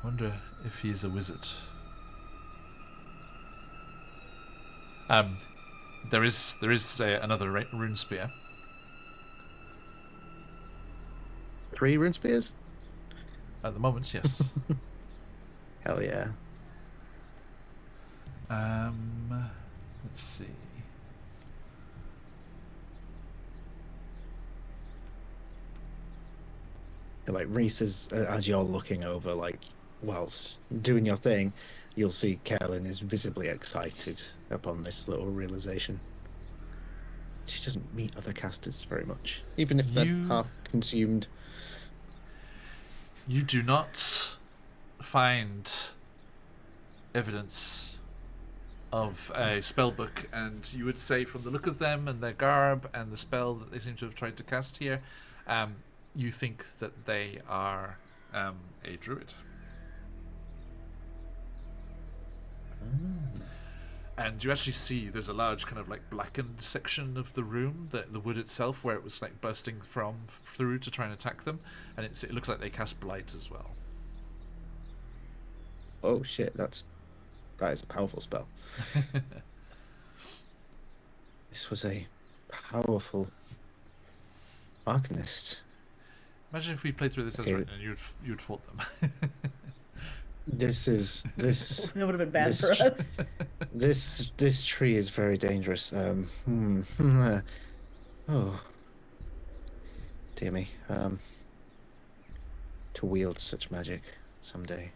Wonder if he's a wizard. There is another rune spear. 3 rune spears? At the moment, yes. Hell yeah. Let's see. Like Reese is, as you're looking over, like whilst doing your thing, you'll see Caroline is visibly excited upon this little realization. She doesn't meet other casters very much, even if they're half consumed. You do not find evidence of a spellbook, and you would say from the look of them and their garb and the spell that they seem to have tried to cast here, you think that they are a druid. And you actually see there's a large kind of like blackened section of the room, the wood itself, where it was like bursting through to try and attack them, and it looks like they cast blight as well. Oh shit, that is a powerful spell. This was a powerful arcanist. Imagine if we played through this as written and you'd fought them. This That would have been bad for us. This tree is very dangerous. Oh, dear me. To wield such magic someday.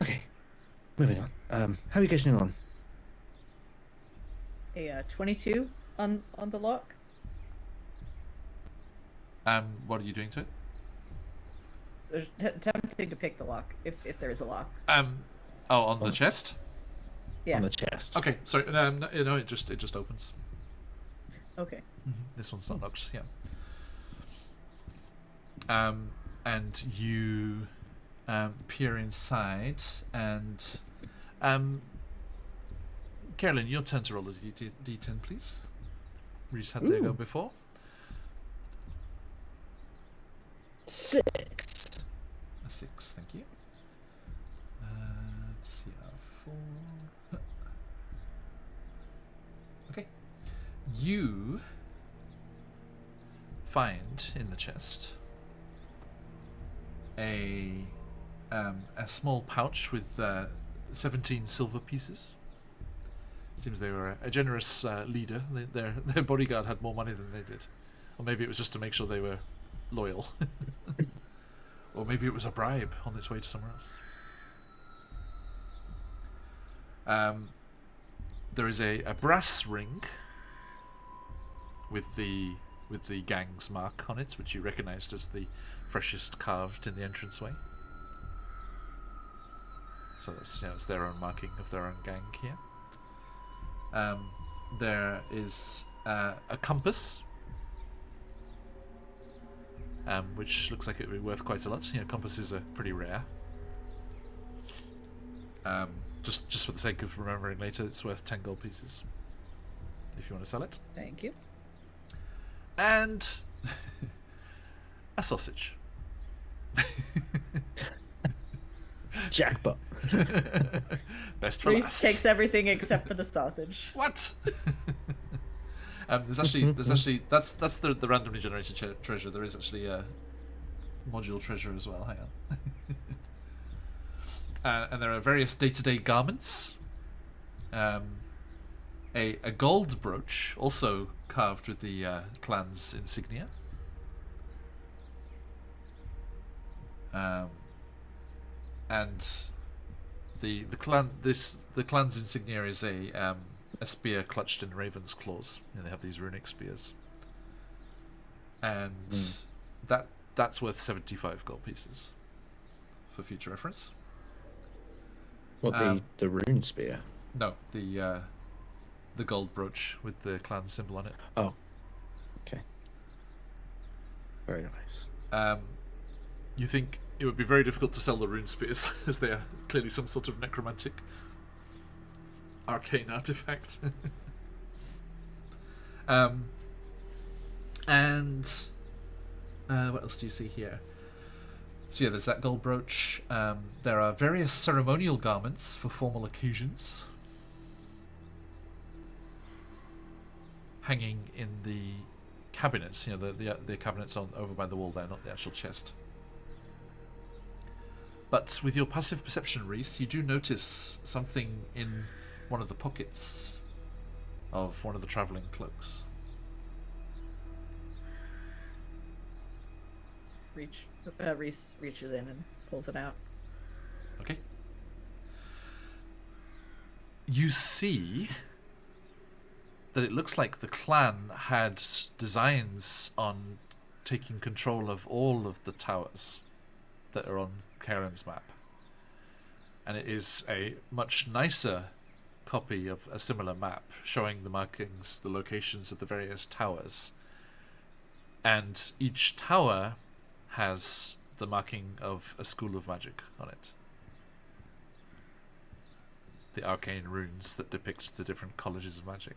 Okay, moving on. How are you getting on? A 22 on the lock. What are you doing to it? There's tempting to pick the lock if there is a lock. On the chest? Yeah. on the chest. Okay, sorry. No, it just opens. Okay. This one's not locked. Yeah. And you peer inside, and Carolyn, your turn to roll a d10, please. Reese had there go before. 6. A 6, thank you. Let's see, 4. Okay. You find in the chest a small pouch with 17 silver pieces. Seems they were a generous leader. Their bodyguard had more money than they did. Or maybe it was just to make sure they were loyal. Or maybe it was a bribe on its way to somewhere else. There is a brass ring with the gang's mark on it, which you recognised as the freshest carved in the entranceway. So that's, it's their own marking of their own gang here. There is a compass, which looks like it would be worth quite a lot. Compasses are pretty rare. Just for the sake of remembering later, it's worth 10 gold pieces if you want to sell it. Thank you. And a sausage. Jackpot. Best for Reese last. takes everything except for the sausage. What? There's actually that's the randomly generated treasure. There is actually a module treasure as well. Hang on. And there are various day-to-day garments. A gold brooch, also carved with the clan's insignia. And the clan's insignia is a spear clutched in raven's claws. They have these runic spears, and that's worth 75 gold pieces for future reference. What, the rune spear? No, the gold brooch with the clan symbol on it. Oh, okay. Very nice. You think it would be very difficult to sell the rune spears, as they are clearly some sort of necromantic arcane artifact. And what else do you see here? So yeah, there's that gold brooch. There are various ceremonial garments for formal occasions hanging in the cabinets. The cabinets over by the wall there, not the actual chest. But with your passive perception, Reese, you do notice something in one of the pockets of one of the travelling cloaks. Reese reaches in and pulls it out. Okay. You see that it looks like the clan had designs on taking control of all of the towers that are on Karen's map. And it is a much nicer copy of a similar map showing the markings, the locations of the various towers. And each tower has the marking of a school of magic on it. The arcane runes that depict the different colleges of magic.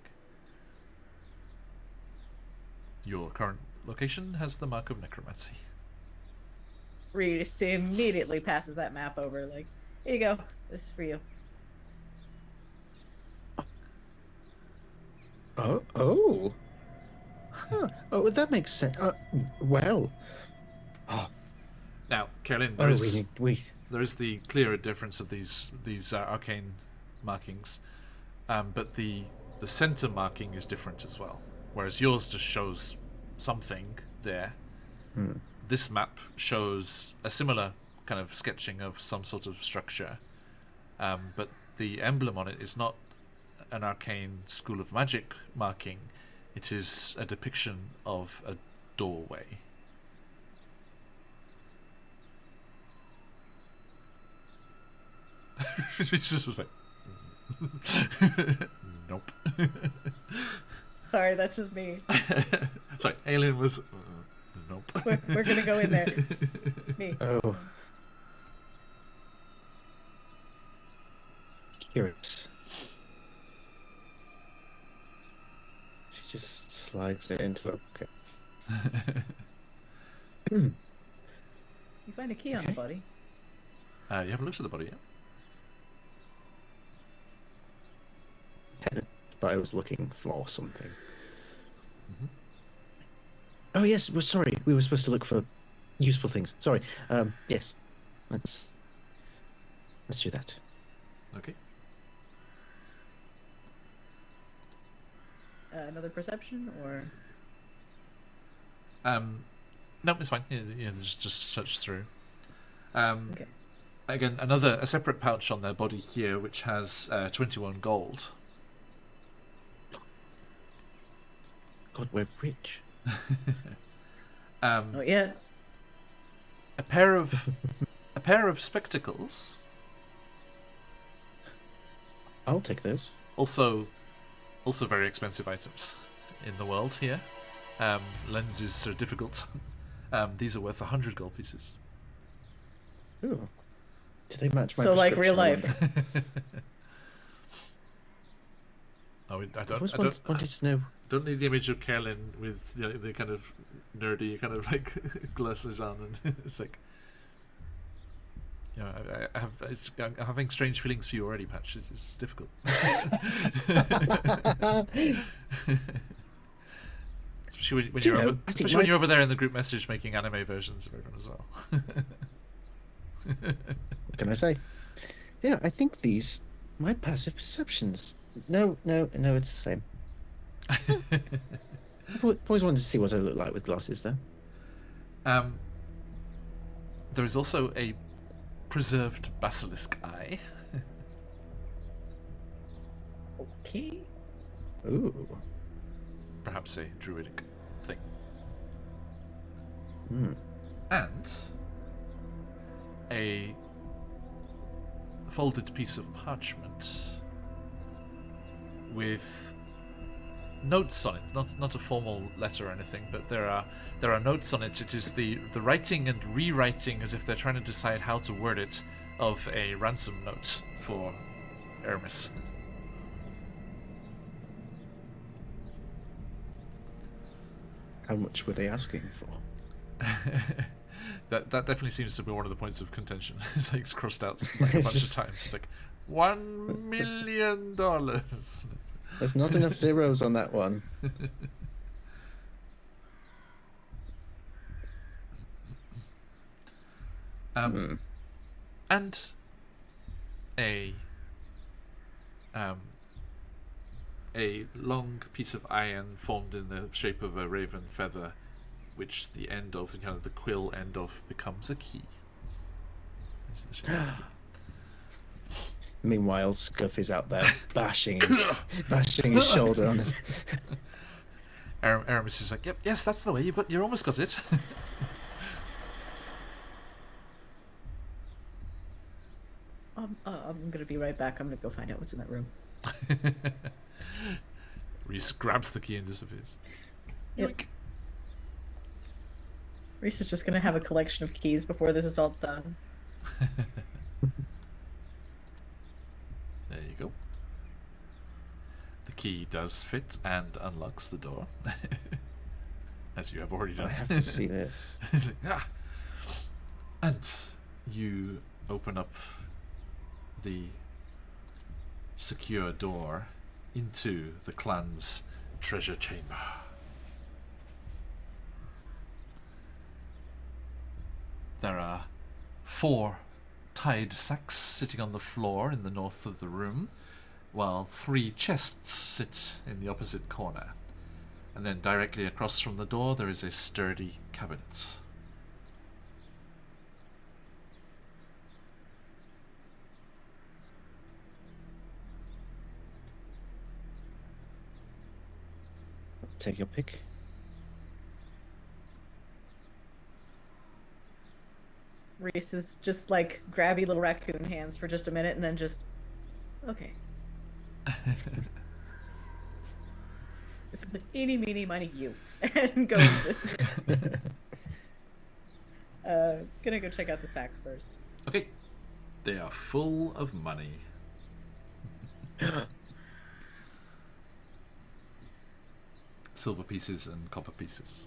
Your current location has the mark of necromancy. Reese immediately passes that map over, like, here you go. This is for you. Oh. Huh. Oh, that makes sense. Well. Oh. Now, Caroline, there is the clearer difference of these arcane markings, but the center marking is different as well. Whereas yours just shows something there. This map shows a similar kind of sketching of some sort of structure, but the emblem on it is not an arcane school of magic marking. It is a depiction of a doorway. It's just like, Nope. Sorry, that's just me. Sorry, alien was. Nope. We're gonna go in there. Me. Oh. Curious. She just slides it into a pocket. You find a key on the Okay. body. You haven't looked at the body yet. But I was looking for something. Mhm. Oh yes, we're sorry. We were supposed to look for useful things. Sorry. Yes. Let's do that. Okay. Another perception, or No, it's fine. Yeah, just search through. okay. Again, a separate pouch on their body here, which has 21 gold. God, we're rich. Oh yeah. A pair of spectacles. I'll take those. Also very expensive items in the world here. Lenses are difficult. These are worth 100 gold pieces. Ooh. Do they match my So like real prescription, I life. wonder? Oh, I I've always wanted to know. don't need the image of Carolyn with the kind of nerdy kind of like glasses on, and it's like, I'm having strange feelings for you already, Patch. It's difficult. Especially when Do you you're know, over, I think especially when my- you're over there in the group message making anime versions of everyone as well. What can I say? Yeah, I think these my passive perceptions. No, it's the same. I've always wanted to see what I look like with glasses, though. There is also a preserved basilisk eye. Okay. Ooh. Perhaps a druidic thing. Hmm. And a folded piece of parchment with notes on it. Not a formal letter or anything, but there are notes on it. It is the writing and rewriting, as if they're trying to decide how to word it, of a ransom note for Aramis. How much were they asking for? That definitely seems to be one of the points of contention. It's like it's crossed out like a bunch of times. It's like $1 million. There's not enough zeros on that one. And a long piece of iron formed in the shape of a raven feather, which the end of the quill end of becomes a key. This is the shape of the key. Meanwhile, Scuff is out there bashing his shoulder on it. Aramis is like, "Yep, yes, that's the way. You almost got it." I'm gonna be right back. I'm gonna go find out what's in that room. Reese grabs the key and disappears. Yep. Yoink. Reese is just gonna have a collection of keys before this is all done. There you go. The key does fit and unlocks the door, as you have already done. I have to see this. It's like, ah. And you open up the secure door into the clan's treasure chamber. There are 4 tied sacks sitting on the floor in the north of the room, while 3 chests sit in the opposite corner. And then directly across from the door there is a sturdy cabinet. Take your pick. Reese is just like grabby little raccoon hands for just a minute and then just okay. It's the eeny, meeny, miny, you. And goes. Gonna go check out the sacks first. Okay. They are full of money. Silver pieces and copper pieces.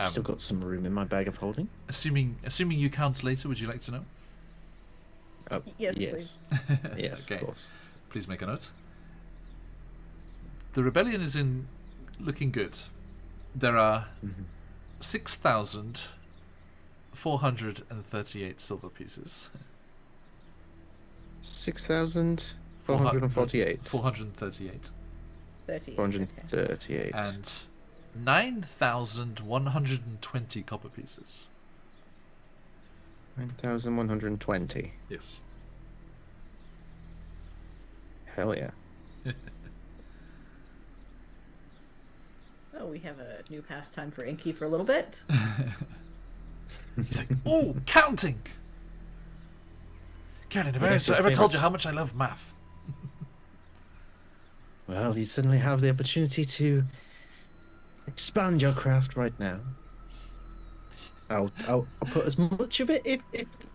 Still got some room in my bag of holding. Assuming you count later, would you like to know? Oh, Yes, yes. please. Yes, Okay. of course. Please make a note. The rebellion is looking good. There are 6,438 silver pieces. 6,448. 438. 38. 438. And 9,120 copper pieces. 9,120. Yes. Hell yeah. Oh, we have a new pastime for Inky for a little bit. He's like, oh, counting! Karen, have I Yes, your ever told you favourite. how much I love math? Well, you suddenly have the opportunity to expand your craft right now. I'll put as much of it,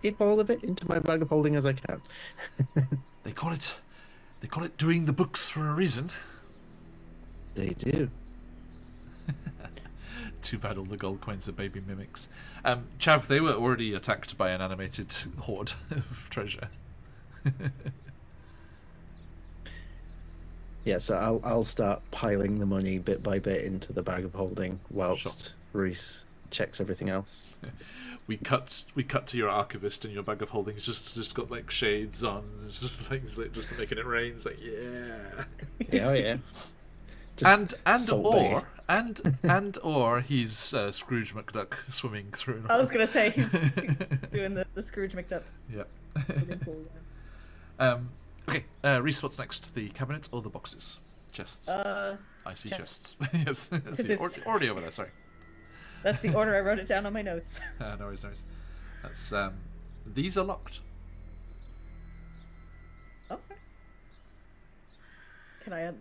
if all of it, into my bag of holding as I can. They call it doing the books for a reason. They do. Too bad all the gold coins are baby mimics. Chav, they were already attacked by an animated horde of treasure. Yeah, so I'll start piling the money bit by bit into the bag of holding whilst Reese checks everything else. We cut to your archivist, and your bag of holdings just got like shades on. It's just like just making it rain. It's like yeah. Yeah, oh yeah. Just and Salt or Bay. and or he's Scrooge McDuck swimming through. I was gonna say he's doing the Scrooge McDuck Yeah. swimming pool. Yeah. Okay, Reese, what's next? The cabinet or the boxes? Chests. I see chests. chests. Yes. I see. it's- Already over there. Sorry. That's the order I wrote it down on my notes. No worries, no worries. That's these are locked. Okay. Can I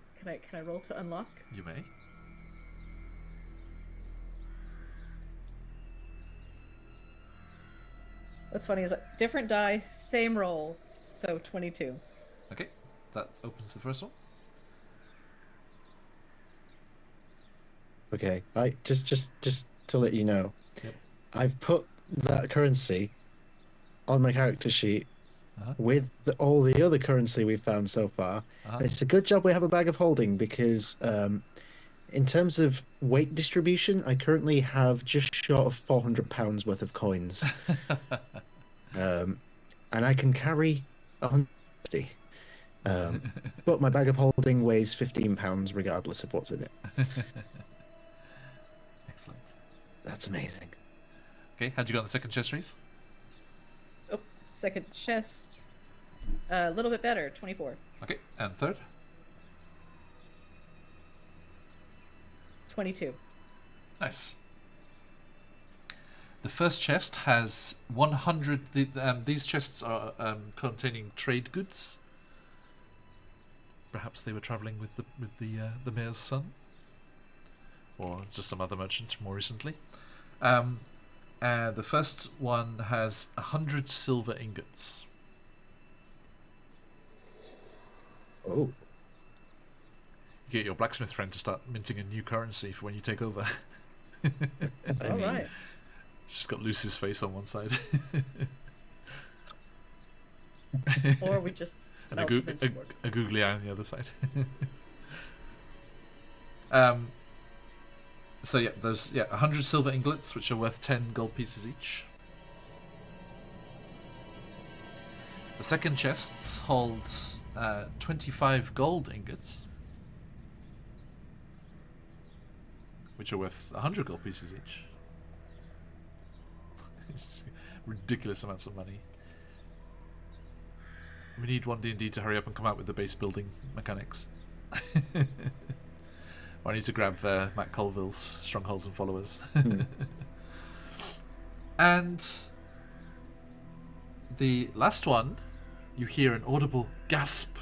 roll to unlock? You may. What's funny is like, different die, same roll, so 22. Okay, that opens the first one. Okay, I just to let you know, Yep. I've put that currency on my character sheet Uh-huh. with all the other currency we've found so far. Uh-huh. And it's a good job we have a bag of holding because in terms of weight distribution, I currently have just short of £400 worth of coins. And I can carry 150. But my bag of holding weighs £15 regardless of what's in it. Excellent. That's amazing. Okay, how'd you go on the second chest, Reese? Oh, second chest. A little bit better, 24. Okay, and third? 22. Nice. The first chest has 100. These chests are containing trade goods. Perhaps they were travelling with the mayor's son, or just some other merchant more recently. The first one has 100 silver ingots. Oh. You get your blacksmith friend to start minting a new currency for when you take over. All right. She's got Lucy's face on one side. Or we just and melt them into wood. a googly eye on the other side. So yeah, there's 100 silver ingots, which are worth 10 gold pieces each. The second chests hold 25 gold ingots, which are worth 100 gold pieces each. It's ridiculous amounts of money. We need one D&D to hurry up and come out with the base building mechanics. Or I need to grab Matt Colville's Strongholds and Followers. And the last one you hear an audible gasp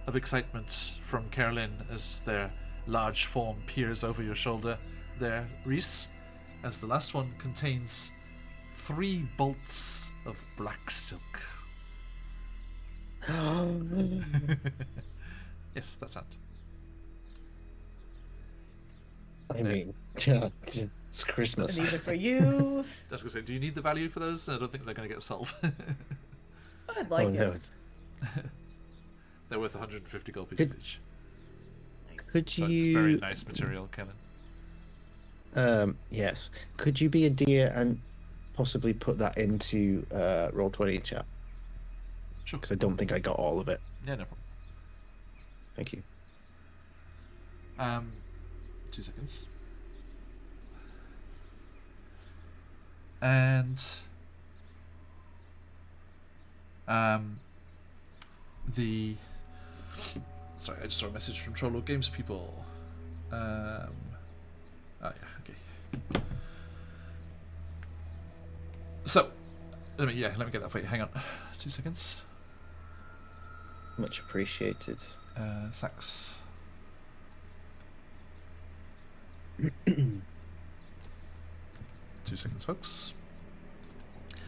of excitement from Carolyn as their large form peers over your shoulder there, Reese, as the last one contains 3 bolts of black silk. Yes, that sound. I mean, it's Christmas. These are for you. I was going to say, do you need the value for those? I don't think they're going to get sold. I'd like no. it. They're worth 150 gold pieces each. Nice. Could So you? it's very nice material, Kellen. Yes. Could you be a dear and possibly put that into Roll20 chat? Sure. Because I don't think I got all of it. Yeah, no problem. Thank you. 2 seconds. And sorry, I just saw a message from Trollo Games people. Oh yeah, okay. So let me get that for you. Hang on, 2 seconds. Much appreciated. Sax. 2 seconds, folks.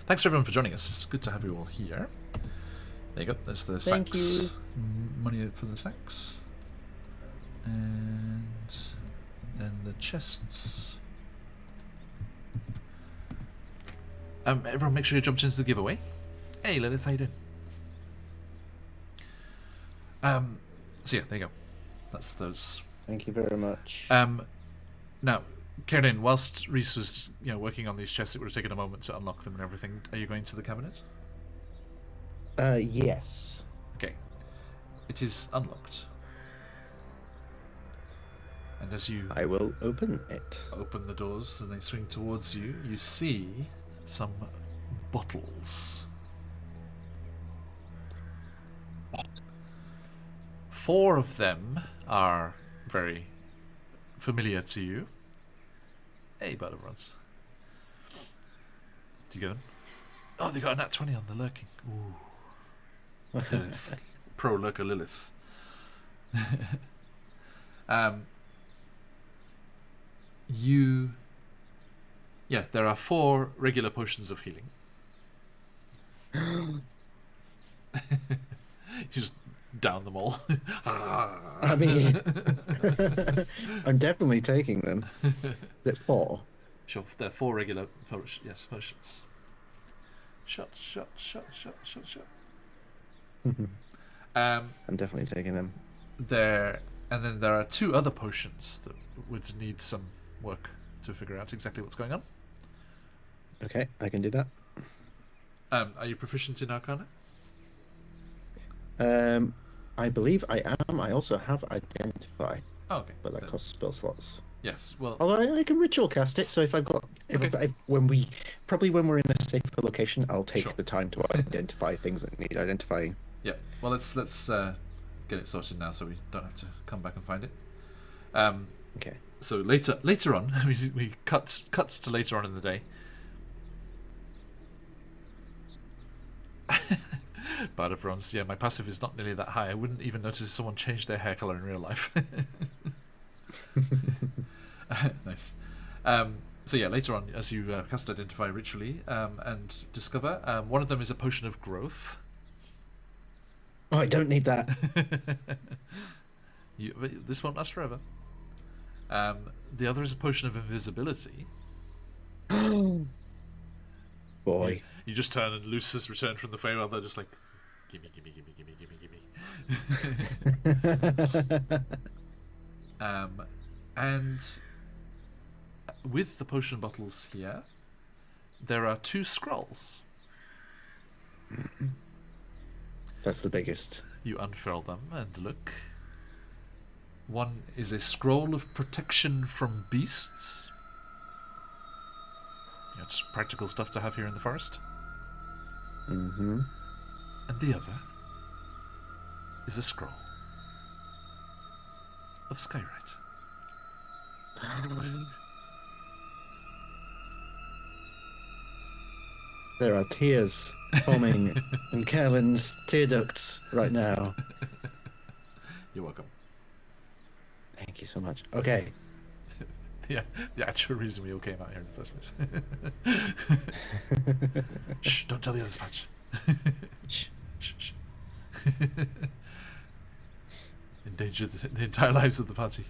Thanks everyone for joining us. It's good to have you all here. There you go. There's the Thank sacks. you. Money for the sacks. And then the chests. Everyone make sure you jumped into the giveaway. Hey Lilith, how you doing? So yeah, there you go. That's those. Thank you very much. Now, Karen, whilst Reese was working on these chests, it would have taken a moment to unlock them and everything. Are you going to the cabinet? Yes. Okay. It is unlocked. And as you I will open it. open the doors and they swing towards you, you see some bottles. 4 of them are very familiar to you. Hey, Battle Runs. Do you get them? Oh, they got a nat 20 on the lurking. Ooh. Lilith. Pro lurker Lilith. Yeah, there are 4 regular potions of healing. You just down them all. I mean, I'm definitely taking them. Is it 4? Sure, they're 4 regular potions. Shot. I'm definitely taking them. And then there are 2 other potions that would need some work to figure out exactly what's going on. Okay, I can do that. Are you proficient in Arcana? I believe I am. I also have Identify, Oh, okay. but that Then- costs spell slots. Yes. Well, Although I can ritual cast it, so if I've got, Okay. when we're in a safer location, I'll take Sure. the time to identify things that need identifying. yeah. Well, let's get it sorted now, so we don't have to come back and find it. Okay. So later on, we cut to later on in the day. Bad of bronze. Yeah, my passive is not nearly that high. I wouldn't even notice if someone changed their hair color in real life. Nice. So yeah, later on, as you cast Identify ritually and discover, one of them is a potion of growth. Oh, I don't need that. This won't last forever. The other is a potion of invisibility. Boy. You just turn and Lucis returned from the Feywild. They're just like, gimme. And with the potion bottles here, there are 2 scrolls. That's the biggest. You unfurl them and look. One is a scroll of protection from beasts. Just practical stuff to have here in the forest. Mm-hmm. And the other is a scroll of Skywrite. There are tears forming in Carolyn's tear ducts right now. You're welcome. Thank you so much. Okay. Yeah, the actual reason we all came out here in the first place. Shh! Don't tell the others, Patch. Shh. Shh, shh. Endanger the entire lives of the party.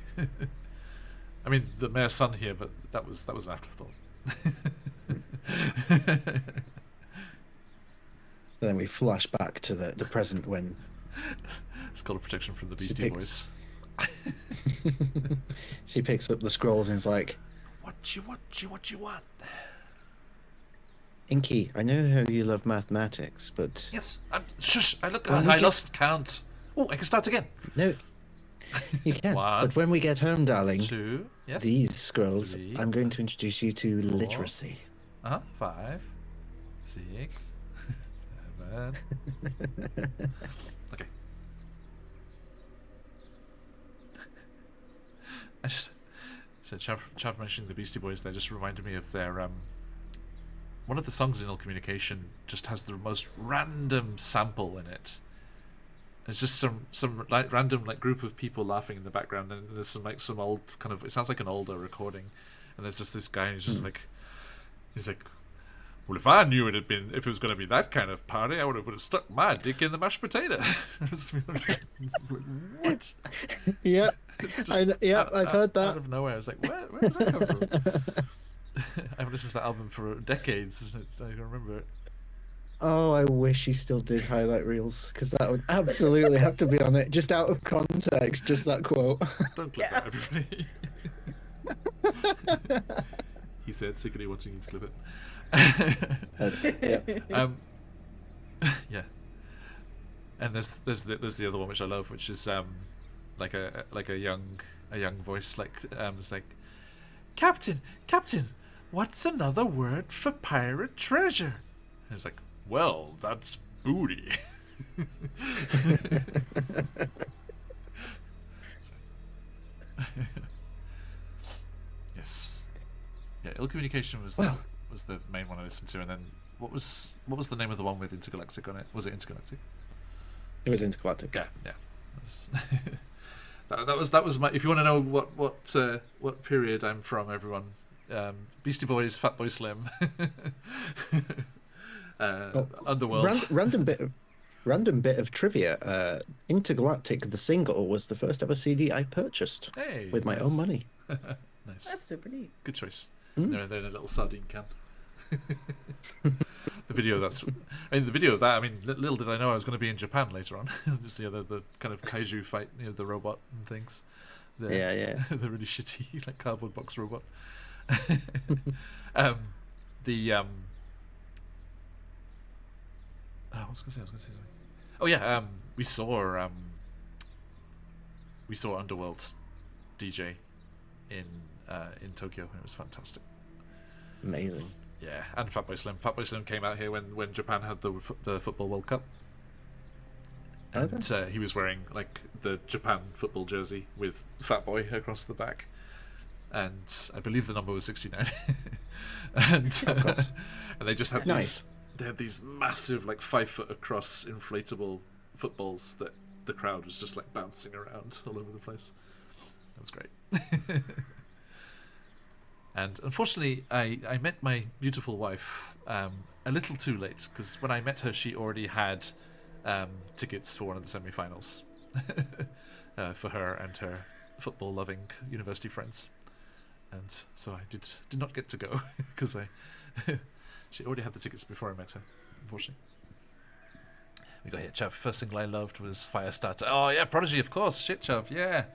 I mean, the mayor's son here, but that was an afterthought. Then we flash back to the present when It's called a protection from the Beastie Boys. she picks up the scrolls and is like, What you want? Inky, I know how you love mathematics, but Yes. Shush! I get- lost count. Oh, I can start again. no, you can't. One, But when we get home, darling, 2. Yes. these scrolls, Three, I'm going to introduce you to literacy. 5, 6, 7. Okay. I just said Chav mentioning the Beastie Boys. They just reminded me of their one of the songs in Ill Communication just has the most random sample in it. It's just some like random like group of people laughing in the background, and there's some old kind of, it sounds like an older recording, and there's just this guy and he's like, well, if I knew if it was going to be that kind of party, I would have stuck my dick in the mashed potato. What? Yeah, It's just I've heard that. out of nowhere. I was like, where does that come from? I haven't listened to that album for decades. I don't remember it. Oh, I wish you still did highlight reels, because that would absolutely have to be on it, just out of context, just that quote. Don't clip that, everybody. He said, secretly wanting you to clip it. Yeah. Yeah. And there's the other one which I love, which is like a young voice, like it's like, Captain, what's another word for pirate treasure? And it's like, well, that's booty. Yes. Yeah, Ill Communication was the main one I listened to, and then what was the name of the one with Intergalactic on it? Was it Intergalactic? It was Intergalactic. Yeah. That was my. If you want to know what period I'm from, everyone, Beastie Boys, Fatboy Slim, Underworld. Random bit of trivia. Intergalactic, the single, was the first ever CD I purchased with my own money. Nice. That's super neat. Good choice. They're in a little sardine can. The video of that. I mean, little did I know I was going to be in Japan later on. Just the kind of kaiju fight, the robot and things. Yeah. The really shitty like cardboard box robot. I was going to say something. Oh yeah, we saw Underworld DJ in Tokyo, and it was fantastic. Amazing. Yeah, and Fatboy Slim. Fatboy Slim came out here when Japan had the Football World Cup, and he was wearing like the Japan football jersey with Fatboy across the back, and I believe the number was 69. And and they just had these massive like 5 foot across inflatable footballs that the crowd was just like bouncing around all over the place. That was great. And unfortunately, I met my beautiful wife a little too late, because when I met her, she already had tickets for one of the semi-finals for her and her football-loving university friends, and so I did not get to go because she already had the tickets before I met her. Unfortunately, we got here. Chav, first single I loved was Firestarter. Oh yeah, Prodigy, of course. Shit, Chav, yeah.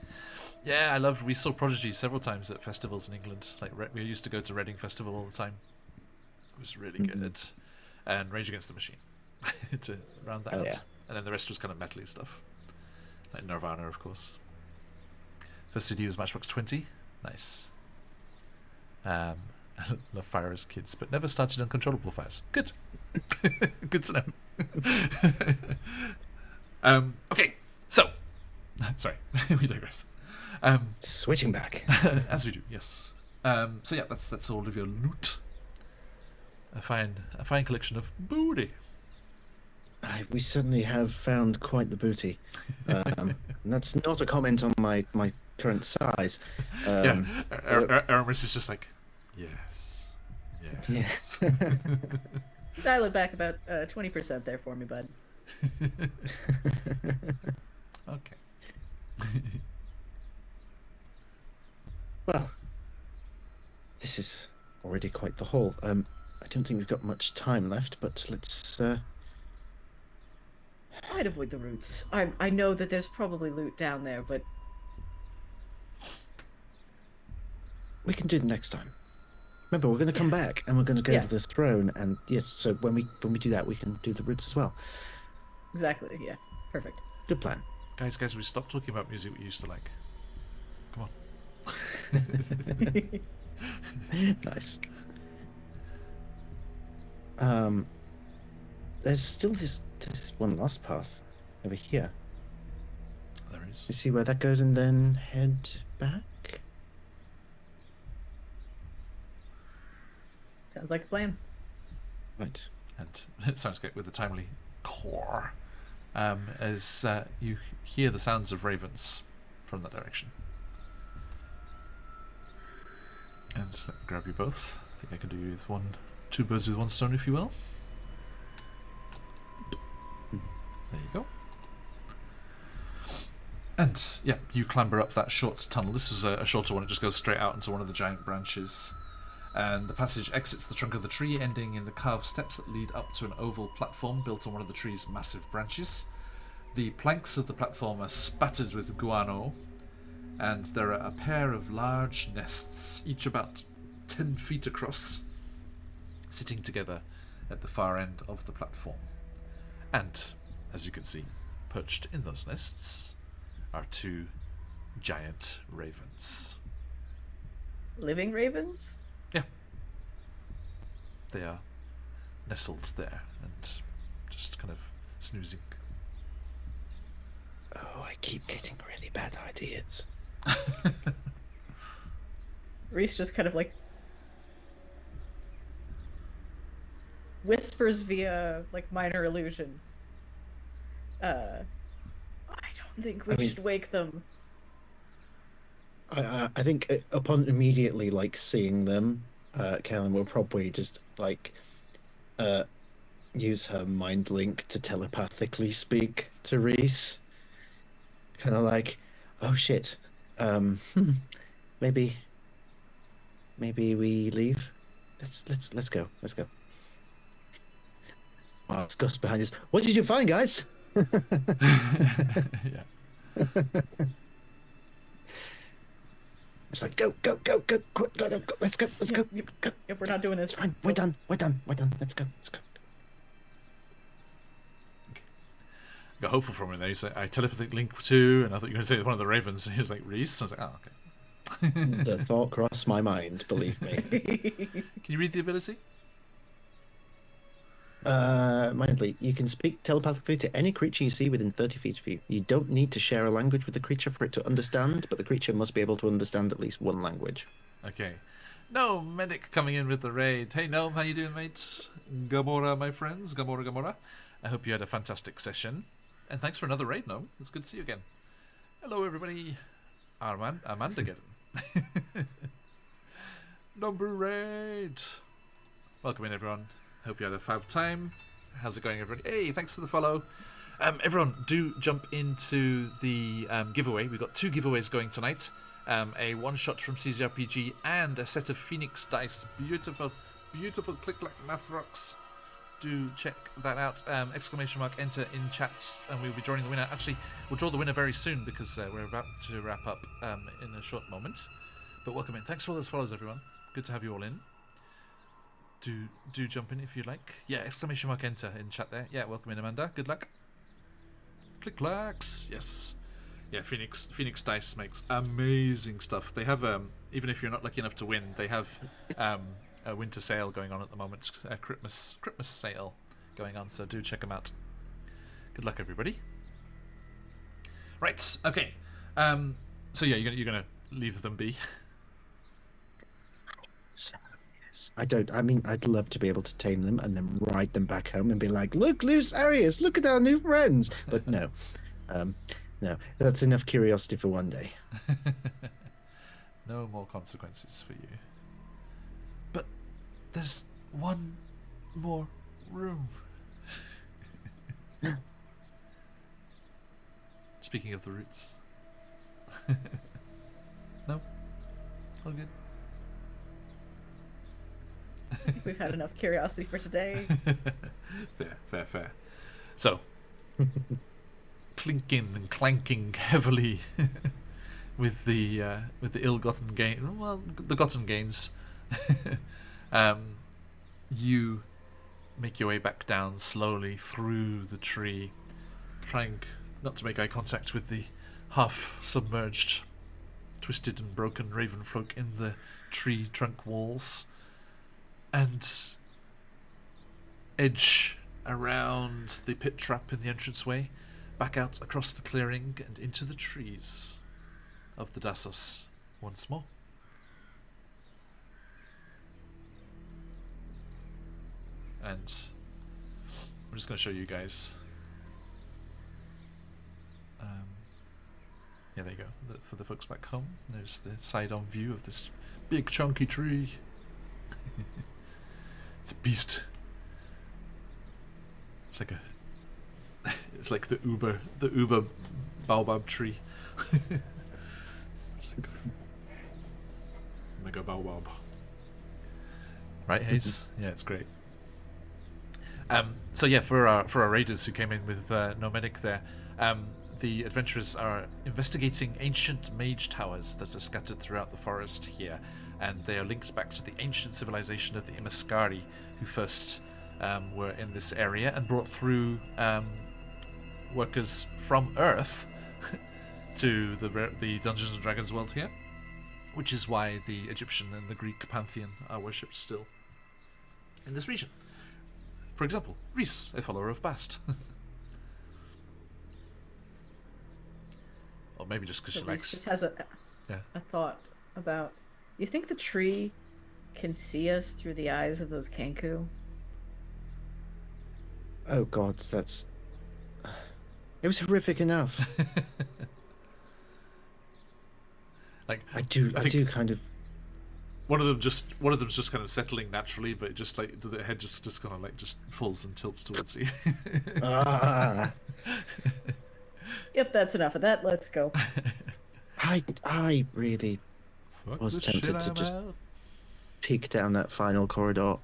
Yeah, we saw Prodigy several times at festivals in England. Like we used to go to Reading Festival all the time. It was really good. And Rage Against the Machine to round that out. Yeah. And then the rest was kind of metal-y stuff, like Nirvana, of course. First CD was Matchbox 20. Nice. I love fire as kids, but never started uncontrollable fires. Good. Good to know. Okay, so sorry, we digress. Switching back. As we do, yes. So yeah, that's all of your loot. A fine collection of booty. We certainly have found quite the booty. And that's not a comment on my current size. Yeah, although- Aramis is just like, yes. Yes. Dial it back about 20% there for me, bud. Okay. Well, this is already quite the haul. I don't think we've got much time left, but let's. I'd avoid the roots. I know that there's probably loot down there, but We can do it next time. Remember, we're going to come back and we're going to go Yeah. to the throne, and yes, so when we do that, we can do the roots as well. exactly, yeah. Perfect. Good plan. Guys, we stopped talking about music we used to like. Come on. Nice. There's still this one last path over here. There is. You see where that goes, and then head back. Sounds like a plan. Right. And it sounds good with the timely core. As you hear the sounds of ravens from that direction. And let me grab you both. I think I can do you with two birds with one stone, if you will. There you go. And yeah, you clamber up that short tunnel. This was a shorter one. It just goes straight out into one of the giant branches. And the passage exits the trunk of the tree, ending in the carved steps that lead up to an oval platform built on one of the tree's massive branches. The planks of the platform are spattered with guano, and there are a pair of large nests, each about 10 feet across, sitting together at the far end of the platform. And, as you can see, perched in those nests are two giant ravens. Living ravens? Yeah. They are nestled there and just kind of snoozing. Oh, I keep getting really bad ideas. Reese just kind of like whispers via like minor illusion. I don't think we should wake them. I think upon immediately like seeing them, Kellen will probably just like use her mind link to telepathically speak to Reese. Kind of like, oh shit, maybe we leave. Let's go. Wow, it's Gus behind us. What did you find, guys? Yeah. It's like go, let's go. Yep, we're not doing this. It's fine. We're done. Let's go. Got hopeful from him there. He's like, I telepathic link too, and I thought you were going to say one of the ravens. He was like, Reese? I was like, oh, okay. The thought crossed my mind, believe me. Can you read the ability? Mindly, you can speak telepathically to any creature you see within 30 feet of you. You don't need to share a language with the creature for it to understand, but the creature must be able to understand at least one language. Okay. No, medic coming in with the raid. Hey, Gnome, how you doing, mates? Gamora, my friends. Gamora. I hope you had a fantastic session. And thanks for another raid, Gnome. It's good to see you again. Hello, everybody. Amanda Geddon. Number raid. Welcome in, everyone. Hope you had a fab time. How's it going, everyone? Hey, thanks for the follow. Everyone, do jump into the giveaway. We've got 2 giveaways going tonight. A one-shot from CZRPG and a set of Phoenix dice. Beautiful click-clack math rocks. Do check that out. ! Enter in chat, and we'll be drawing the winner. Actually, we'll draw the winner very soon because we're about to wrap up in a short moment. But welcome in. Thanks for all those follows, everyone. Good to have you all in. Do jump in if you like. Yeah, ! Enter in chat there. Yeah, welcome in, Amanda. Good luck. Click-clacks. Yes. Yeah, Phoenix Dice makes amazing stuff. They have, even if you're not lucky enough to win, they have a winter sale going on at the moment, a Christmas sale going on, so do check them out. Good luck, everybody. Right, okay. So yeah, you're gonna leave them be. Yes. I don't. I mean, I'd love to be able to tame them and then ride them back home and be like, "Look, loose Arius! Look at our new friends!" But no, um, no. That's enough curiosity for one day. No more consequences for you. But there's one more room. Speaking of the roots. No? All good? I think we've had enough curiosity for today. Fair. So, clinking and clanking heavily with the ill-gotten gain, well, the gotten gains, you make your way back down slowly through the tree, trying not to make eye contact with the half-submerged, twisted and broken raven folk in the tree trunk walls, and edge around the pit trap in the entranceway, back out across the clearing and into the trees of the Dassos once more. And I'm just going to show you guys. Yeah, there you go. For the folks back home, there's the side-on view of this big chunky tree. It's a beast. It's like the Uber baobab tree. It's like mega baobab. Right, Hayes? Yeah, it's great. So yeah, for our raiders who came in with no medic there, the adventurers are investigating ancient mage towers that are scattered throughout the forest here, and they are linked back to the ancient civilization of the Imaskari, who first were in this area and brought through workers from Earth to the Dungeons and Dragons world here, which is why the Egyptian and the Greek pantheon are worshipped still in this region. For example, Reese, a follower of Bast. Or maybe just because So she Reese likes... just has a thought about, you think the tree can see us through the eyes of those Kanku? Oh God, that's. It was horrific enough. Like, I do kind of. one of them's just kind of settling naturally, but just like the head just kind of like just falls and tilts towards you. Ah, Yep, that's enough of that. Let's go. I really Fuck was this tempted shit, to I'm just out. peek down that final corridor.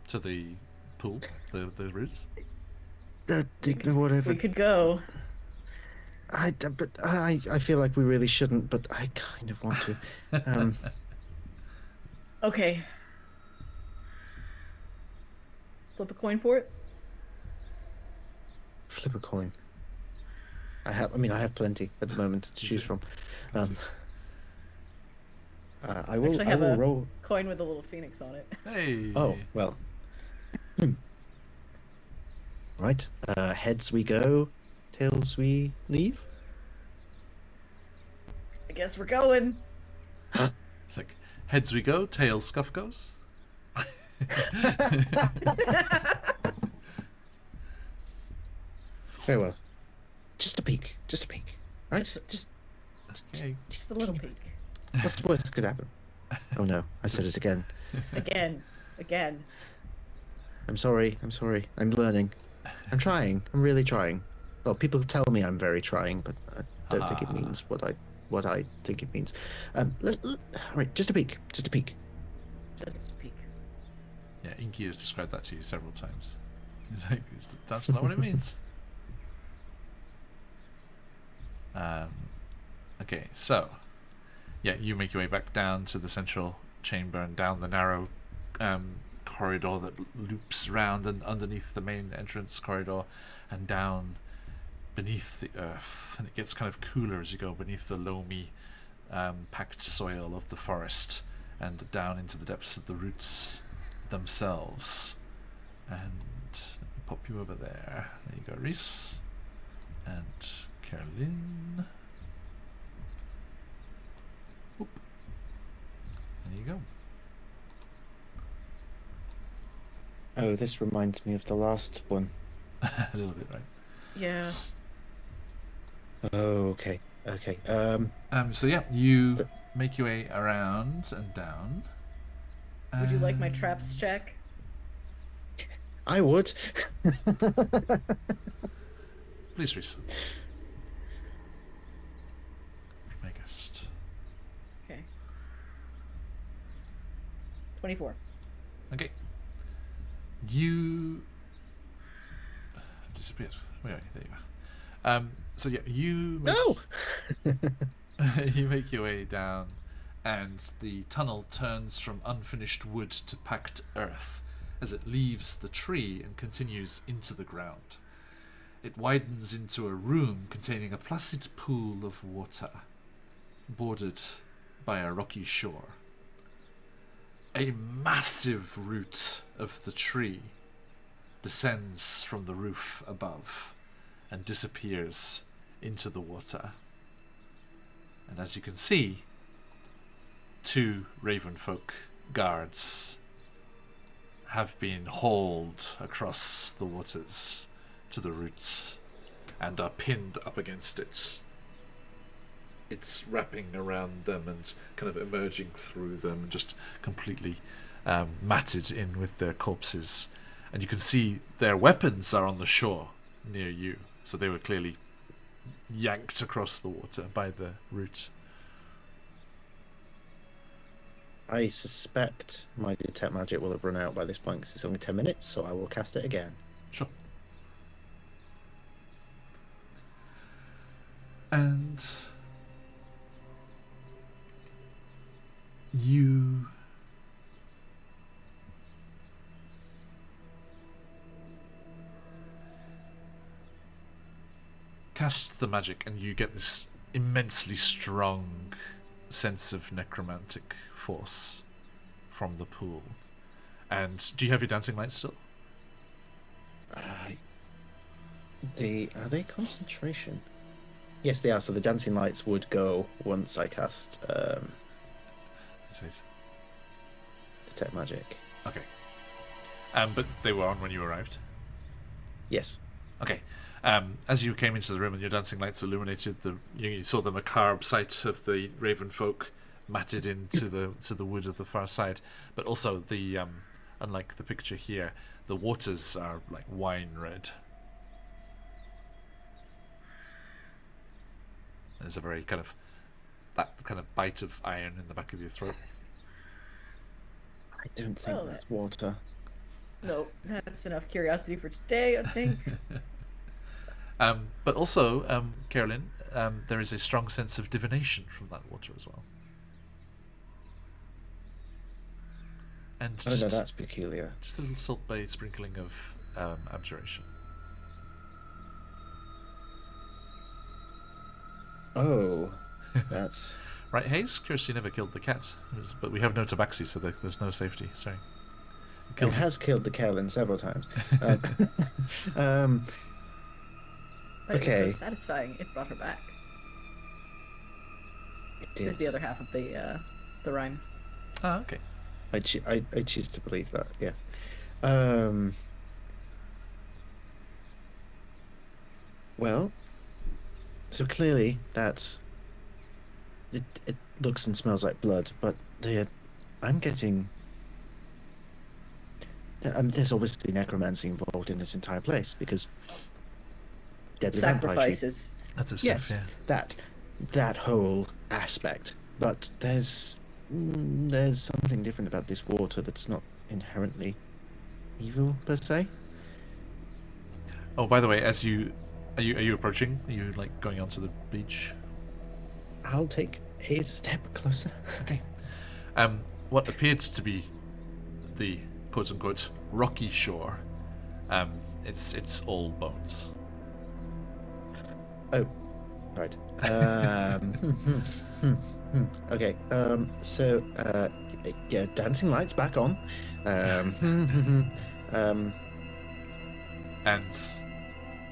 To the pool, the roots. Whatever. We could go. But I feel like we really shouldn't, but I kind of want to. Okay. Flip a coin for it. Flip a coin. I have plenty at the moment to choose from. I will. Actually, I have will a roll. coin with a little phoenix on it. Hey. Oh well. Right. Heads we go, tails we leave. I guess we're going. It's like heads we go, tails scuff goes. Very well. Just a peek. Just a peek. Right. Just Okay. Just a little peek. what's the worst that could happen? Oh no! I said it again. Again. I'm sorry. I'm learning. I'm trying. I'm really trying. Well, people tell me I'm very trying, but I don't think it means what I think it means. All right, just a peek. Just a peek. Yeah, Inky has described that to you several times. He's like, that's not what it means. Okay, so yeah, you make your way back down to the central chamber and down the narrow corridor that loops around and underneath the main entrance corridor and down beneath the earth, and it gets kind of cooler as you go beneath the loamy packed soil of the forest and down into the depths of the roots themselves. And let me pop you over there. There you go, Reese and Caroline. Boop. There you go. Oh, this reminds me of the last one. A little bit, right? Yeah. Oh, okay. Okay. So yeah, you The- make your way around and down. Would you like my traps check? I would. Please, Reese. Megast. Okay. 24. Okay. You disappeared. Wait, there you are. So yeah, you make, No. you make your way down, and the tunnel turns from unfinished wood to packed earth as it leaves the tree and continues into the ground. It widens into a room containing a placid pool of water, bordered by a rocky shore. A massive root of the tree descends from the roof above and disappears into the water. And as you can see, 2 Ravenfolk guards have been hauled across the waters to the roots and are pinned up against it. It's wrapping around them and kind of emerging through them, just completely matted in with their corpses. And you can see their weapons are on the shore near you, so they were clearly yanked across the water by the roots. I suspect my detect magic will have run out by this point because it's only 10 minutes, so I will cast it again. Sure. And you cast the magic and you get this immensely strong sense of necromantic force from the pool. And do you have your dancing lights still? Are they concentration? Yes, they are. So the dancing lights would go once I cast It says. detect magic. Okay. But they were on when you arrived? Yes. Okay. As you came into the room and your dancing lights illuminated you saw the macabre sight of the raven folk matted into the wood of the far side, but also the unlike the picture here, the waters are like wine red. There's a very kind of bite of iron in the back of your throat. I don't think Well, that's that's- water. No, that's enough curiosity for today, I think. But also, Carolyn, there is a strong sense of divination from that water as well. And Oh just, no, that's peculiar. just a little salt bay sprinkling of abjuration. Oh, that's Right, Hayes? Kirsty never killed the cat, but we have no tabaxi, so there's no safety. Sorry. it has killed the Kellen several times. But it Okay. was so satisfying, it brought her back. It Is the did. other half of the rhyme. Ah, okay. I choose to believe that. Yes. Well, so clearly that's it. It looks and smells like blood, but I'm getting. There's obviously necromancy involved in this entire place because deadly vampire chief- Sacrifices. That's a Yes, stuff, yeah. that whole aspect. But there's something different about this water that's not inherently evil per se. Oh, by the way, are you approaching? Are you like going onto the beach? I'll take a step closer. Okay. What appears to be the quote-unquote rocky shore, it's all bones. Oh, right. Okay. So, yeah, dancing lights back on. And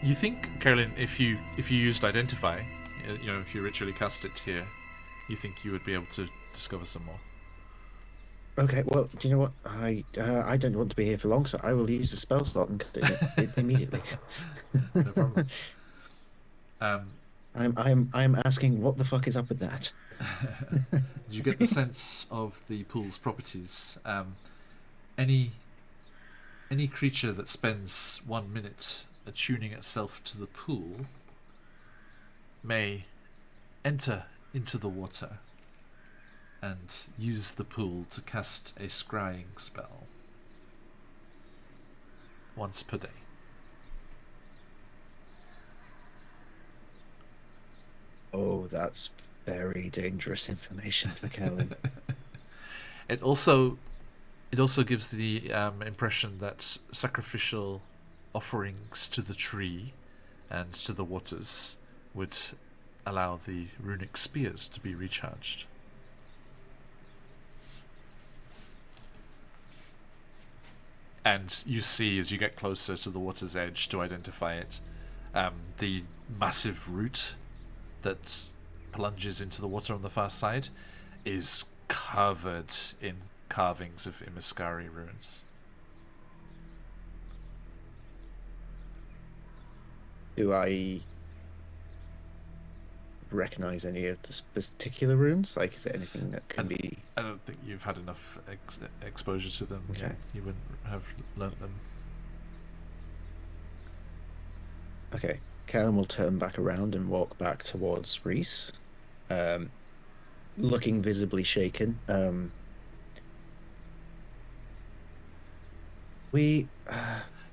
you think, Carolyn, if you used identify, if you ritually cast it here, you think you would be able to discover some more. Okay, well, do you know what? I don't want to be here for long, so I will use the spell slot and cut it immediately. No problem. Um, I'm asking what the fuck is up with that? you get the sense of the pool's properties. Any creature that spends 1 minute attuning itself to the pool may enter into the water and use the pool to cast a scrying spell once per day. Oh, that's very dangerous information for Kellen. It also gives the impression that sacrificial offerings to the tree and to the waters would allow the runic spears to be recharged. And you see, as you get closer to the water's edge to identify it, the massive root that plunges into the water on the far side is covered in carvings of Imiskari runes. Do I recognize any of the particular runes? Like, is there anything that can be... I don't think you've had enough exposure to them. Okay. You wouldn't have learnt them. Okay, Kellen will turn back around and walk back towards Reese, looking visibly shaken. Can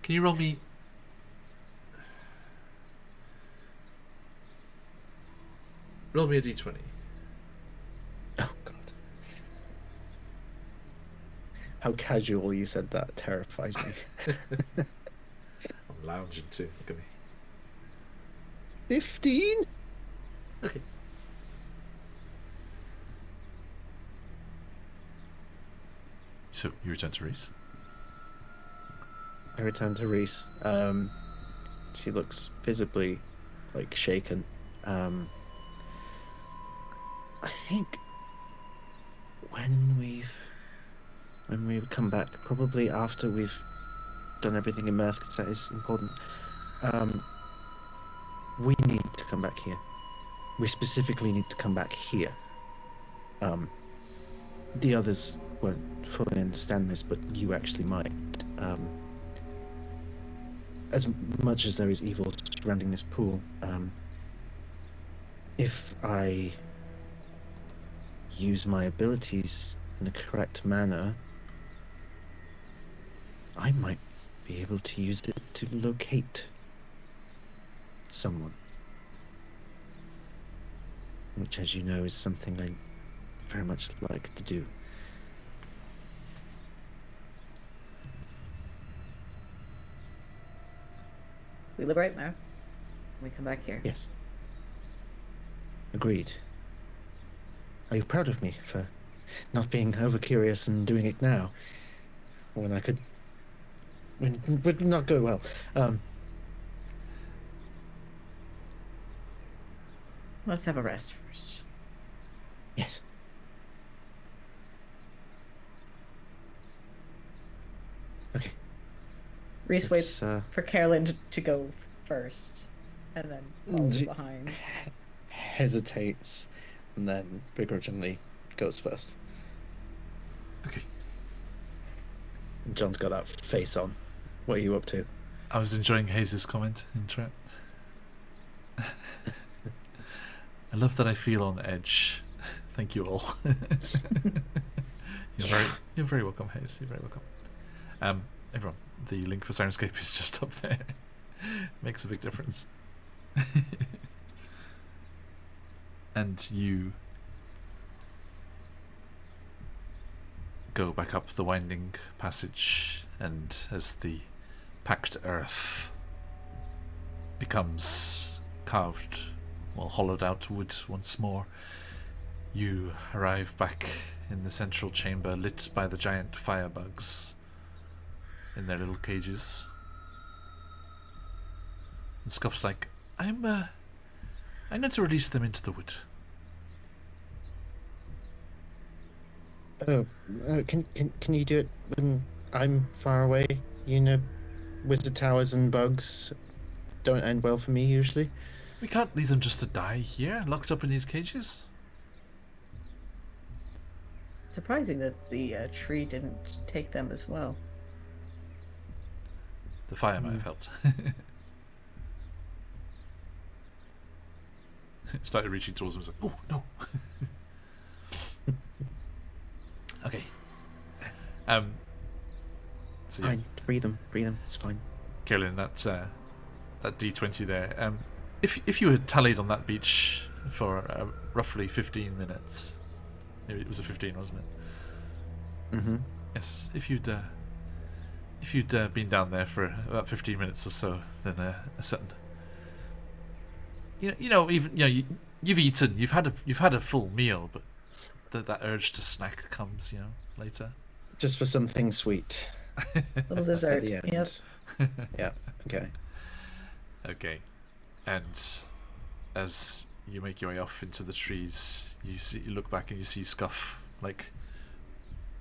you roll me... Roll me a d20. Oh, God. How casual you said that terrifies me. I'm lounging too. Look at me. 15? Okay. So, you return to Reese? I return to Reese. She looks visibly, like, shaken. I think when we come back, probably after we've done everything in Mirth, because that is important, we need to come back here. We specifically need to come back here. The others won't fully understand this, but you actually might. As much as there is evil surrounding this pool, if I use my abilities in the correct manner, I might be able to use it to locate someone. Which, as you know, is something I very much like to do. We liberate Mouth. We come back here. Yes. Agreed. Are you proud of me for not being over curious and doing it now? When I could... When it would not go well. Let's have a rest first. Yes. Okay. Reese waits for Carolyn to go first, and then follows behind. Hesitates, and then begrudgingly goes first. Okay. John's got that face on. What are you up to? I was enjoying Hayes' comment in chat. I love that I feel on edge. Thank you all. You're very welcome, Hayes. You're very welcome. Everyone, the link for Sirenscape is just up there. Makes a big difference. And you go back up the winding passage, and as the packed earth becomes carved, well, hollowed out wood once more, you arrive back in the central chamber, lit by the giant firebugs in their little cages. And Scuff's like, I'm going to release them into the wood. Oh, can you do it when I'm far away? You know, wizard towers and bugs don't end well for me usually. We can't leave them just to die here, locked up in these cages. Surprising that the tree didn't take them as well. The fire might have helped. Started reaching towards him. Was like, oh no. Okay. So yeah, Fine, free them. It's fine. Carolyn, that D20 there. If you had tallied on that beach for roughly 15 minutes, maybe it was a 15, wasn't it? Mm-hmm. Yes. If you'd been down there for about 15 minutes or so, then a certain. You've eaten, you've had a full meal, but that urge to snack comes, later. Just for something sweet. Little dessert. At the end. Yep. Yeah. Okay. Okay, and as you make your way off into the trees, you look back and you see Scuff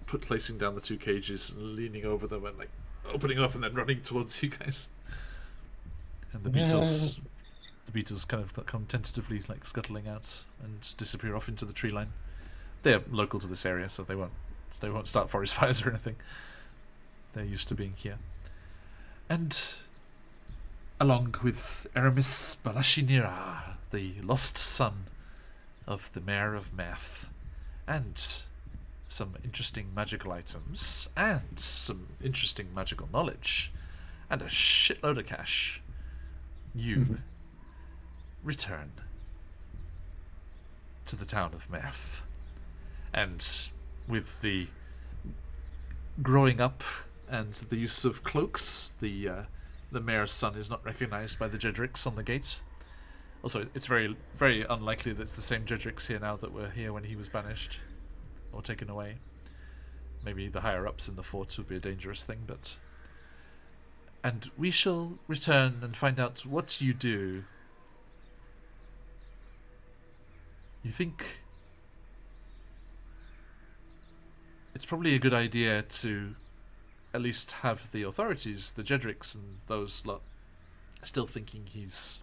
placing down the two cages and leaning over them and opening up and then running towards you guys. And the beetles kind of come tentatively scuttling out and disappear off into the tree line. They're local to this area, so they won't start forest fires or anything. They're used to being here. And along with Aramis Balashinira, the lost son of the Mayor of Meth, and some interesting magical items, and some interesting magical knowledge, and a shitload of cash, you return to the town of Meth. And with the growing up and the use of cloaks, the mayor's son is not recognized by the Jedricks on the gate. Also, it's very, very unlikely that it's the same Jedricks here now that were here when he was banished or taken away. Maybe the higher-ups in the fort would be a dangerous thing, but... And we shall return and find out what you do. You think it's probably a good idea to at least have the authorities, the Jedricks and those lot, still thinking he's...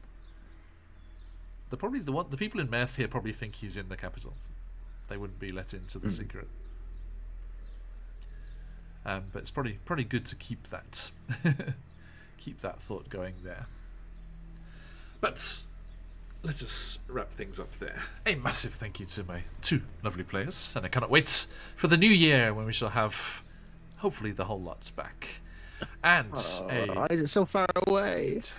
The people in Meth here probably think he's in the capital. They wouldn't be let into the secret. But it's probably good to keep that thought going there. But let us wrap things up there. A massive thank you to my two lovely players, and I cannot wait for the new year when we shall have hopefully the whole lot's back. And why is it so far away? It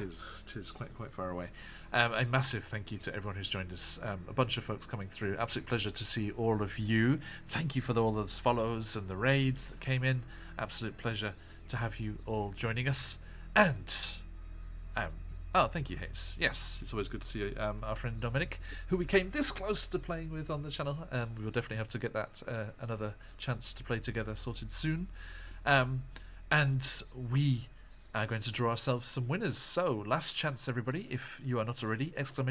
is quite far away. A massive thank you to everyone who's joined us. A bunch of folks coming through. Absolute pleasure to see all of you. Thank you for all those follows and the raids that came in. Absolute pleasure to have you all joining us. And thank you, Hayes. Yes, it's always good to see our friend Dominic, who we came this close to playing with on the channel. We will definitely have to get that another chance to play together sorted soon. And we are going to draw ourselves some winners. So, last chance, everybody. If you are not already, ! Enter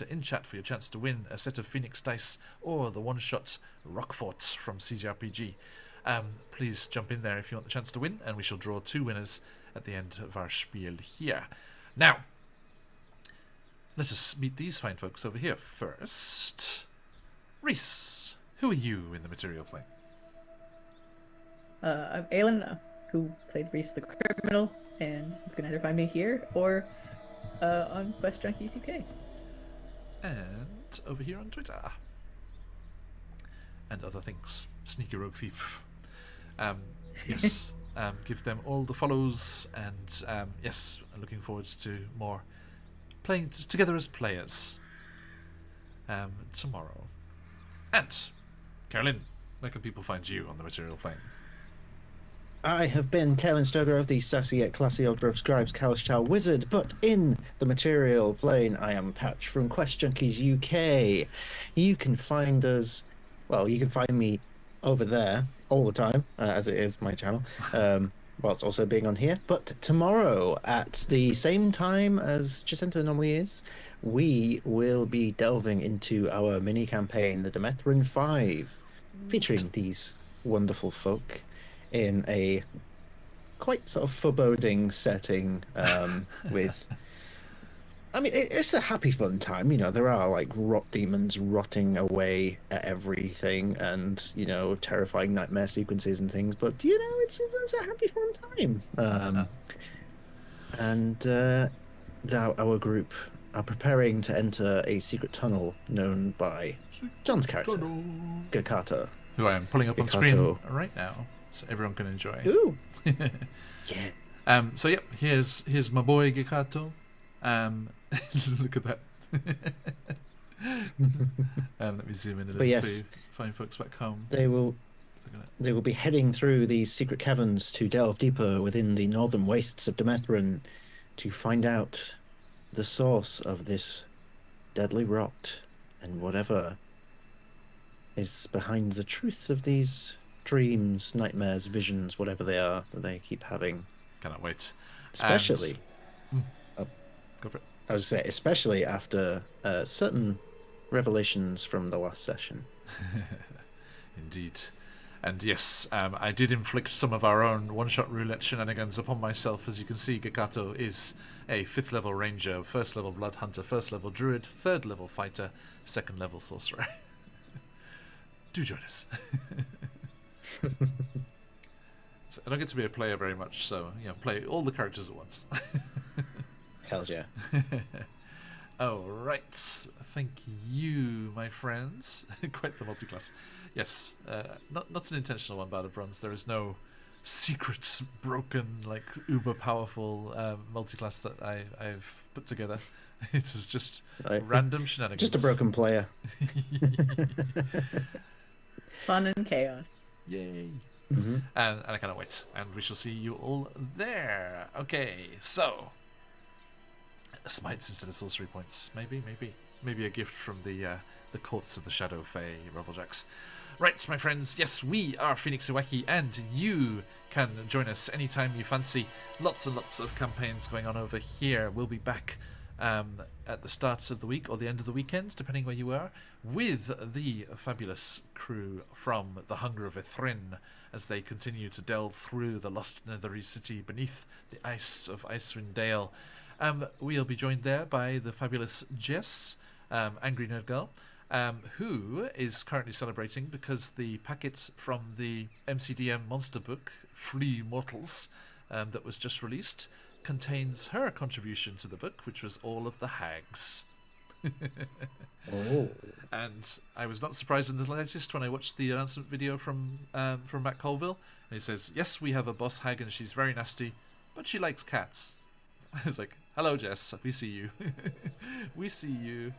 in chat for your chance to win a set of Phoenix Dice or the one-shot Rockfort from CZRPG. Please jump in there if you want the chance to win, and we shall draw two winners at the end of our spiel here. Now, let us meet these fine folks over here first. Reese, who are you in the material plane? I'm Aelin, who played Reese the Criminal, and you can either find me here or on QuestJunkiesUK. And over here on Twitter. And other things. Sneaky Rogue Thief. Yes. Give them all the follows, and yes, I'm looking forward to more playing together as players tomorrow. And Carolyn, where can people find you on the material plane? I have been Kaelin Stoker of the sassy yet classy Order of Scribes Callous Child Wizard, but in the material plane I am Patch from QuestJunkiesUK. You can find us, well, you can find me over there all the time, as it is my channel, whilst also being on here. But tomorrow, at the same time as Chessenta normally is, we will be delving into our mini campaign, the D&D5e, featuring these wonderful folk in a quite sort of foreboding setting, with I mean, it's a happy, fun time. You know, there are like rot demons rotting away at everything, and terrifying nightmare sequences and things. But it's a happy, fun time. And our group are preparing to enter a secret tunnel known by John's character, Gakato. Who I am pulling up on screen right now, so everyone can enjoy. Ooh, yeah. So yep, here's my boy Gakato. Look at that. Let me zoom in a little for you. Fine folks back home. They will be heading through these secret caverns to delve deeper within the northern wastes of Demethrin to find out the source of this deadly rot and whatever is behind the truth of these dreams, nightmares, visions, whatever they are that they keep having. Cannot wait. Especially... Go for it. I would say, especially after certain revelations from the last session. Indeed. And yes, I did inflict some of our own one-shot roulette shenanigans upon myself. As you can see, Gakato is a 5th level ranger, 1st level blood hunter, 1st level druid, 3rd level fighter, 2nd level sorcerer. Do join us. So I don't get to be a player very much, so play all the characters at once. Hells yeah. All right. Thank you, my friends. Quite the multi-class. Yes, not an intentional one, Bad of Bronze. There is no secret, broken, like uber powerful multi-class that I've put together. It was just random shenanigans. Just a broken player. Fun and chaos. Yay. Mm-hmm. And I cannot wait. And we shall see you all there. Okay, so smites instead of sorcery points. Maybe a gift from the courts of the Shadow Fae, Reveljacks. Right, my friends, yes, we are QuestJunkiesUK, and you can join us anytime you fancy. Lots and lots of campaigns going on over here. We'll be back at the start of the week or the end of the weekend, depending where you are, with the fabulous crew from the Hunger of Ithrin as they continue to delve through the lost Nethery city beneath the ice of Icewind Dale. We'll be joined there by the fabulous Jess, Angry Nerd Girl, who is currently celebrating because the packet from the MCDM monster book, Flea Mortals, that was just released, contains her contribution to the book, which was all of the hags. Oh. And I was not surprised in the latest when I watched the announcement video from Matt Colville, and he says, yes, we have a boss hag and she's very nasty, but she likes cats. I was like, hello, Jess. We see you. We see you.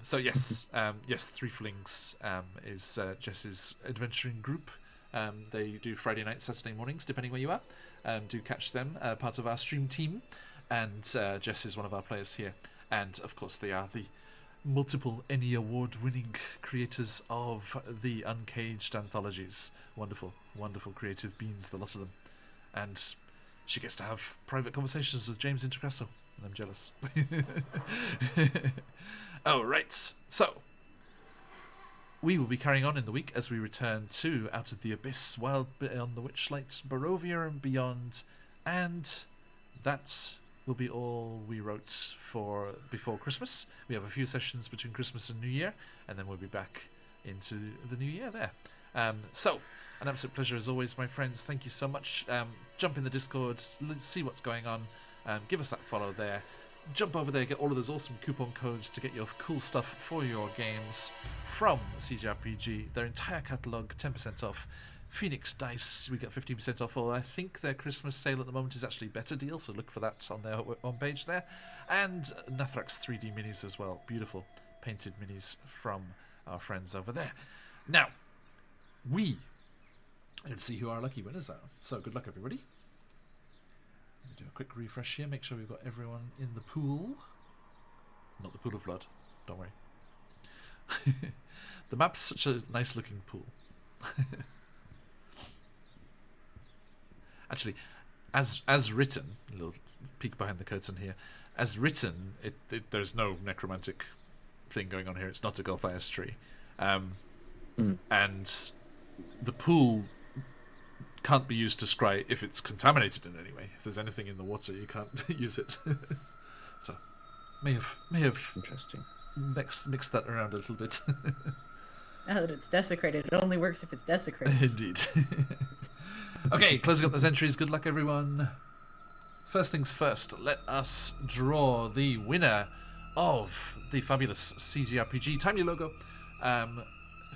So yes, Three Flings is Jess's adventuring group. They do Friday night, Saturday mornings, depending where you are. Do catch them, part of our stream team. And Jess is one of our players here. And of course, they are the multiple Emmy award-winning creators of the Uncaged anthologies. Wonderful, wonderful creative beings, the lot of them. And she gets to have private conversations with James Intercrasso, and I'm jealous. Oh, right. So, we will be carrying on in the week as we return to Out of the Abyss, Wild Beyond the Witchlight, Barovia and beyond, and that will be all we wrote for before Christmas. We have a few sessions between Christmas and New Year, and then we'll be back into the New Year there. So, an absolute pleasure as always, my friends. Thank you so much. Jump in the Discord, see what's going on. Give us that follow there. Jump over there, get all of those awesome coupon codes to get your cool stuff for your games from CGRPG. Their entire catalogue, 10% off. Phoenix Dice, we get 15% off. Or I think their Christmas sale at the moment is actually a better deal, so look for that on their homepage there. And Nathrax 3D minis as well. Beautiful painted minis from our friends over there. Now, we let's see who our lucky winners are. So good luck, everybody. Let me do a quick refresh here. Make sure we've got everyone in the pool. Not the pool of blood. Don't worry. The map's such a nice looking pool. Actually, as written, a little peek behind the curtain here. As written, there's no necromantic thing going on here. It's not a Gulthias tree. And the pool can't be used to scry if it's contaminated in any way. If there's anything in the water, you can't use it. So, may have Interesting. mixed that around a little bit. Now that it's desecrated, it only works if it's desecrated. Indeed. Okay, closing up those entries. Good luck, everyone. First things first, let us draw the winner of the fabulous CZRPG Timely logo,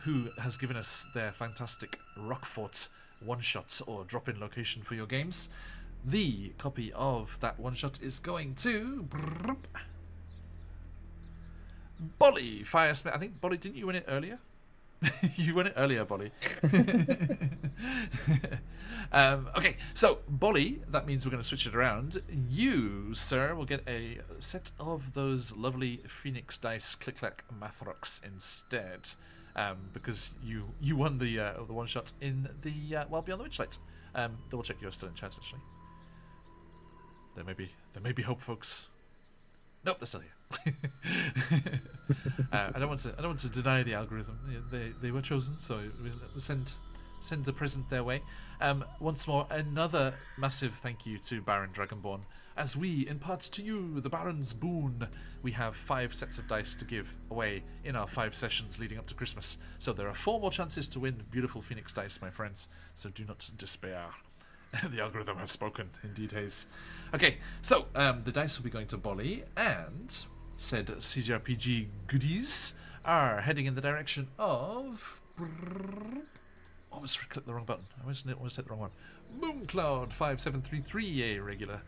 who has given us their fantastic Rockfort one-shot or drop-in location for your games. The copy of that one-shot is going to Bolly Firesmith. I think, Bolly, didn't you win it earlier? You won it earlier, Bolly. Okay, so Bolly, that means we're going to switch it around. You, sir, will get a set of those lovely Phoenix Dice Click-Clack Mathrocks instead, because you won the one shot in the Wild Beyond the Witchlight. Double check you're still in chat, actually. There may be hope, folks. Nope, they're still here. I don't want to deny the algorithm. They were chosen, so we'll send the present their way. Once more, another massive thank you to Baron Dragonborn, as we impart to you the Baron's boon. We have 5 sets of dice to give away in our 5 sessions leading up to Christmas. So there are 4 more chances to win beautiful Phoenix dice, my friends. So do not despair. The algorithm has spoken, indeed has. Okay, so the dice will be going to Bolly, and said CZRPG goodies are heading in the direction of... Almost clicked the wrong button. I almost hit the wrong one. Mooncloud5733, a regular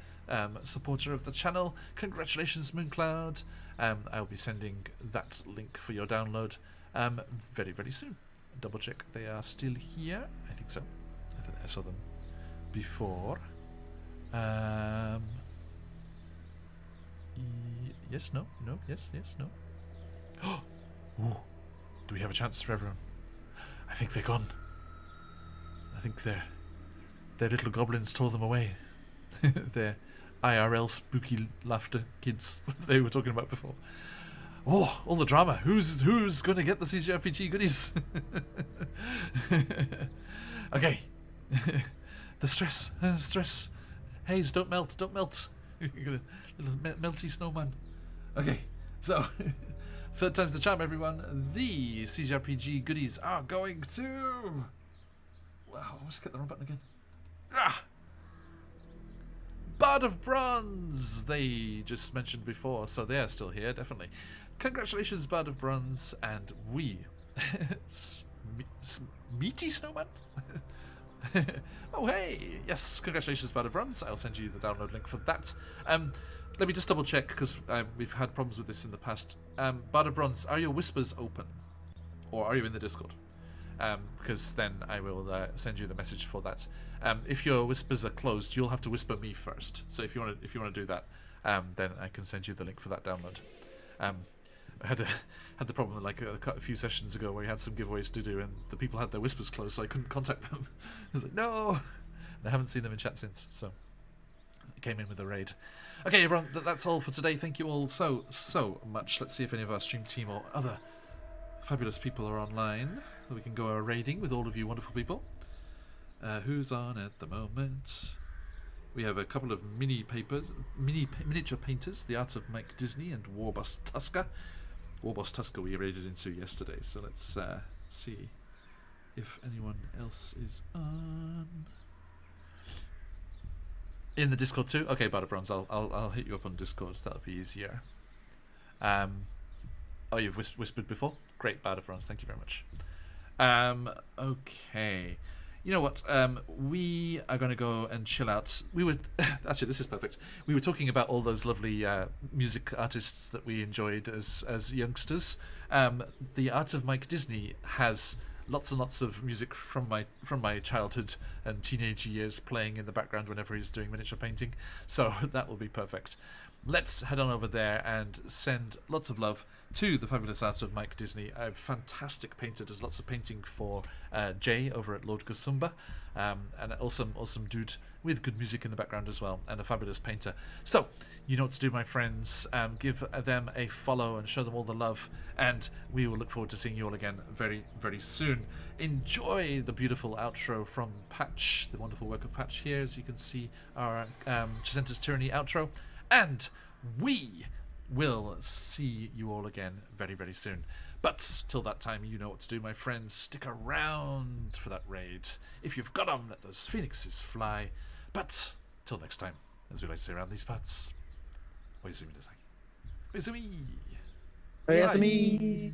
supporter of the channel. Congratulations, Mooncloud. I'll be sending that link for your download very, very soon. Double check they are still here. I think so. I saw them before. Yes, no, yes, no. Ooh, do we have a chance for everyone? I think they're gone. I think their little goblins tore them away. Their IRL spooky laughter kids they were talking about before. Oh, all the drama. Who's going to get the CGRPG goodies? Okay. The stress. Haze, don't melt. You're gonna little melty snowman. Okay, so third time's the charm, everyone. The CGRPG goodies are going to... Wow, I almost hit the wrong button again. Bard of Bronze, they just mentioned before, so they are still here, definitely. Congratulations, Bard of Bronze, and we... Meaty Snowman? Oh, hey! Yes, congratulations, Bard of Bronze. I'll send you the download link for that. Let me just double check, because we've had problems with this in the past. Bard of Bronze, are your whispers open? Or are you in the Discord? Because then I will send you the message for that. If your whispers are closed, you'll have to whisper me first. So if you want to do that, then I can send you the link for that download. I had the problem like a few sessions ago where we had some giveaways to do, and the people had their whispers closed, so I couldn't contact them. I was like, no, and I haven't seen them in chat since. So I came in with a raid. Okay, everyone, that's all for today. Thank you all so much. Let's see if any of our stream team or other fabulous people are online. We can go raiding with all of you wonderful people. Who's on at the moment? We have a couple of miniature painters, The Art of Mike Disney and Warboss Tusker. Warboss Tusker we raided into yesterday, so let's see if anyone else is on. In the Discord too? Okay, Bard of Bronze, I'll hit you up on Discord, that'll be easier. Oh, you've whispered before? Great, Bard of Bronze, thank you very much. Okay. You know what? We are going to go and chill out. We were actually, this is perfect. We were talking about all those lovely music artists that we enjoyed as youngsters. The Art of Mike Disney has lots and lots of music from my childhood and teenage years playing in the background whenever he's doing miniature painting. So that will be perfect. let's head on over there and send lots of love to the fabulous art of Mike Disney, a fantastic painter, does lots of painting for Jay over at Lord Gusumba, and an awesome dude with good music in the background as well, and a fabulous painter. So, you know what to do, my friends. Give them a follow and show them all the love, and we will look forward to seeing you all again very, very soon. Enjoy the beautiful outro from Patch, the wonderful work of Patch here, as you can see our Chessenta's Tyranny outro, and we will see you all again very, very soon. But till that time, you know what to do, my friends. Stick around for that raid. If you've got 'em, let those phoenixes fly. But till next time, as we like to say around these parts, Oyasumi. Oyasumi.